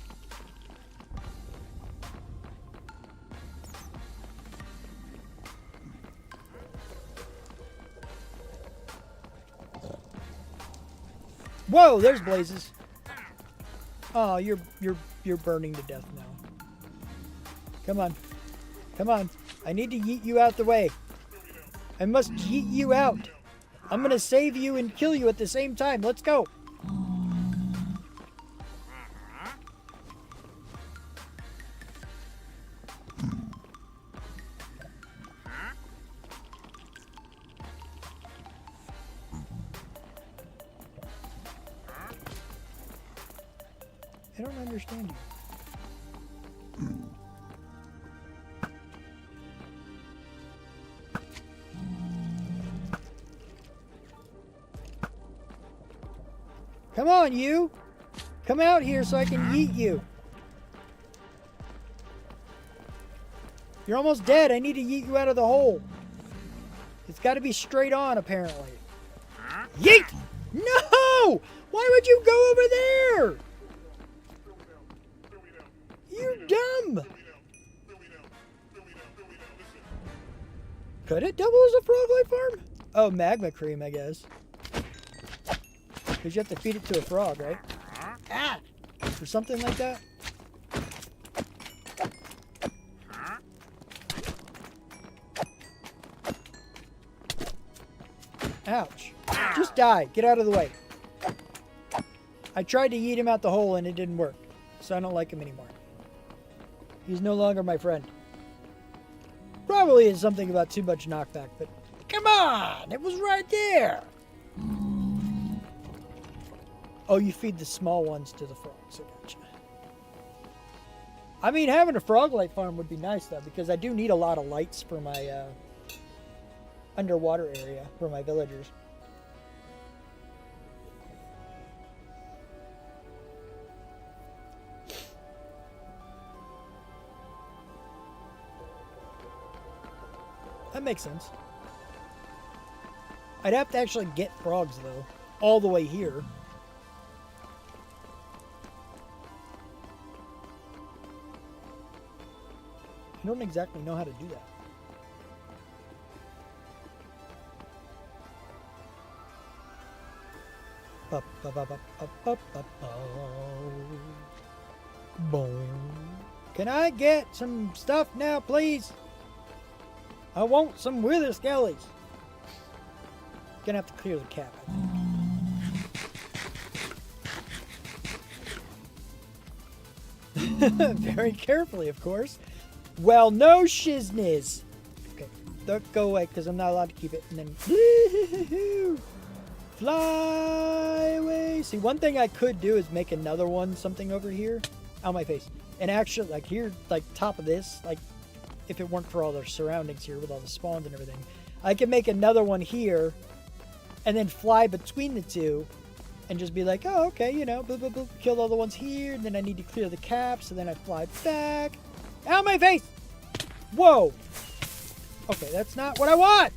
Whoa, there's blazes. Oh, you're burning to death now. Come on. Come on. I need to yeet you out the way. I must yeet you out. I'm gonna save you and kill you at the same time. Let's go. I don't understand you. Come on, you! Come out here so I can yeet you. You're almost dead. I need to yeet you out of the hole. It's got to be straight on, apparently. Yeet! No! Why would you go over there? You're dumb! Could it double as a frog life farm? Oh, magma cream, I guess. Because you have to feed it to a frog, right? Ah! Or something like that? Ouch. Just die. Get out of the way. I tried to yeet him out the hole and it didn't work. So I don't like him anymore. He's no longer my friend. Probably is something about too much knockback, but come on! It was right there! Oh, you feed the small ones to the frogs. I gotcha. I mean, having a frog light farm would be nice, though, because I do need a lot of lights for my underwater area for my villagers. That makes sense. I'd have to actually get frogs, though, all the way here. I don't exactly know how to do that. Boom. Can I get some stuff now, please? I want some wither skellies. Gonna have to clear the cap, I think. Very carefully, of course. Well, no shizness. Okay, don't go away because I'm not allowed to keep it. And then fly away Okay, see, one thing I could do is make another one, something over here, on my face. And actually, like here, like top of this, like if it weren't for all the surroundings here with all the spawns and everything, I could make another one here and then fly between the two and just be like, oh, okay, you know, boop, boop, boop, kill all the ones here, and then I need to clear the caps, and then I fly back. Out my face! Whoa! Okay, that's not what I want!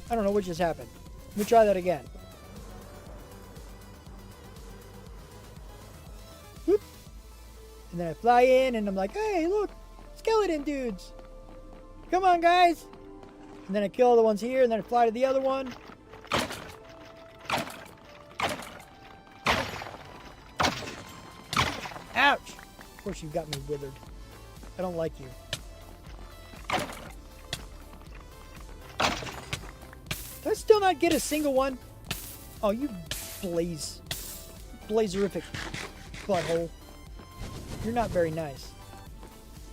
I don't know what just happened. Let me try that again. Whoop. And then I fly in, and I'm like, hey, look! Skeleton dudes! Come on, guys! And then I kill all the ones here, and then I fly to the other one. Ouch! Of course you got me withered. I don't like you. Did I still not get a single one? Oh, you blazerific butthole. You're not very nice.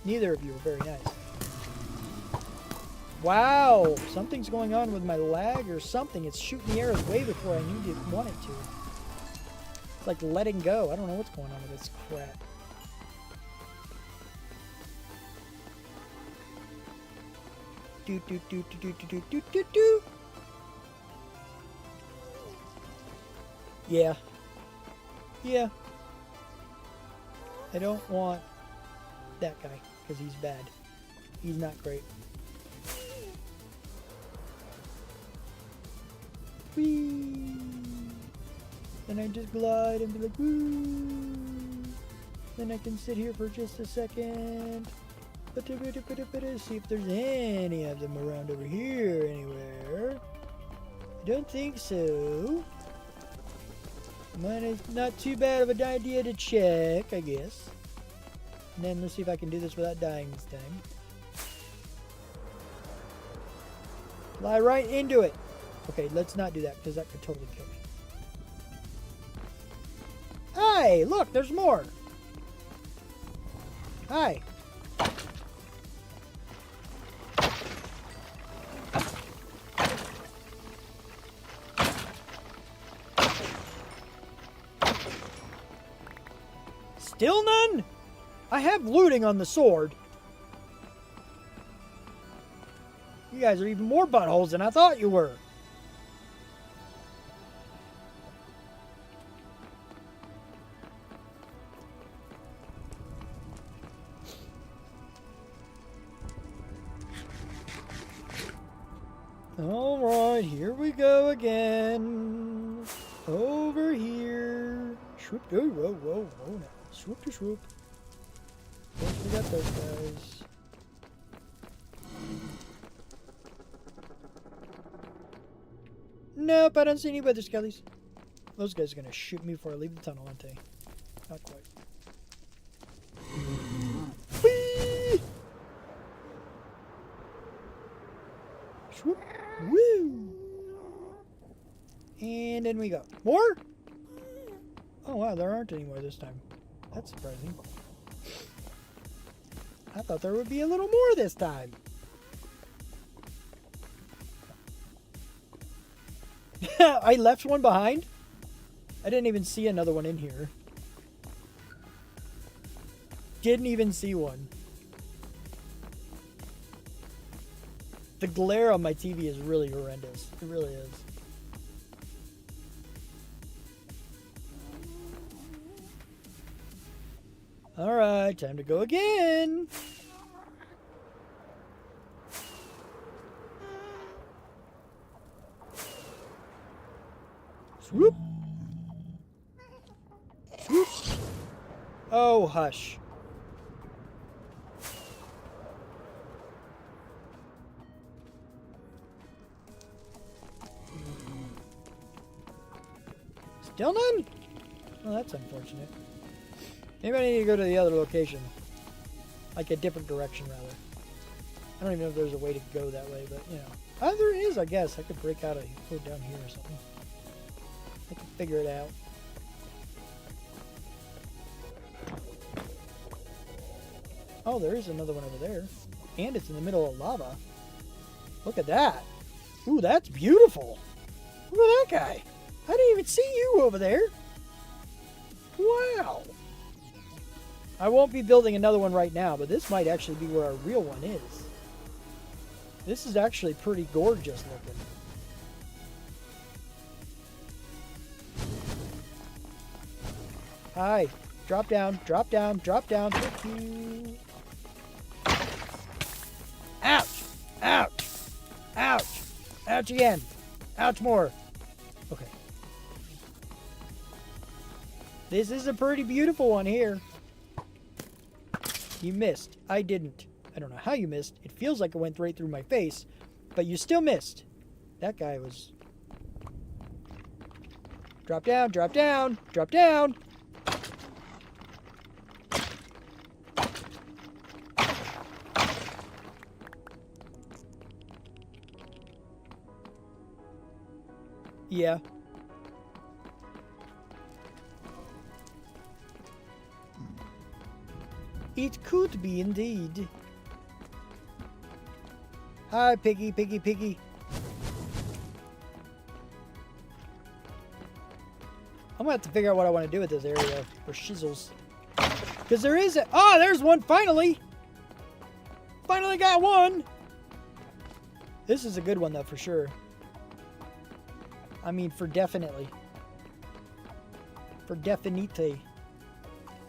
Neither of you are very nice. Wow! Something's going on with my lag or something. It's shooting the arrows way before I want it to. It's like letting go. I don't know what's going on with this crap. Do do do do do do do do do. Yeah. Yeah. I don't want that guy because he's bad. He's not great. Whee! Then I just glide and be like, woo! Then I can sit here for just a second. See if there's any of them around over here anywhere. I don't think so. Mine is not too bad of an idea to check, I guess. And then let's see if I can do this without dying this time. Fly right into it. Okay, let's not do that because that could totally kill me. Hey, look, there's more. Hi. Still none? I have looting on the sword. You guys are even more buttholes than I thought you were. Alright, here we go again. Over here. Swoop, oh, whoa, whoa, whoa now. Swoop to swoop. First we got those guys. Nope, I don't see any weather skellies. Those guys are gonna shoot me before I leave the tunnel, aren't they? Not quite. Whee! Swoop. Woo! And in we go. More? Oh wow, there aren't any more this time. That's surprising. I thought there would be a little more this time. I left one behind? I didn't even see another one in here. Didn't even see one. The glare on my TV is really horrendous. It really is. Alright, time to go again. Swoop. Swoop. Oh, hush. Still none? Well, that's unfortunate. Maybe I need to go to the other location. Like a different direction, rather. I don't even know if there's a way to go that way, but, you know. Oh, there is, I guess. I could break out and go down here or something. I can figure it out. Oh, there is another one over there. And it's in the middle of lava. Look at that. Ooh, that's beautiful. Look at that guy. I didn't even see you over there. Wow. I won't be building another one right now, but this might actually be where our real one is. This is actually pretty gorgeous looking. Hi. Drop down, drop down, drop down. Thank you. Ouch! Ouch! Ouch! Ouch again! Ouch more! Okay. This is a pretty beautiful one here. You missed. I didn't. I don't know how you missed. It feels like it went right through my face, but you still missed. That guy was... Drop down, drop down, drop down! Yeah. It could be indeed. Hi, piggy, piggy, piggy. I'm gonna have to figure out what I want to do with this area for shizzles. Because there is a... Oh, there's one finally! Finally got one! This is a good one, though, for sure. I mean, for definitely. For definite.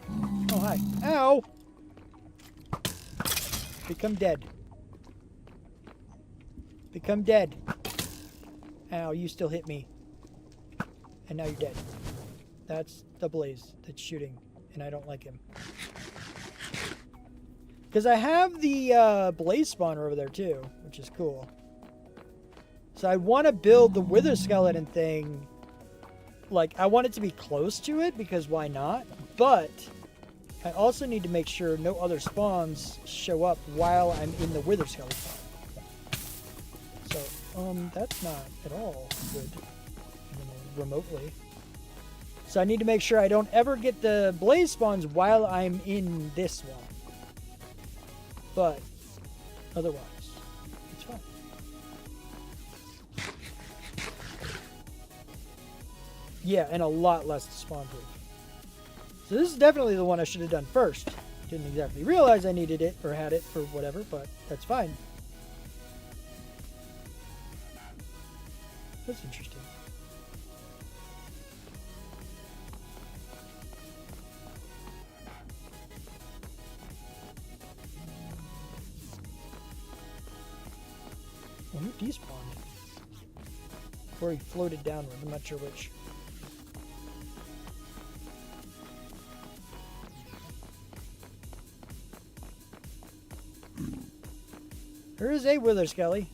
Oh, hi. Ow! Become dead. Become dead. Ow, you still hit me. And now you're dead. That's the blaze that's shooting, and I don't like him. Because I have the blaze spawner over there too, which is cool. So I want to build the wither skeleton thing. Like, I want it to be close to it, because why not? But I also need to make sure no other spawns show up while I'm in the wither skeleton. So, that's not at all good, remotely. So I need to make sure I don't ever get the blaze spawns while I'm in this one. But otherwise, it's fine. Yeah, and a lot less spawn proof. So this is definitely the one I should have done first. Didn't exactly realize I needed it or had it for whatever, but that's fine. That's interesting. Well, who despawned? Or he floated downward, I'm not sure which. There is a wither skelly.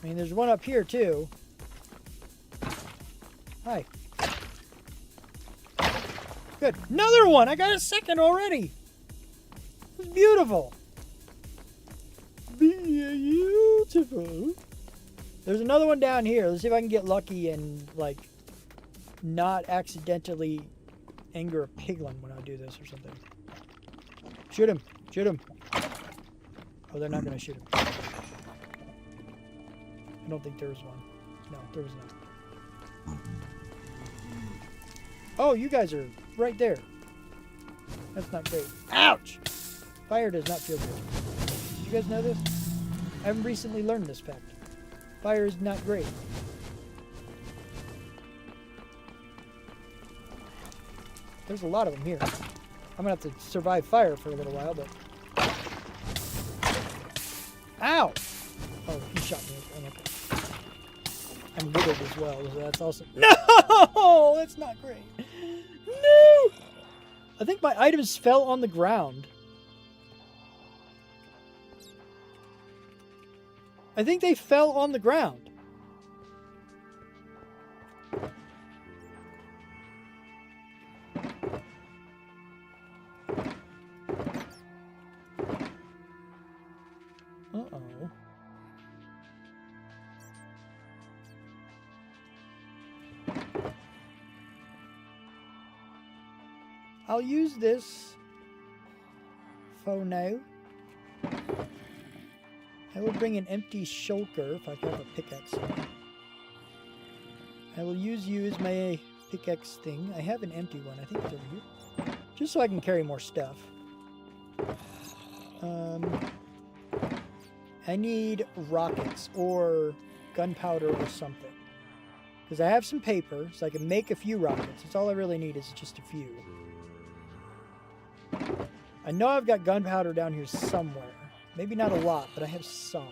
I mean, there's one up here too. Hi. Good. Another one! I got a second already! It's beautiful! Beautiful. There's another one down here. Let's see if I can get lucky and, like, not accidentally anger a piglin when I do this or something. Shoot him. Shoot him. Oh, they're not going to shoot him. I don't think there was one. No, there was not. Oh, you guys are right there. That's not great. Ouch! Fire does not feel good. Did you guys know this? I haven't recently learned this fact. Fire is not great. There's a lot of them here. I'm gonna have to survive fire for a little while, but... Ow! Oh, he shot me. Okay. I'm withered as well, so that's also... No! That's not great. No! I think my items fell on the ground. I think they fell on the ground. Uh-oh. I'll use this for now. I will bring an empty shulker if I have a pickaxe. I will use you as my pickaxe thing. I have an empty one. I think it's over here. Just so I can carry more stuff. I need rockets or gunpowder or something. Because I have some paper, so I can make a few rockets. That's all I really need is just a few. I know I've got gunpowder down here somewhere. Maybe not a lot, but I have some.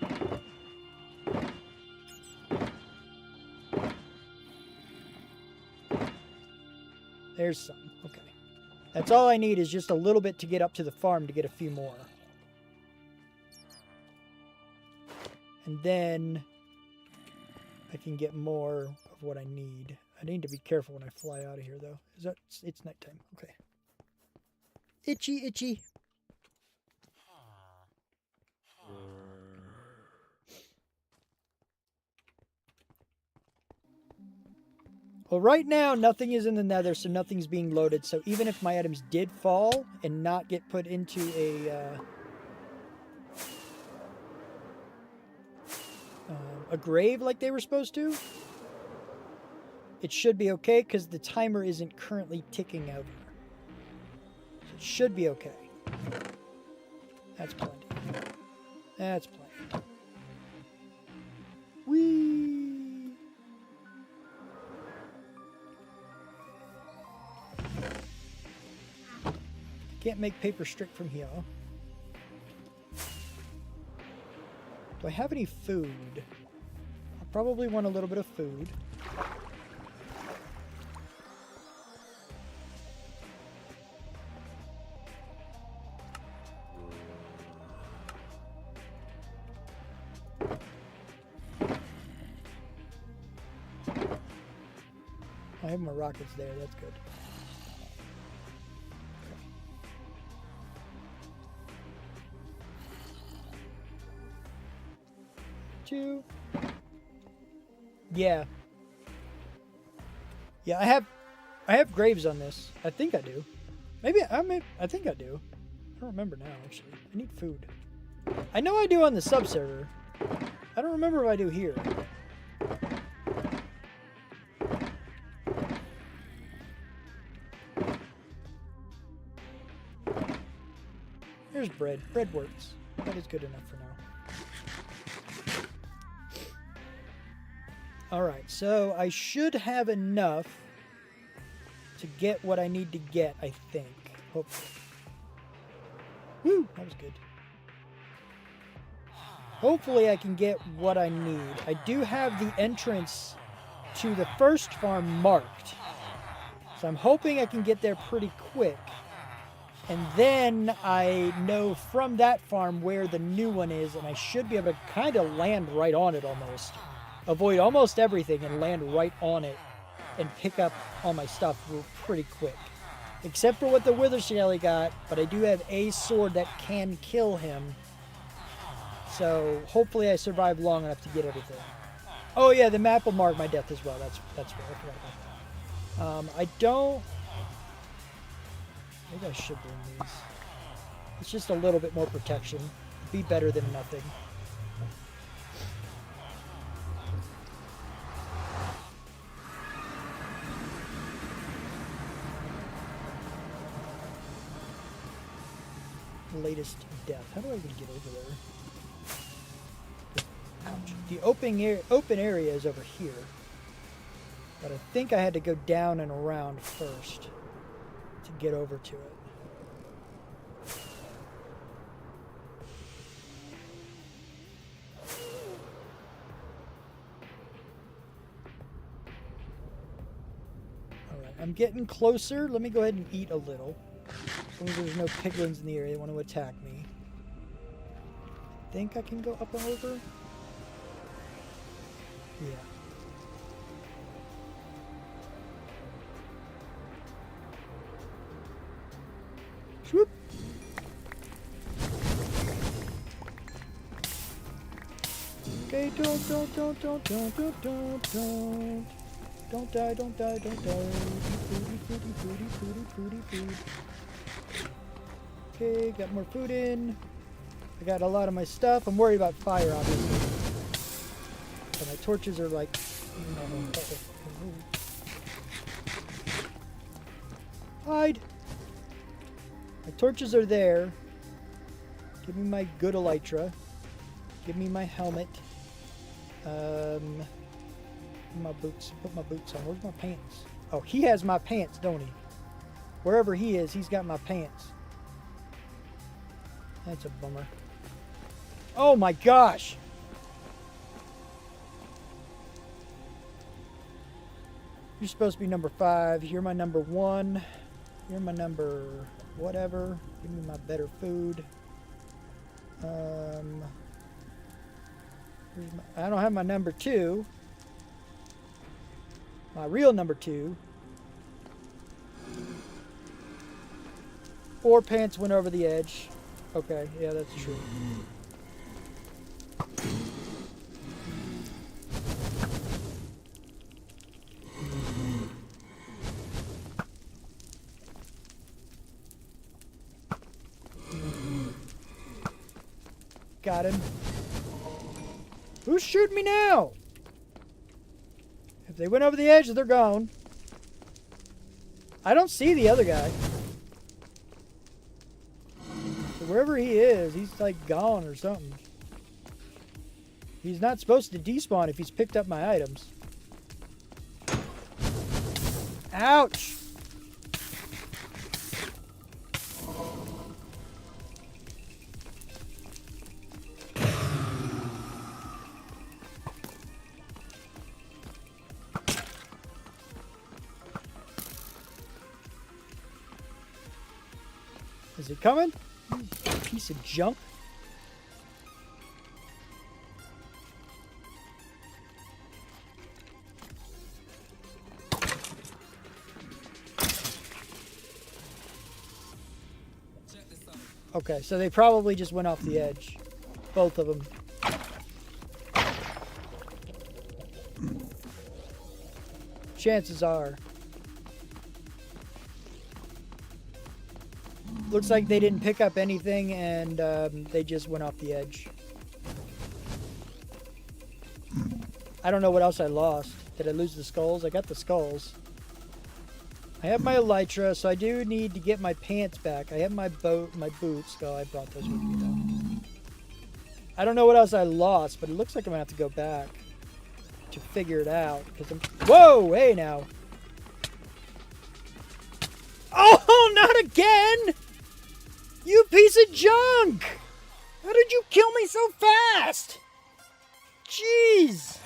There's some. Okay. That's all I need is just a little bit to get up to the farm to get a few more. And then I can get more of what I need. I need to be careful when I fly out of here, though. It's nighttime. Okay. Itchy, itchy. Well, right now, nothing is in the nether, so nothing's being loaded. So even if my items did fall and not get put into a grave like they were supposed to, it should be okay because the timer isn't currently ticking over. So it should be okay. That's plenty. That's plenty. Whee! Can't make paper strict from here. Do I have any food? I probably want a little bit of food. I have my rockets there, that's good. Two. Yeah. Yeah, I have graves on this. I think I do. I think I do. I don't remember now, actually. I need food. I know I do on the sub-server. I don't remember if I do here. There's bread. Bread works. That is good enough for now. Alright, so I should have enough to get what I need to get, I think. Hopefully. Woo! That was good. Hopefully I can get what I need. I do have the entrance to the first farm marked. So I'm hoping I can get there pretty quick. And then I know from that farm where the new one is, and I should be able to kind of land right on it almost. Avoid almost everything and land right on it and pick up all my stuff pretty quick. Except for what the Wither Skelly got, but I do have a sword that can kill him. So hopefully I survive long enough to get everything. Oh yeah, the map will mark my death as well. That's right, I forgot about that. I don't... Maybe I should bring these. It's just a little bit more protection. Be better than nothing. Latest death. How do I even get over there? Ouch. The open area is over here. But I think I had to go down and around first to get over to it. Alright, I'm getting closer. Let me go ahead and eat a little. As long as there's no piglins in the area that want to attack me. I think I can go up and over. Yeah. Swoop. Okay, don't die, don't die. Food. Okay, got more food in. I got a lot of my stuff. I'm worried about fire, obviously. So my torches are like... Hide! My torches are there. Give me my good elytra. Give me my helmet. My boots. Put my boots on. Where's my pants? Oh, he has my pants, don't he? Wherever he is, he's got my pants. That's a bummer. Oh my gosh! You're supposed to be number 5. You're my number 1. You're my number whatever. Give me my better food. I don't have my number 2. My real number 2. 4 pants went over the edge. Okay, yeah, that's true. Got him. Who's shooting me now? If they went over the edge, they're gone. I don't see the other guy. So wherever he is, he's like gone or something. He's not supposed to despawn if he's picked up my items. Ouch! Is he coming? Piece of junk. Okay, so they probably just went off the edge. Both of them. Chances are. Looks like they didn't pick up anything and they just went off the edge. I don't know what else I lost. Did I lose the skulls? I got the skulls. I have my elytra, so I do need to get my pants back. I have my boots. Oh, I brought those with me though. I don't know what else I lost, but it looks like I'm gonna have to go back to figure it out. Because I'm... Whoa! Hey now! Oh, not again! You piece of junk! How did you kill me so fast? Jeez!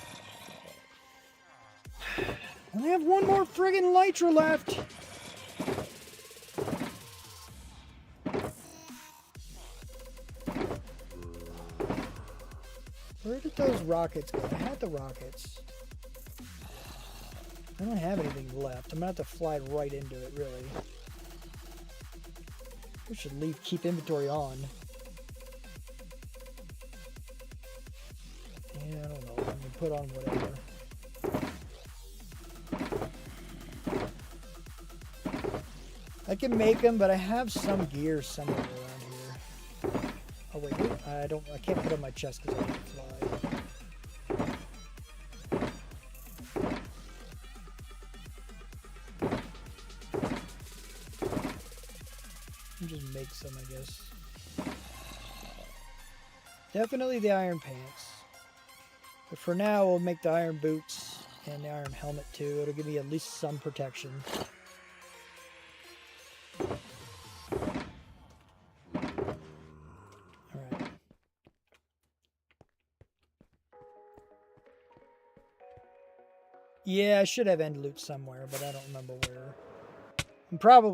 I only have one more friggin' elytra left. Where did those rockets go? I had the rockets. I don't have anything left. I'm gonna have to fly right into it, really. I should keep inventory on. Yeah, I don't know. I'm gonna put on whatever. I can make them, but I have some gear somewhere around here. Oh wait, I can't put it on my chest because I can't fly. I'll just make some, I guess. Definitely the iron pants. But for now, we'll make the iron boots and the iron helmet too. It'll give me at least some protection. Alright. Yeah, I should have end loot somewhere, but I don't remember where.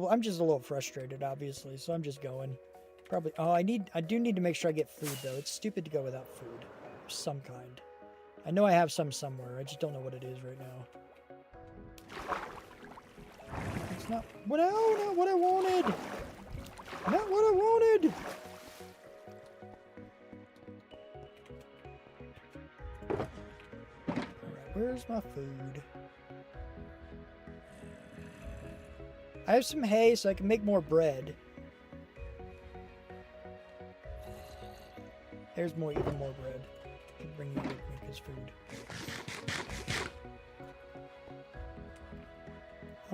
I'm just a little frustrated, obviously, so I'm just going. Probably, oh, I do need to make sure I get food, though. It's stupid to go without food. Of some kind. I know I have some somewhere, I just don't know what it is right now. It's not what I wanted! Not what I wanted! Alright, where's my food? I have some hay so I can make more bread. There's even more bread. I can bring you with me because food.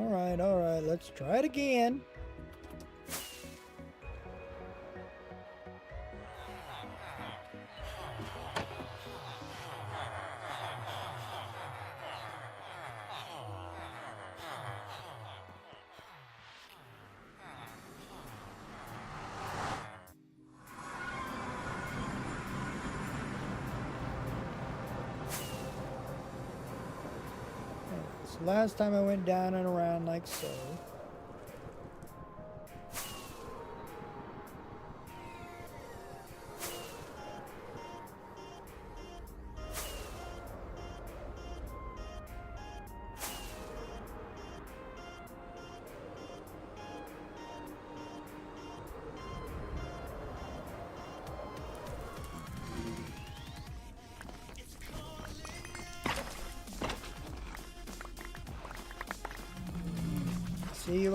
Alright, alright. Let's try it again. So last time I went down and around like so.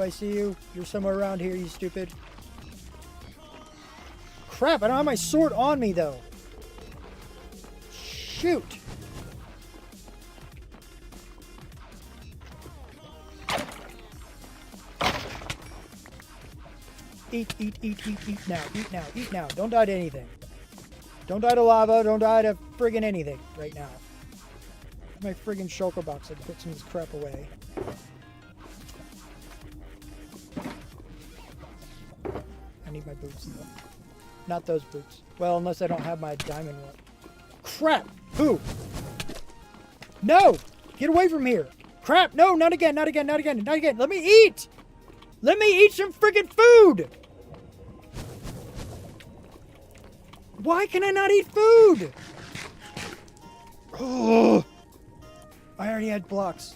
I see you. You're somewhere around here, you stupid. Crap, I don't have my sword on me, though. Shoot. Eat now, eat now, eat now. Don't die to anything. Don't die to lava, don't die to friggin' anything right now. My friggin' shulker box, I can put some of this crap away. I need my boots though. Not those boots. Well, unless I don't have my diamond one. Crap! Who? No! Get away from here! Crap! No, not again, not again, not again, not again! Let me eat! Let me eat some freaking food! Why can I not eat food? Oh, I already had blocks.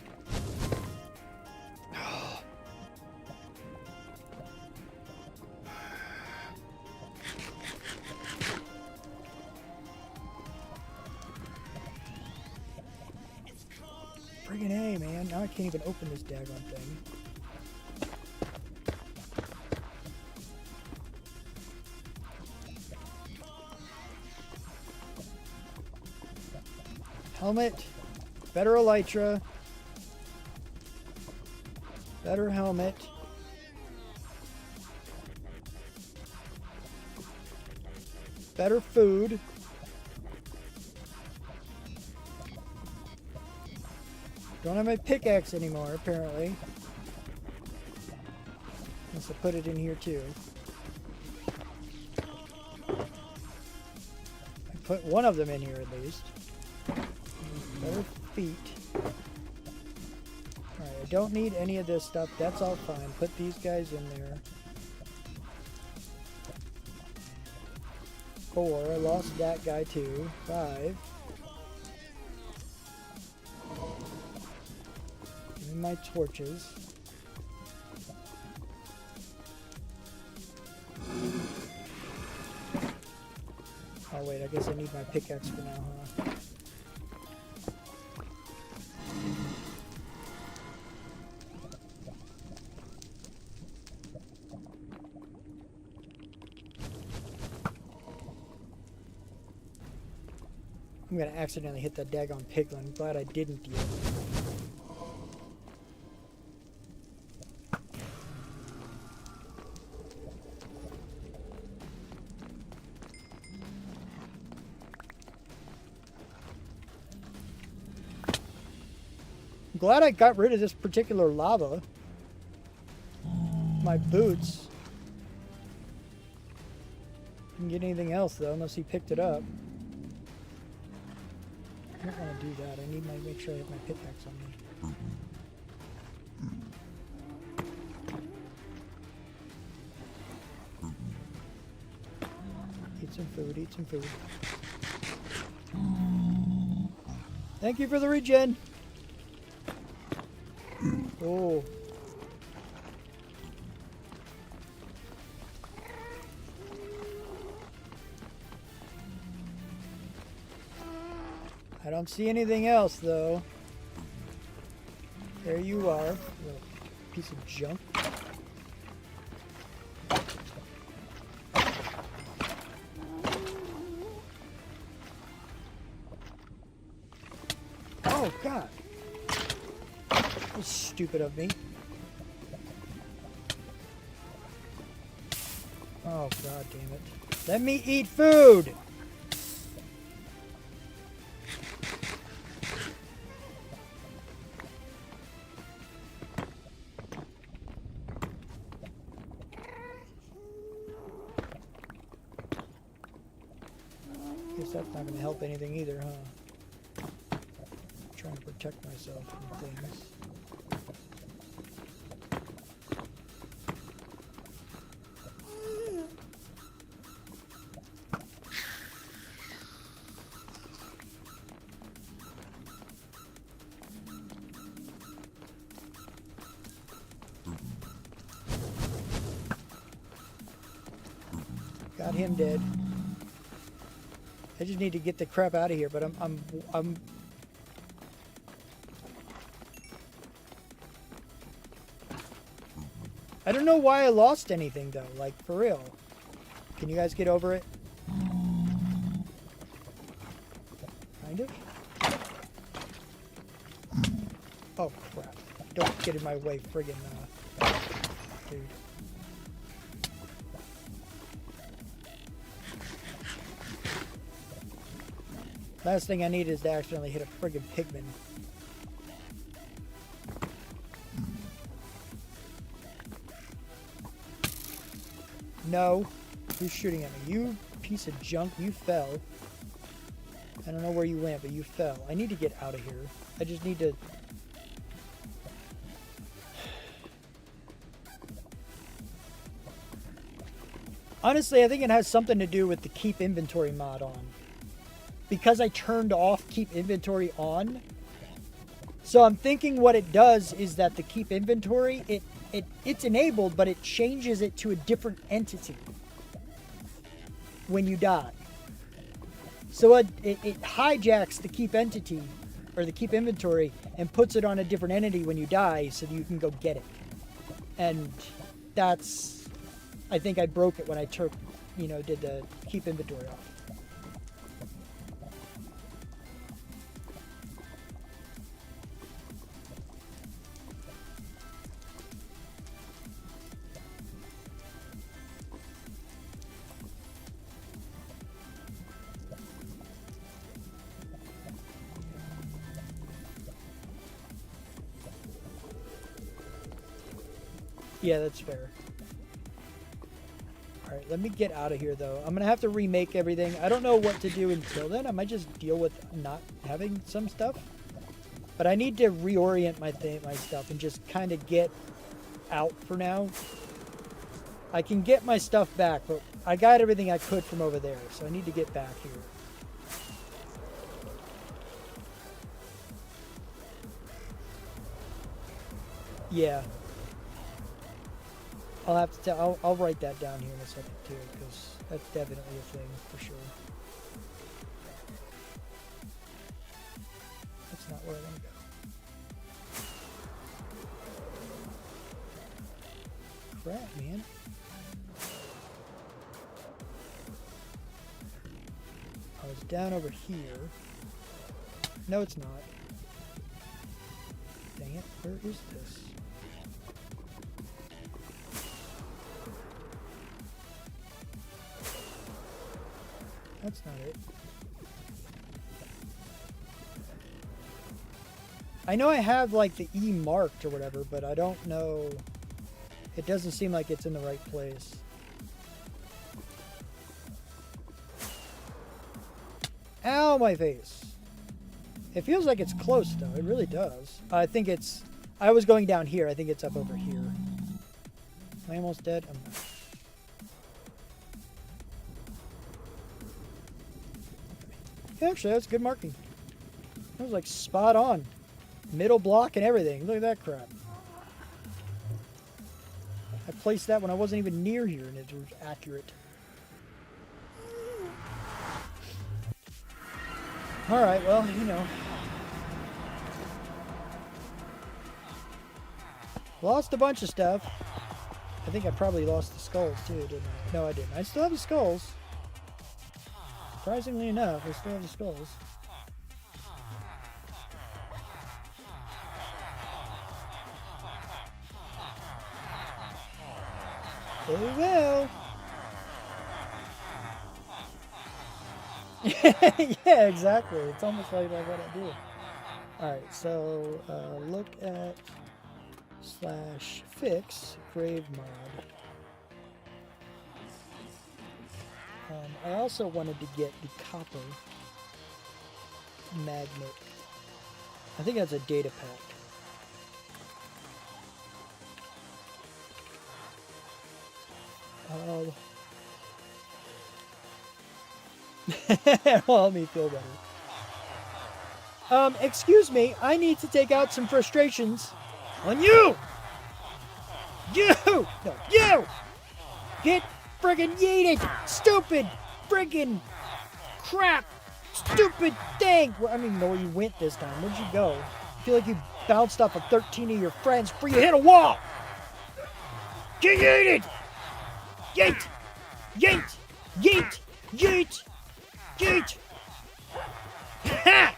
Friggin' A, man. Now I can't even open this daggone thing. Helmet. Better elytra. Better helmet. Better food. Don't have my pickaxe anymore, apparently. Unless I put it in here, too. I put one of them in here, at least. Better feet. Alright, I don't need any of this stuff. That's all fine. Put these guys in there. 4. I lost that guy, too. 5. My torches. Oh wait, I guess I need my pickaxe for now, huh? I'm gonna accidentally hit that daggone piglin. Glad I didn't yet. Glad I got rid of this particular lava. My boots. Didn't get anything else though, unless he picked it up. I don't want to do that. I need to make sure I have my pickaxe on me. Eat some food, eat some food. Thank you for the regen. Oh. I don't see anything else though. There you are, little piece of junk. Oh God. That was stupid of me. Oh, god damn it. Let me eat food! Guess that's not gonna help anything either, huh? Trying to protect myself from things. Got him dead. I just need to get the crap out of here, but I'm I don't know why I lost anything though, like for real. Can you guys get over it? Kind of. Oh crap. Don't get in my way, friggin' dude. Last thing I need is to accidentally hit a friggin' pigman. No. Who's shooting at me? You piece of junk. You fell. I don't know where you went, but you fell. I need to get out of here. I just need to... Honestly, I think it has something to do with the keep inventory mod on. Because I turned off keep inventory on. So I'm thinking what it does is that the keep inventory, it's enabled, but it changes it to a different entity when you die. So it hijacks the keep entity or the keep inventory and puts it on a different entity when you die so that you can go get it. And that's, I think I broke it when I did the keep inventory off. Yeah, that's fair. Alright, let me get out of here, though. I'm going to have to remake everything. I don't know what to do until then. I might just deal with not having some stuff. But I need to reorient my stuff and just kind of get out for now. I can get my stuff back, but I got everything I could from over there. So I need to get back here. Yeah. I'll have to I'll write that down here in a second too, because that's definitely a thing for sure. That's not where I want to go. Crap, man. I was down over here. No, it's not. Dang it, where is this? That's not it. I know I have like the E marked or whatever, but I don't know. It doesn't seem like it's in the right place. Ow, my face. It feels like it's close though. It really does. I think it's... I was going down here. I think it's up over here. Am I almost dead? I'm not. Actually, that's good marking. That was like spot on. Middle block and everything. Look at that crap. I placed that when I wasn't even near here and it was accurate. Alright, well, you know. Lost a bunch of stuff. I think I probably lost the skulls too, didn't I? No, I didn't. I still have the skulls. Surprisingly enough, I still have the skulls. Very well. Yeah, exactly. It's almost like what I do. Alright, so look at /fix grave mod. I also wanted to get the copper magnet. I think that's a data pack. It'll help me feel better. Excuse me, I need to take out some frustrations on you! You! No, you! Get friggin' yeeted! Stupid friggin' crap! Stupid thing! Well, I don't even know where you went this time. Where'd you go? I feel like you bounced off of 13 of your friends before you hit a wall! Get yeeted! Yeet! Yeet! Yeet! Yeet! Yeet! Ha!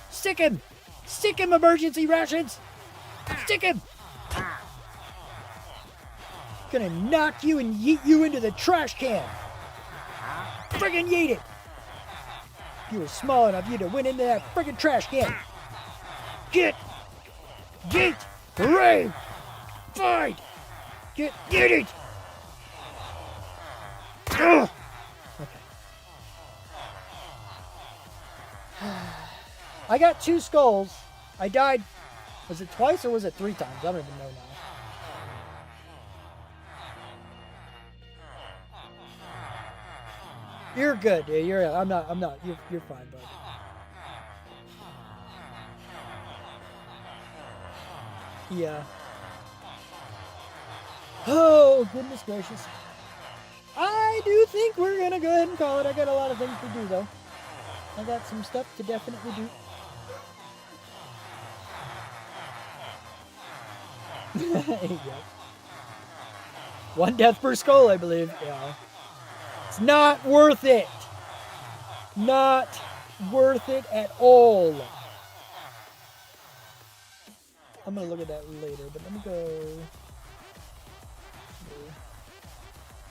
Stick him! Stick him, emergency rations! Stick him! Gonna knock you and yeet you into the trash can! Friggin' yeet it! You were small enough, you'd have went into that friggin' trash can! Get! Yeet! Hooray! Fight! Get yeeted! Ugh! Okay. I got 2 skulls. I died. Was it twice or was it 3 times? I don't even know now. You're good. Yeah, you're. I'm not. You're fine, bud. Yeah. Oh, goodness gracious. I do think we're gonna go ahead and call it. I got a lot of things to do, though. I got some stuff to definitely do. Yep. 1 death per skull, I believe. Yeah. It's not worth it. Not worth it at all. I'm gonna look at that later, but let me go.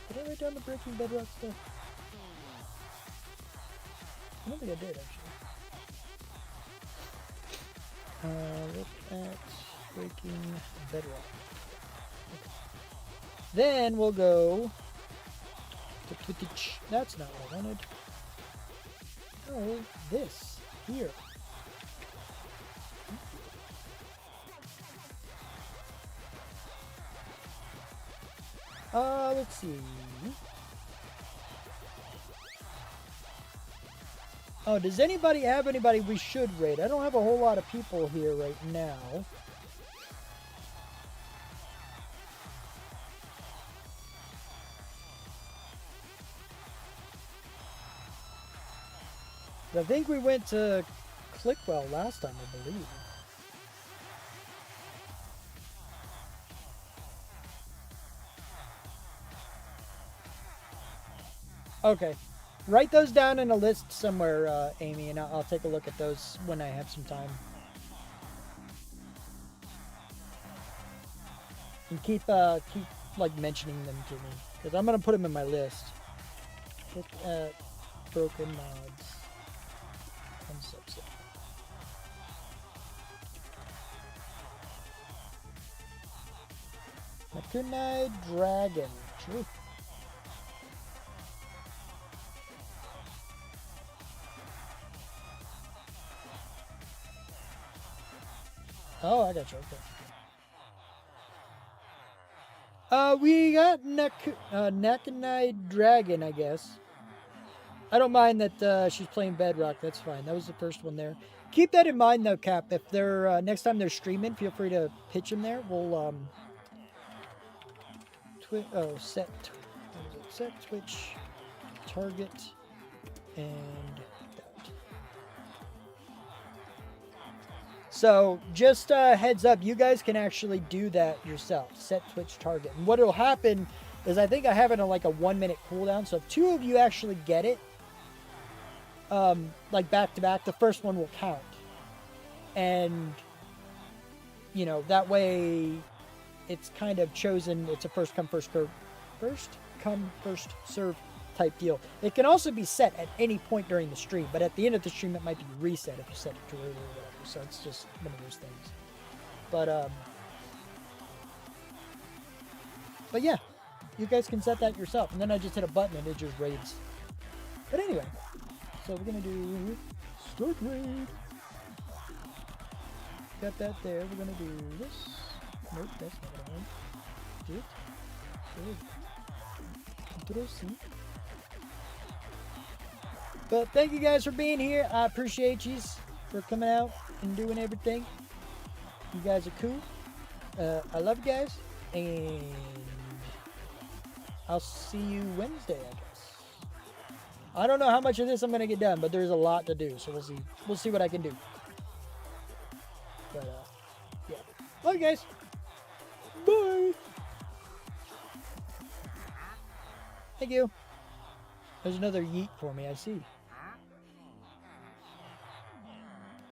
Did I write down the breaking bedrock stuff? I don't think I did, actually. Look at breaking bedrock. Okay. Then we'll go to Twitch. That's not what I wanted. Oh, this here. Let's see. Oh, does anybody have anybody we should raid? I don't have a whole lot of people here right now. I think we went to Clickwell last time, I believe. Okay. Write those down in a list somewhere, Amy, and I'll take a look at those when I have some time. And keep like mentioning them to me, because I'm gonna put them in my list. Look at broken mods and subset. Makunai Dragon. True. Oh, I got you. Okay. We got Nakanai Dragon, I guess. I don't mind that she's playing Bedrock. That's fine. That was the first one there. Keep that in mind, though, Cap. If they're next time they're streaming, feel free to pitch them there. We'll set Twitch target and that. So just heads up, you guys can actually do that yourself. Set Twitch target, and what will happen is I think I have it on like a 1-minute cooldown. So if 2 of you actually get it, like back to back, the first one will count, and you know that way it's kind of chosen. It's a first come first serve type deal. It can also be set at any point during the stream, but at the end of the stream, it might be reset if you set it too early or whatever. So it's just one of those things. But yeah, you guys can set that yourself. And then I just hit a button and it just raids. But anyway, so we're going to do start raid. Got that there. We're going to do this. Nope, that's not what I want. Did. Control C. But thank you guys for being here. I appreciate you for coming out and doing everything. You guys are cool. I love you guys. And I'll see you Wednesday, I guess. I don't know how much of this I'm going to get done, but there's a lot to do. So we'll see. We'll see what I can do. But, yeah. Love you guys. Bye. Thank you. There's another yeet for me, I see.